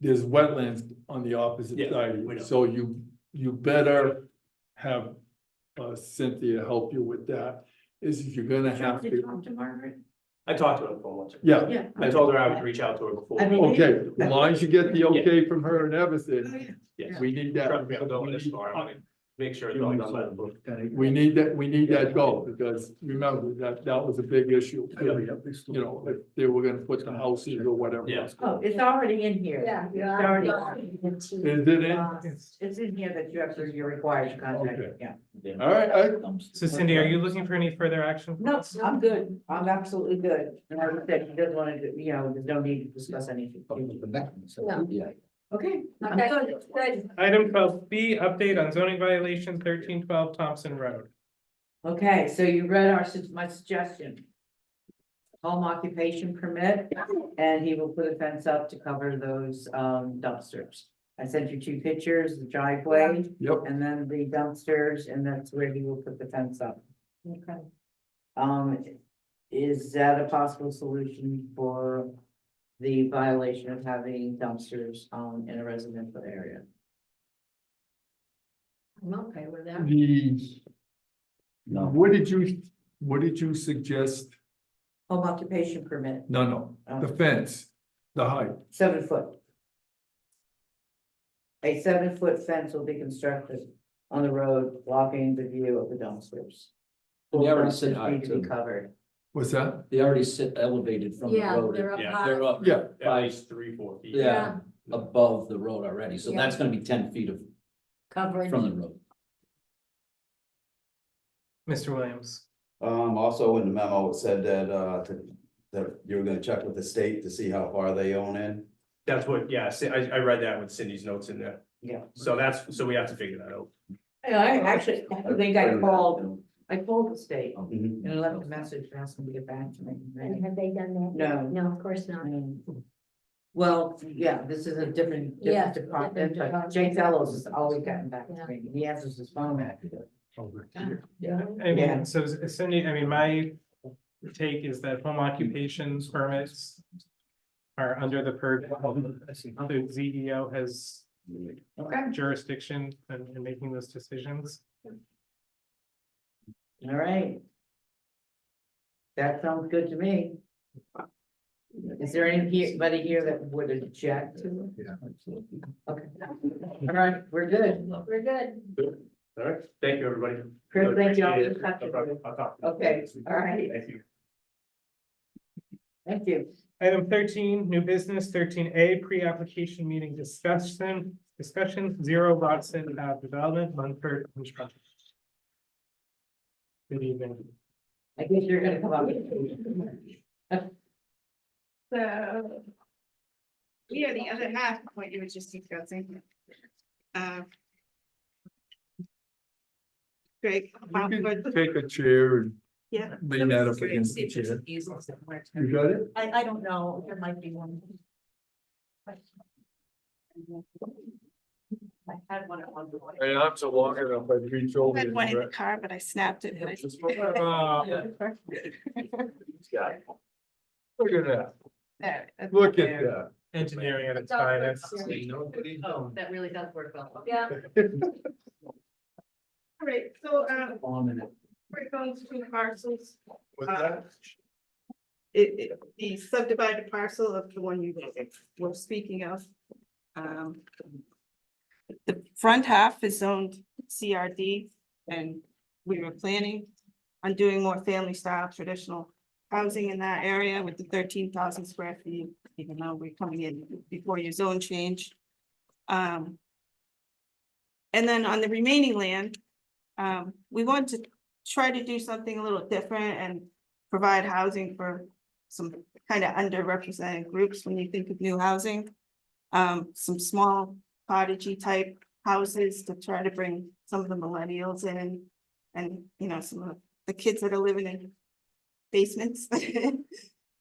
There's wetlands on the opposite Yeah, side, we know. so you better have Cynthia help you with that. Is you're gonna have Did you to, talk to Margaret? I talked to her before once. yeah, Yeah. I told her I would reach out to her before. I mean- okay, as long as you get the okay from her and everything, Yes. we need that. Trust me, I'm going this far, I wanna make sure it's all done by the book. We need that goal, because remember, that was a big issue. If they were gonna put the houses or whatever. Yeah. Oh, it's already in here. Yeah, you It's are. already. Is it in? It's in here that you're required to contact, Okay. yeah. All right, So Cindy, are you looking for any further action? from No, us? I'm good. I'm absolutely good. And I said, he doesn't want to, there's no need to discuss anything. No. Yeah. Okay, I'm Okay, good. good. Item 12B, update on zoning violation 1312 Thompson Road. Okay, so you read my suggestion. Home occupation permit, and he will put a fence up to cover those dumpsters. I sent you 2 pictures, the driveway. Yep. And then the dumpsters, and that's where he will put the fence up. Okay. Is that a possible solution for the violation of having dumpsters in a residential area? I'm okay with that. The, what did you suggest? Home occupation permit, No, the fence, the height. 7 foot. A 7-foot fence will be constructed on the road, blocking the view of the dumpsters. They already Dumpsters said height, need to be too. covered. What's that? They already sit elevated from the Yeah, road. they're up Yeah, high. They're up Yeah, At least 3-4 feet. yeah, above the road already, so Yeah. that's gonna be 10 feet of, Coverage. from the road. Mr. Williams. Also in the memo, it said that you were gonna check with the state to see how far they own in. That's what, yeah, I read that with Cindy's notes in there. Yeah. So we have to figure that out. I actually, I think I called the state Mhm. and left a message asking to get back to me. Have they done that? No. No, of course not. Well, yeah, this is a different Yeah, department, different but department. Jay Fellows has always gotten back to me. He answers his phone. I Yeah. mean, so Cindy, I mean, my take is that home occupations permits are under the purview of the ZEO has Okay, jurisdiction in making those decisions. all right. That sounds good to me. Is there anybody here that would object to it? Okay. All right, we're good. We're good. All right, thank you, everybody. Chris, thank you. I'll Appreciate just it. have to- No problem. I'll talk. Okay, all right. Thank you. Thank you. Item 13, new business, 13A, pre-application meeting discussion, 0 Watson development, Munford construction. Good evening. I guess you're gonna come up. So. We are the other half of what you were just discussing. Greg. You can take a chair and Yeah. lean that up against the chair. You got it? I don't know, there might be one. I had one at one point. Hey, I'm so long enough, I reach over. I had and one in the grab- car, but I snapped it. and I- Look at that, There, that's look at there. that. Engineering at its finest. Oh, that really does work well. Yeah. All right, so, Minute. we're going through the parcels. What's that? The subdivided parcel of the one you were speaking of. The front half is zoned CRD, and we were planning on doing more family style traditional housing in that area with the 13,000 square feet, even though we're coming in before your zone change. And then on the remaining land, we want to try to do something a little different and provide housing for some kind of underrepresented groups when you think of new housing. Some small cottagey type houses to try to bring some of the millennials in and, you know, some of the kids that are living in basements.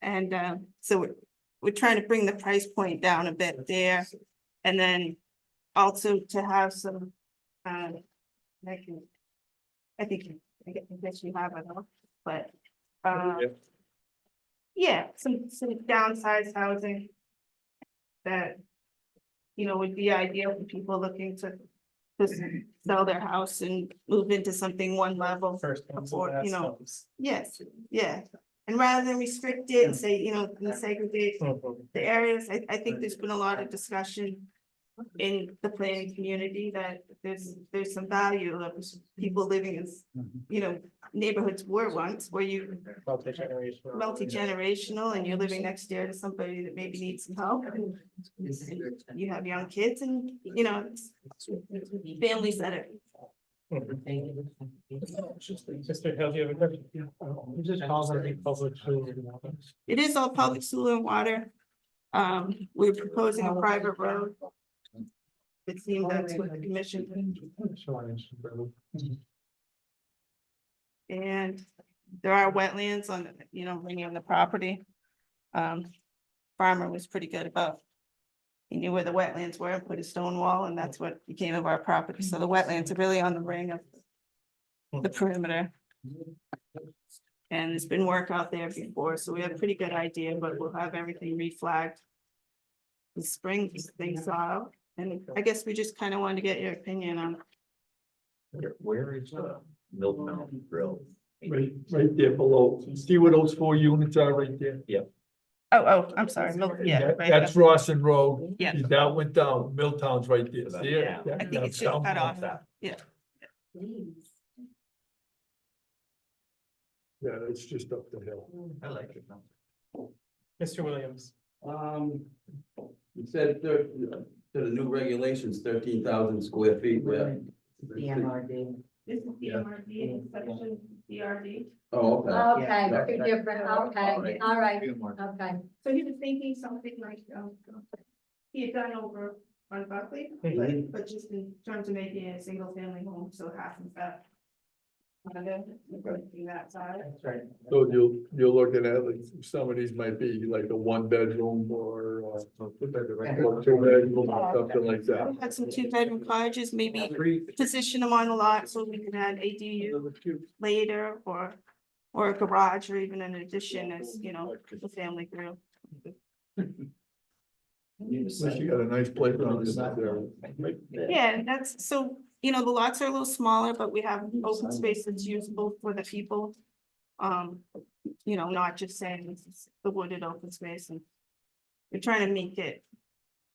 And so we're trying to bring the price point down a bit there. And then also to have some, I guess you have it all, but, yeah, some downsized housing that, you know, would be ideal for people looking to sell their house and move into something one level. First comes the Or, last you know, comes. Yes, yeah, and rather than restrict it and say, you know, and segregate the areas, I think there's been a lot of discussion in the planning community that there's some value of people living in, you know, neighborhoods were once where you Multi-generational. multi-generational and you're living next door to somebody that maybe needs some help. And you have young kids and, you know, families that are. Mr. Hill, do you have a question? It is all public sewer and water. We're proposing a private road It seemed that's what the commission. And there are wetlands on, ringing the property. Farmer was pretty good about. He knew where the wetlands were, put a stone wall, and that's what became of our property. So the wetlands are really on the ring of the perimeter. And there's been work out there before, so we have a pretty good idea, but we'll have everything reflagged. The spring things out, and I guess we just kind of wanted to get your opinion on. Where is Milk Mountain Grill? Right there below. See where those 4 units are right there? Yep. Oh, I'm sorry, yeah. right That's there. Rawson Road. Yeah. That went down. Milltown's right there. See it? Yeah. I think it's just cut off. Yeah. Yeah, it's just up the hill. I like it. Mr. Williams. You said to the new regulations, 13,000 square feet, where? DMRD. This is DMRD, section DRD. Oh, okay. Okay, two different, okay, all right, okay. So he was thinking something like, he had done over on Buckley, but just in terms of making it a single family home, so half of that. That side. That's right. So you're looking at, like, some of these might be like a 1-bedroom or two bedroom, something like that. We had some 2-bedroom cottages, maybe position them on a lot so we can add ADU later or a garage or even an addition as, the family grew. Unless you got a nice playground in that area. Yeah, and that's, so, the lots are a little smaller, but we have open space that's usable for the people. Not just saying this is the wooded open space, and we're trying to make it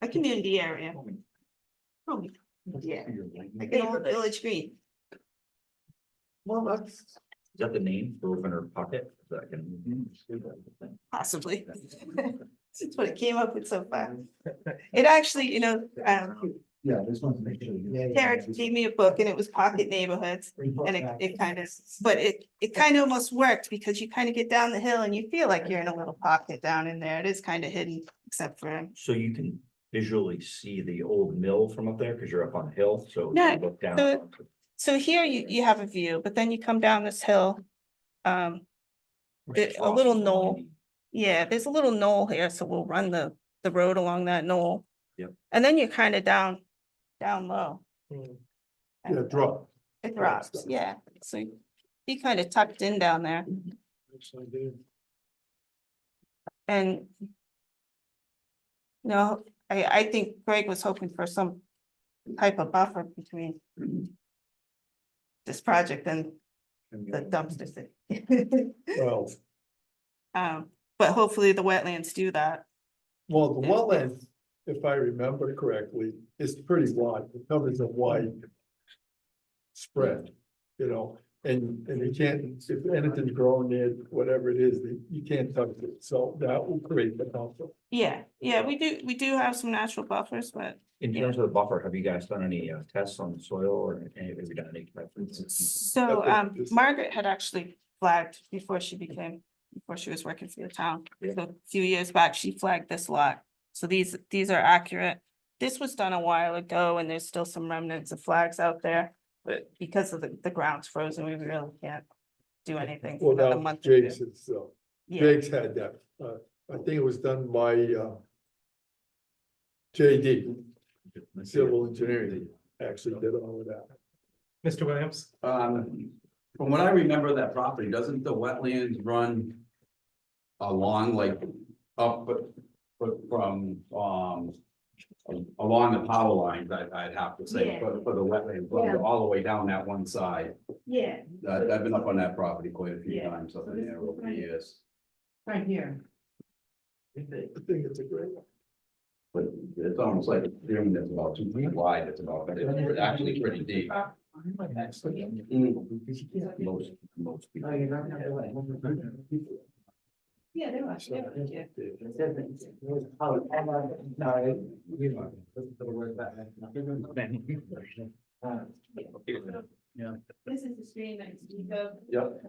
a community area. Oh, yeah, like an old village green. Well, that's. Is that the name for Opener Pocket? That can. Possibly. That's what it came up with so far. It actually, Yeah, this one's make sure. Derek gave me a book and it was Pocket Neighborhoods, and it kind of, but it kind of almost worked because you kind of get down the hill and you feel like you're in a little pocket down in there. It is kind of hidden, except for. So you can visually see the old mill from up there because you're up on the hill, so No, you look down. So here you have a view, but then you come down this hill. A little knoll. Yeah, there's a little knoll here, so we'll run the road along that knoll. Yep. And then you're kind of down low. Yeah, drop. It drops, yeah, so be kind of tucked in down there. And I think Greg was hoping for some type of buffer between this project and the dumpster thing. Well, But hopefully the wetlands do that. well, the wetland, if I remember correctly, is pretty wide. It covers a wide spread, and you can't, if anything's growing there, whatever it is, you can't touch it. So that will create the conflict. Yeah, we do have some natural buffers, but In terms of the buffer, have you guys done any tests on the soil or have you done any? so Margaret had actually flagged before she was working for the town. So a few years back, she flagged this lot. So these are accurate. This was done a while ago and there's still some remnants of flags out there. But because of the ground's frozen, we really can't do anything for Well, another now month or two. Jake's is, Yeah. Jake's had that. I think it was done by JD, Civil Engineering, actually did all of that. Mr. Williams. From what I remember of that property, doesn't the wetlands run along, like, up, but from, along the power lines, I'd have to say, Yeah. for the wetlands, run all the way down that one side. Yeah, I've been up on that property quite a few Yeah. times up in there over the years, Right here. I think it's a great one. but it's almost like a room that's about 2 feet wide, it's actually pretty deep. Most people. Oh, you're not gonna do it. yeah, they were. Yeah. Oh, no, you know, the word back. Yeah. This is the stream that you go. Yep.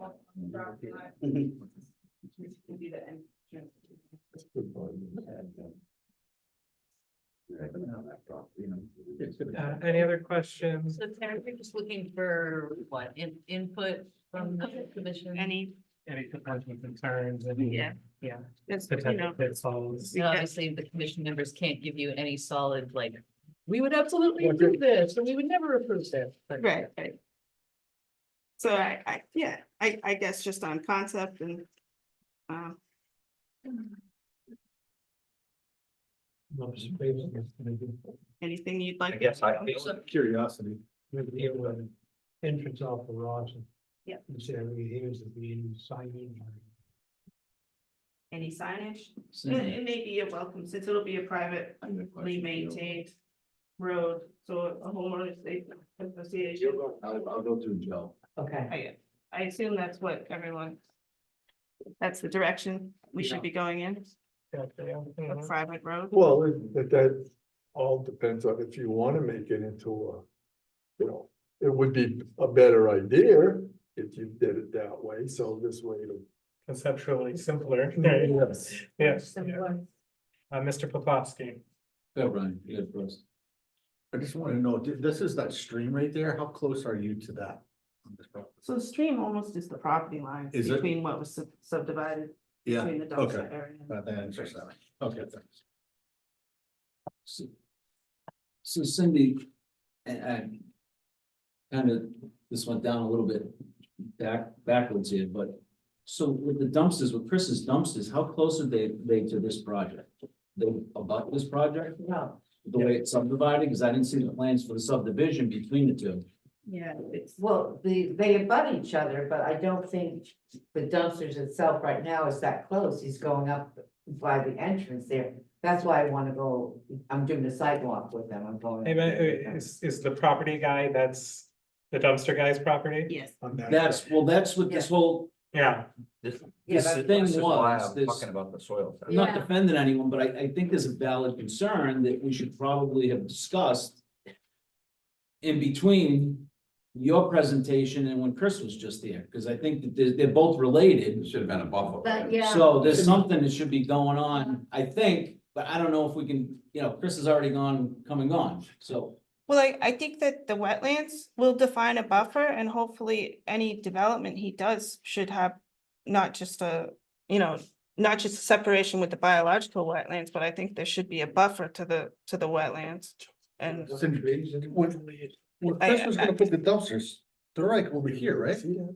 Any other questions? So Terry, we're just looking for what, input from the commission? Any, Any potential concerns? Any, Yeah. yeah, it's, potential pitfalls? So obviously, the commission members can't give you any solid, like, we would absolutely approve this, or we would never approve this. but- right. So I guess just on concept and, um, anything you'd like. I guess I to feel know? Curiosity. Entrance off the rocks. Yeah. This area here's the being signage. Any signage? Cindy. It may be a welcome, since it'll be a privately maintained road, so a homeowners association. I'll go through Joe. Okay. I assume that's what everyone. That's the direction we should be going in, a private road. Well, that all depends on if you want to make it into a, it would be a better idea if you did it that way, so this way it'll. Conceptually simpler. Yes. Yes. Similar. Mr. Popovsky. Go, Brian, you go first. I just want to know, this is that stream right there. How close are you to that? On this property? So the stream almost is the property line Is it? between what was subdivided. Yeah, Between the okay. dumpster area. That answers that. Okay, thanks. So Cindy, and kind of, this went down a little bit backwards here, but so with the dumpsters, with Chris's dumpsters, how close are they to this project? They about this project? No. The way it's subdivided, because I didn't see the plans for the subdivision between the two. Yeah, it's. Well, they abut each other, but I don't think the dumpsters itself right now is that close. He's going up by the entrance there. That's why I wanna go, I'm doing a sidewalk with them, I'm going. Hey, man, is the property guy, that's the dumpster guy's property? Yes. That's what this whole Yeah. This this thing is why was, I'm this, talking about the soil. test. I'm not Yeah. defending anyone, but I think there's a valid concern that we should probably have discussed in between your presentation and when Chris was just here, because I think that they're both It related. should have been a buffer. But yeah. So there's something that should be going on, I think, but I don't know if we can, Chris has already come and gone, so. Well, I think that the wetlands will define a buffer and hopefully any development he does should have not just not just a separation with the biological wetlands, but I think there should be a buffer to the wetlands. And When Chris was gonna put the dumpsters, they're like over here, right? See that?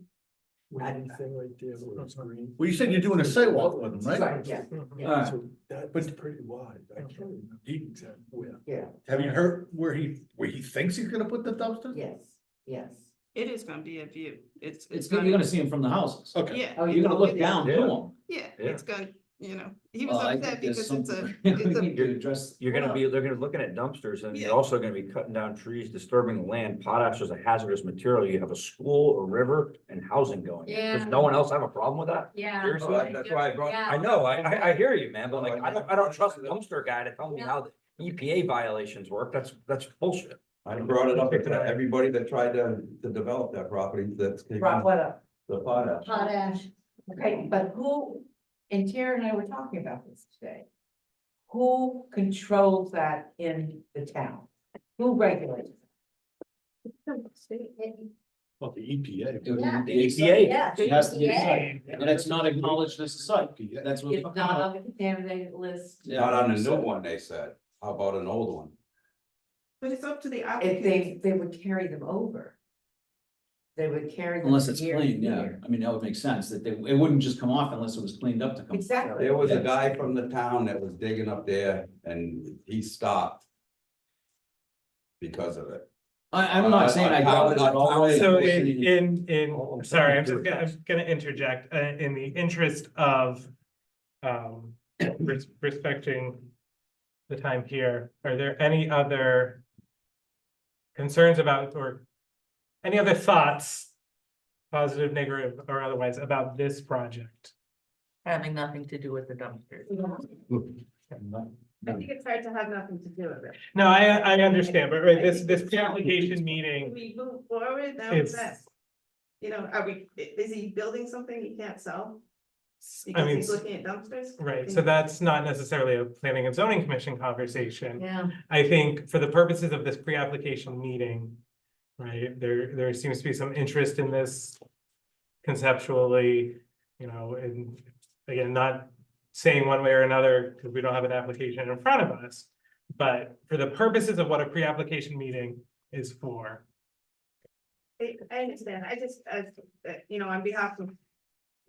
Wavy thing right there where it's green. Well, you said you're doing a sidewalk with them, right? Right, yeah, Alright. So that's pretty wide. I can't remember exactly where. yeah, Have you heard where he thinks he's gonna put the dumpsters? yes. it is gonna be a view. It's You're gonna see them from the houses. Okay. Yeah, Oh, You're gonna look down to Yeah. them. yeah, Yeah. it's gonna, he Well, was I upset think there's because it's a, something it's we a. need to address. They're gonna be looking at dumpsters and Yeah. you're also gonna be cutting down trees, disturbing the land. Potash is a hazardous material. You have a school, a river and housing going. in. Yeah. Does no one else have a problem with that? Yeah. Seriously? That's why I brought. Yeah. I know, I hear you, man, but like, I don't trust the dumpster guy to tell me Yeah. how the EPA violations work. That's bullshit. I brought it up to everybody that tried to develop that property, that's. Brought what up? The potash. Potash. Okay, but who, and Tara and I were talking about this today. Who controls that in the town? Who regulates? Well, the EPA. It would be Yeah. the ACA. Yeah. It has to be, Yeah. and it's not acknowledged as a site. That's what. It's not on the contaminated list. Yeah. Not on the new one, they said. How about an old one? But it's up to the If applicant. they would carry them over. They would carry them. Unless it's year to clean, yeah. year. I mean, that would make sense, that it wouldn't just come off unless it was cleaned up to come. Exactly. There was a guy from the town that was digging up there and he stopped. Because of it. I'm not saying I doubt it at all. So sorry, I'm gonna interject, in the interest of, respecting the time here, are there any other concerns about, or any other thoughts, positive, negative, or otherwise, about this project? Having nothing to do with the dumpster. I think it's hard to have nothing to do with it. No, I understand, but right, this pre-application meeting, We move forward, now It's- is he building something he can't sell? Because mean, he's looking at dumpsters? right, so that's not necessarily a planning and zoning commission conversation. Yeah. I think for the purposes of this pre-application meeting, right, there seems to be some interest in this conceptually, you know, and again, not saying one way or another, because we don't have an application in front of us. But for the purposes of what a pre-application meeting is for, I understand, I just, you know, on behalf of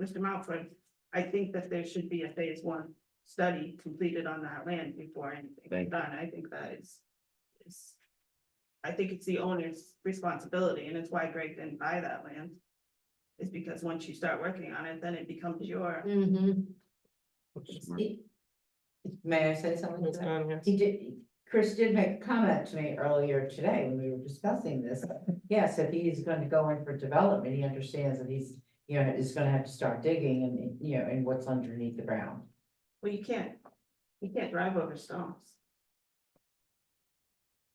Mr. Mountford, I think that there should be a phase one study completed on that land before anything is done. I think that is. I think it's the owner's responsibility, and it's why Greg didn't buy that land. Is because once you start working on it, then it becomes your. Mm-hmm. May I say something? to Ms. that? Gunn, yes. He did, Chris did make a comment to me earlier today when we were discussing this. Yes, if he's going to go in for development, he understands that he's, you know, is gonna have to start digging and, you know, and what's underneath the ground. Well, you can't drive over stones.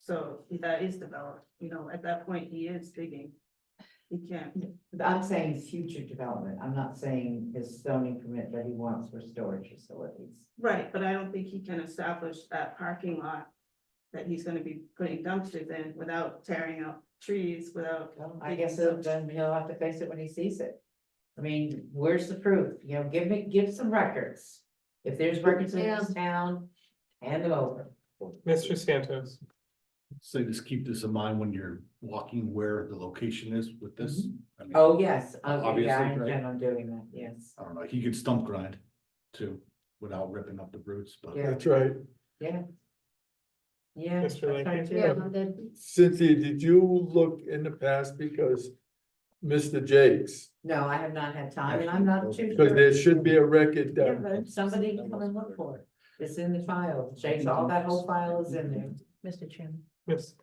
So that is developed, you know, at that point, he is digging. He can't. I'm saying future development. I'm not saying his zoning permit that he wants for storage facilities. Right, but I don't think he can establish that parking lot that he's gonna be putting dumpsters in without tearing out trees, without. I guess then he'll have to face it when he sees it. I mean, where's the proof? You know, give some records. If there's records in this town, hand them over. Mr. Santos. So just keep this in mind when you're walking where the location is with this. I mean, Oh, yes, okay, yeah, I Obviously, right? intend on doing that, yes. I don't know, he could stump grind too, without ripping up the roots, but. Yeah. That's right. Yeah. Yeah. Mr. that's right, Lincoln? too. Yeah, that- Cynthia, did you look in the past because Mr. Jakes? No, I have not had time, and I'm not too Because sure. there should be a record Yeah, that, but somebody can come and look for it. It's in the file. Jake's, all that whole file is in there. Mr. Chairman, Yes.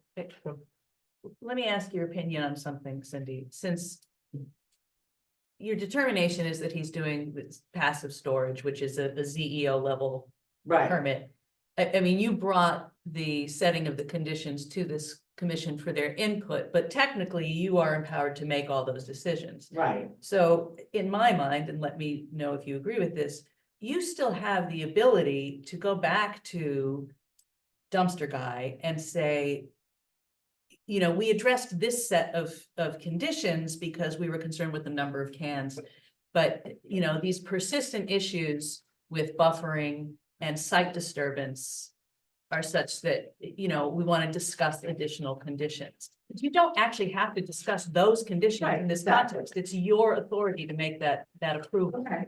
let me ask your opinion on something, Cindy, since your determination is that he's doing this passive storage, which is a ZEO level Right, permit. I mean, you brought the setting of the conditions to this commission for their input, but technically you are empowered to make all those decisions. right. So in my mind, and let me know if you agree with this, you still have the ability to go back to dumpster guy and say, you know, we addressed this set of conditions because we were concerned with the number of cans. But, you know, these persistent issues with buffering and site disturbance are such that, you know, we want to discuss additional conditions. You don't actually have to discuss those conditions Right, in this exactly. context. It's your authority to make that approval. Okay.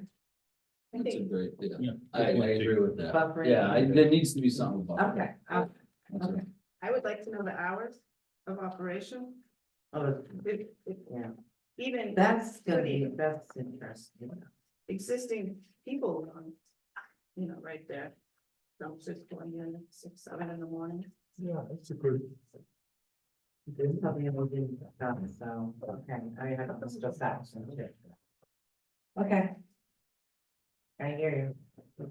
I That's a think, great, Yeah. yeah, I agree with that. Buffering. Yeah, there needs to be something about. okay, okay. I would like to know the hours of operation. Oh, If yeah, even. that's gonna putting be, that's interesting. Existing people on, you know, right there. Dumpsters going in at 6, 7 in the morning. yeah, that's a good. There's something that we didn't discuss, so, okay, I have to discuss that. So, too. Okay. I hear you.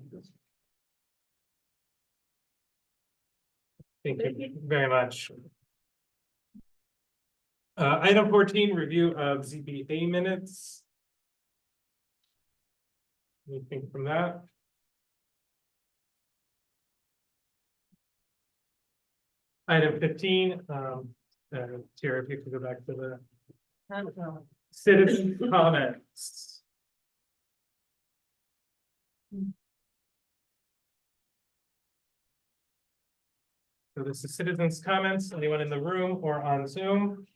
Thank you very much. Item 14, review of ZBA minutes. Anything from that? Item 15, Tara, if you could go back to the citizen comments. So this is citizens' comments, anyone in the room or on Zoom?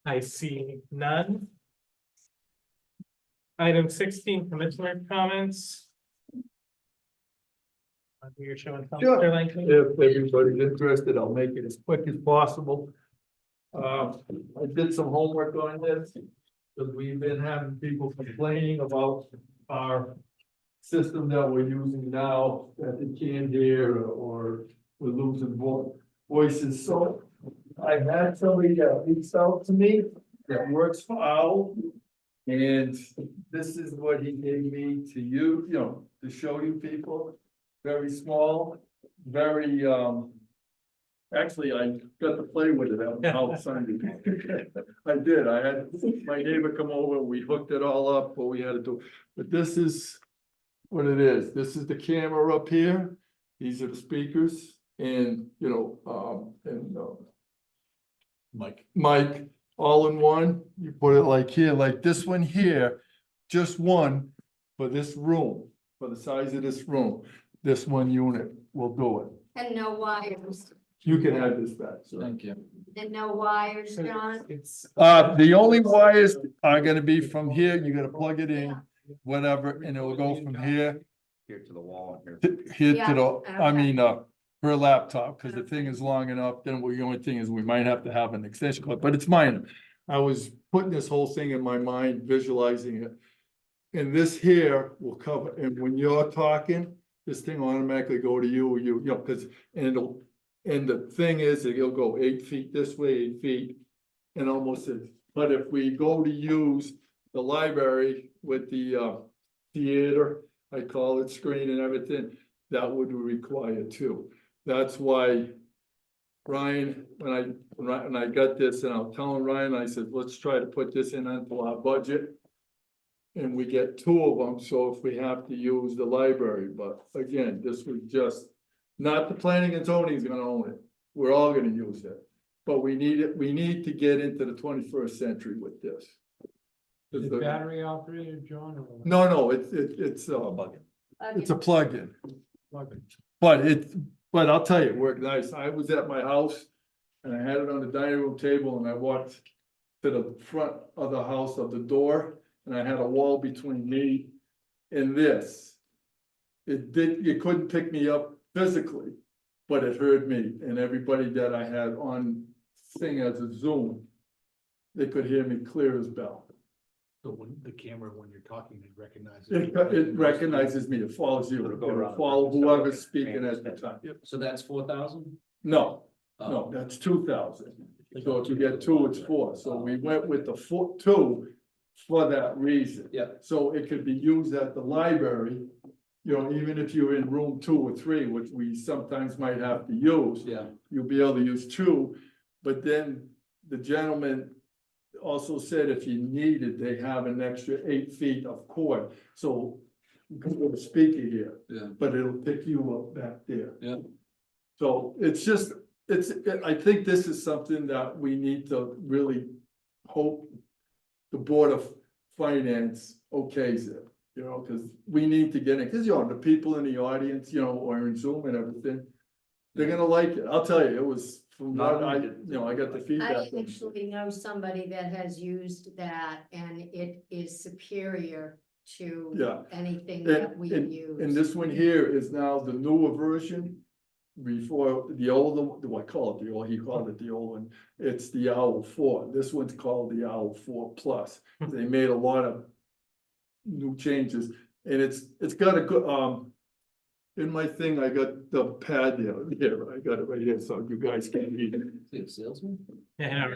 I see none. Item 16, commissioner comments. You're showing. Sure. Mr. Lincoln. If everybody's interested, I'll make it as quick as possible. I did some homework on this, because we've been having people complaining about our system that we're using now, that they can't hear, or we're losing voices, so I had somebody that reached out to me that works for OWL. And this is what he gave me to you, you know, to show you people. Very small, very Actually, I got to play with it out Sunday. I did, I had my neighbor come over, we hooked it all up, what we had to do, but this is what it is, this is the camera up here, these are the speakers, and, Mike, all in one, you put it like here, like this one here, just one for this room, for the size of this room, this one unit will do it. And no wires, You can have this back, so. Thank you. and no wires, John? The only wires are gonna be from here, you gotta plug it in, whatever, and it will go from here Here to the wall. Here. here to Yeah, the, her laptop, cause the thing is long enough, then the only thing is we might have to have an extension cord, but it's minor. I was putting this whole thing in my mind, visualizing it. And this here will cover, and when you're talking, this thing will automatically go to you, cause, and the thing is, it'll go 8 feet this way, 8 feet, and almost it. But if we go to use the library with the theater, I call it, screen and everything, that would require too. That's why Ryan, when I got this, and I was telling Ryan, I said, let's try to put this in onto our budget. And we get 2 of them, so if we have to use the library, but again, this was just, not the planning and zoning is gonna own it. We're all gonna use it, but we need it, we need to get into the 21st century with this. Is it battery operated, John? Or what? No, it's a plug-in. Plug-in. But I'll tell you, it worked nice. I was at my house and I had it on the dining room table and I walked to the front of the house of the door and I had a wall between me and this. You couldn't pick me up physically, but it heard me and everybody that I had on thing as a Zoom, they could hear me clear as bell. So when the camera, when you're talking, it recognizes. It recognizes me, it follows you, it'll follow whoever's speaking at the time. So that's 4,000? No, that's 2,000. So if you get 2, it's 4. So we went with the 2 for that reason. Yeah. So it could be used at the library, even if you're in room 2 or 3, which we sometimes might have to use. Yeah. You'll be able to use 2, but then the gentleman also said if you needed, they have an extra 8 feet of cord, so you can put a speaker here. Yeah. But it'll pick you up back there. Yeah. So it's just, I think this is something that we need to really hope the Board of Finance okays it, cause we need to get it, cause the people in the audience, or in Zoom and everything, they're gonna like it, I'll tell you, it was from what I got the feedback. I actually know somebody that has used that and it is superior to Yeah. anything that we use. And this one here is now the newer version. Before the older, I call it the old, he called it the old one, it's the Owl 4, this one's called the Owl 4 Plus. They made a lot of new changes, and it's got a good, in my thing, I got the pad there, I got it right here, so you guys can read it. Is it a salesman? Yeah,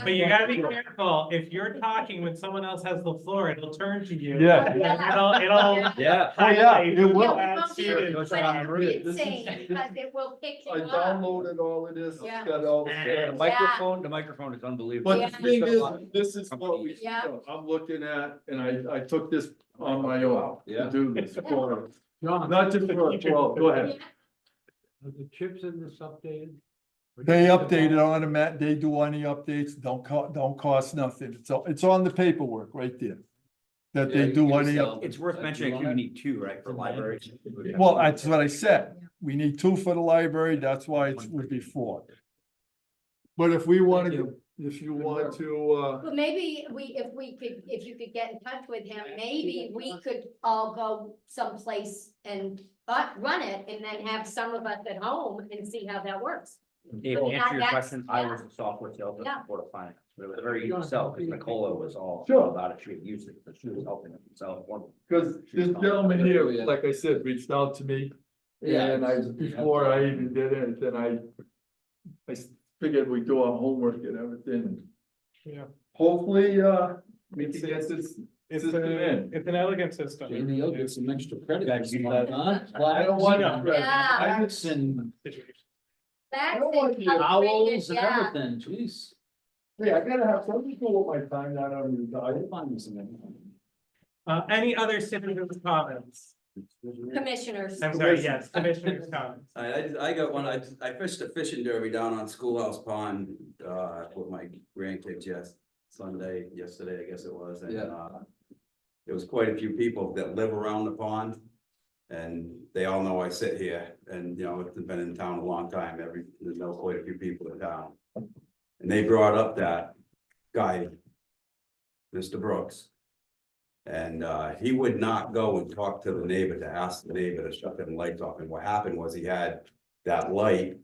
but you gotta be careful, if you're talking when someone else has the floor, it'll turn to you. Yeah. And Yeah. it'll. Oh, yeah, highlight it who will. has seated. But it's insane, because it will pick I you up. downloaded all of this, it's Yeah. got all. The microphone is unbelievable. But the thing is, this is what we, Yeah. I'm looking at, and I took this on my own Yeah. to do this for, John, not just well, go ahead. are the chips in this updated? They updated on them, they do any updates, don't cost nothing, it's on the paperwork right there. That they do any, It's worth mentioning, you need 2, right, for libraries. well, that's what I said, we need 2 for the library, that's why it would be 4. But if we want to, if you want to, Well, maybe if you could get in touch with him, maybe we could all go someplace and run it and then have some of us at home and see how that works. Dave, to answer your question, I yeah. was a software salesman Yeah. for the finance, but it was very easy to sell, because Nicola was all Sure. about it, she had used it, but she was helping them sell one. because this gentleman here, like I said, reached out to me. And before I even did it, then I figured we'd do our homework and everything. Yeah. Hopefully, we can get this system in. It's an elegant system. Jamie, you'll get some extra credit. Yeah, this you month, got huh? I don't want Yeah. to. Yeah. Flags and Back don't want then, the Owls and yeah. everything, jeez. Hey, I gotta have something to do with my time that I'm retired. Find me some. Any other citizens' comments? Commissioners. I'm sorry, yes, commissioners' comments. I got one, I fished a fishing derby down on Schoolhouse Pond, with my grandkids yesterday, I guess it was, and, there was quite a few people that live around the pond. And they all know I sit here and, you know, I've been in town a long time, there's know quite a few people in town. And they brought up that guy, Mr. Brooks. And he would not go and talk to the neighbor to ask the neighbor to shut them lights off. And what happened was he had that light.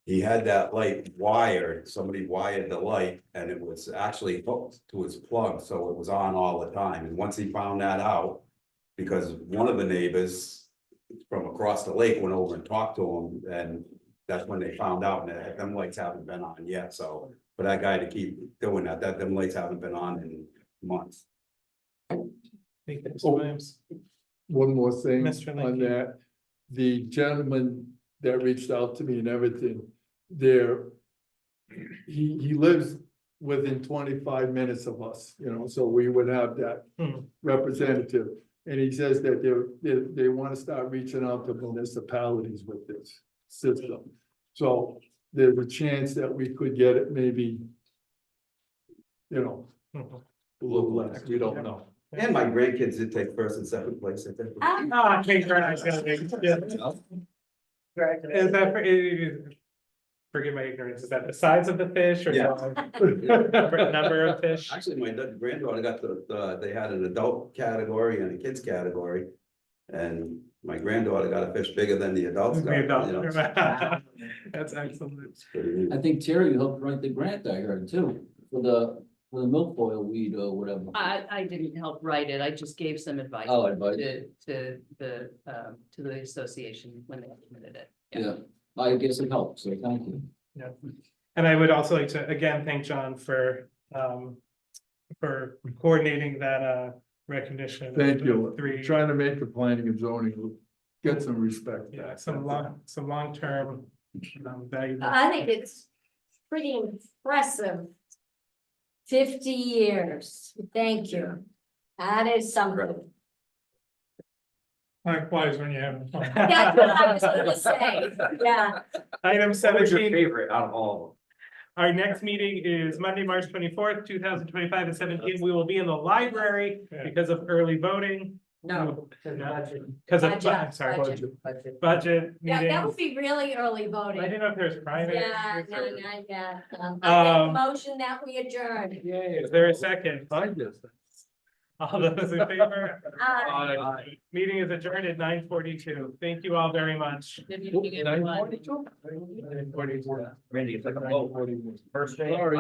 He had that light wired, somebody wired the light and it was actually hooked to his plug, so it was on all the time. And once he found that out, because one of the neighbors from across the lake went over and talked to him, and that's when they found out that them lights haven't been on yet. So for that guy to keep doing that, them lights haven't been on in months. Thank you, Mr. Williams. One more thing Mr. on Lincoln. that, the gentleman that reached out to me and everything, he lives within 25 minutes of us, you know, so we would have that representative. And he says that they want to start reaching out to municipalities with this system. So there's a chance that we could get it maybe, you know, a little less, we don't know. And my grandkids did take first and second place, I think. Ah, thanks very much. Yeah. Is that, forgive my ignorance, is that the size of the fish or? Yeah. Number of fish? Actually, my granddaughter got they had an adult category and a kids category. And my granddaughter got a fish bigger than the adults got, you know. That's excellent. It's pretty neat. I think Terry helped write the grant, I heard too, for the milfoil weed or whatever. I didn't help write it, I just gave some advice. Oh, advice. To the association when they submitted it. Yeah, I guess it helped, so thank you. Yeah, and I would also like to again thank John for coordinating that recognition. Thank of you. the three. Trying to make the planning and zoning get some respect. Yeah, some long-term value. I think it's pretty impressive. 50 years. Thank you. That is something. Likewise, when you have. That's what I was gonna say. Yeah. Item What was your 17. favorite out of all Our next meeting is Monday, March 24th, 2025 at 17. We will be in the library because of early voting. No, Because of, Budget, I'm sorry, budget. budget Yeah, that meetings. would be really early I voting. didn't know if there's primary. Yeah, no, not yet. I make a motion that we adjourn. Yay, is there a second? I guess. All those in favor? Aye. Meeting is adjourned at 9:42. Thank you all very much. Good evening, everyone. 9:42? 9:42. Randy, it's like a boat. First day. Sorry.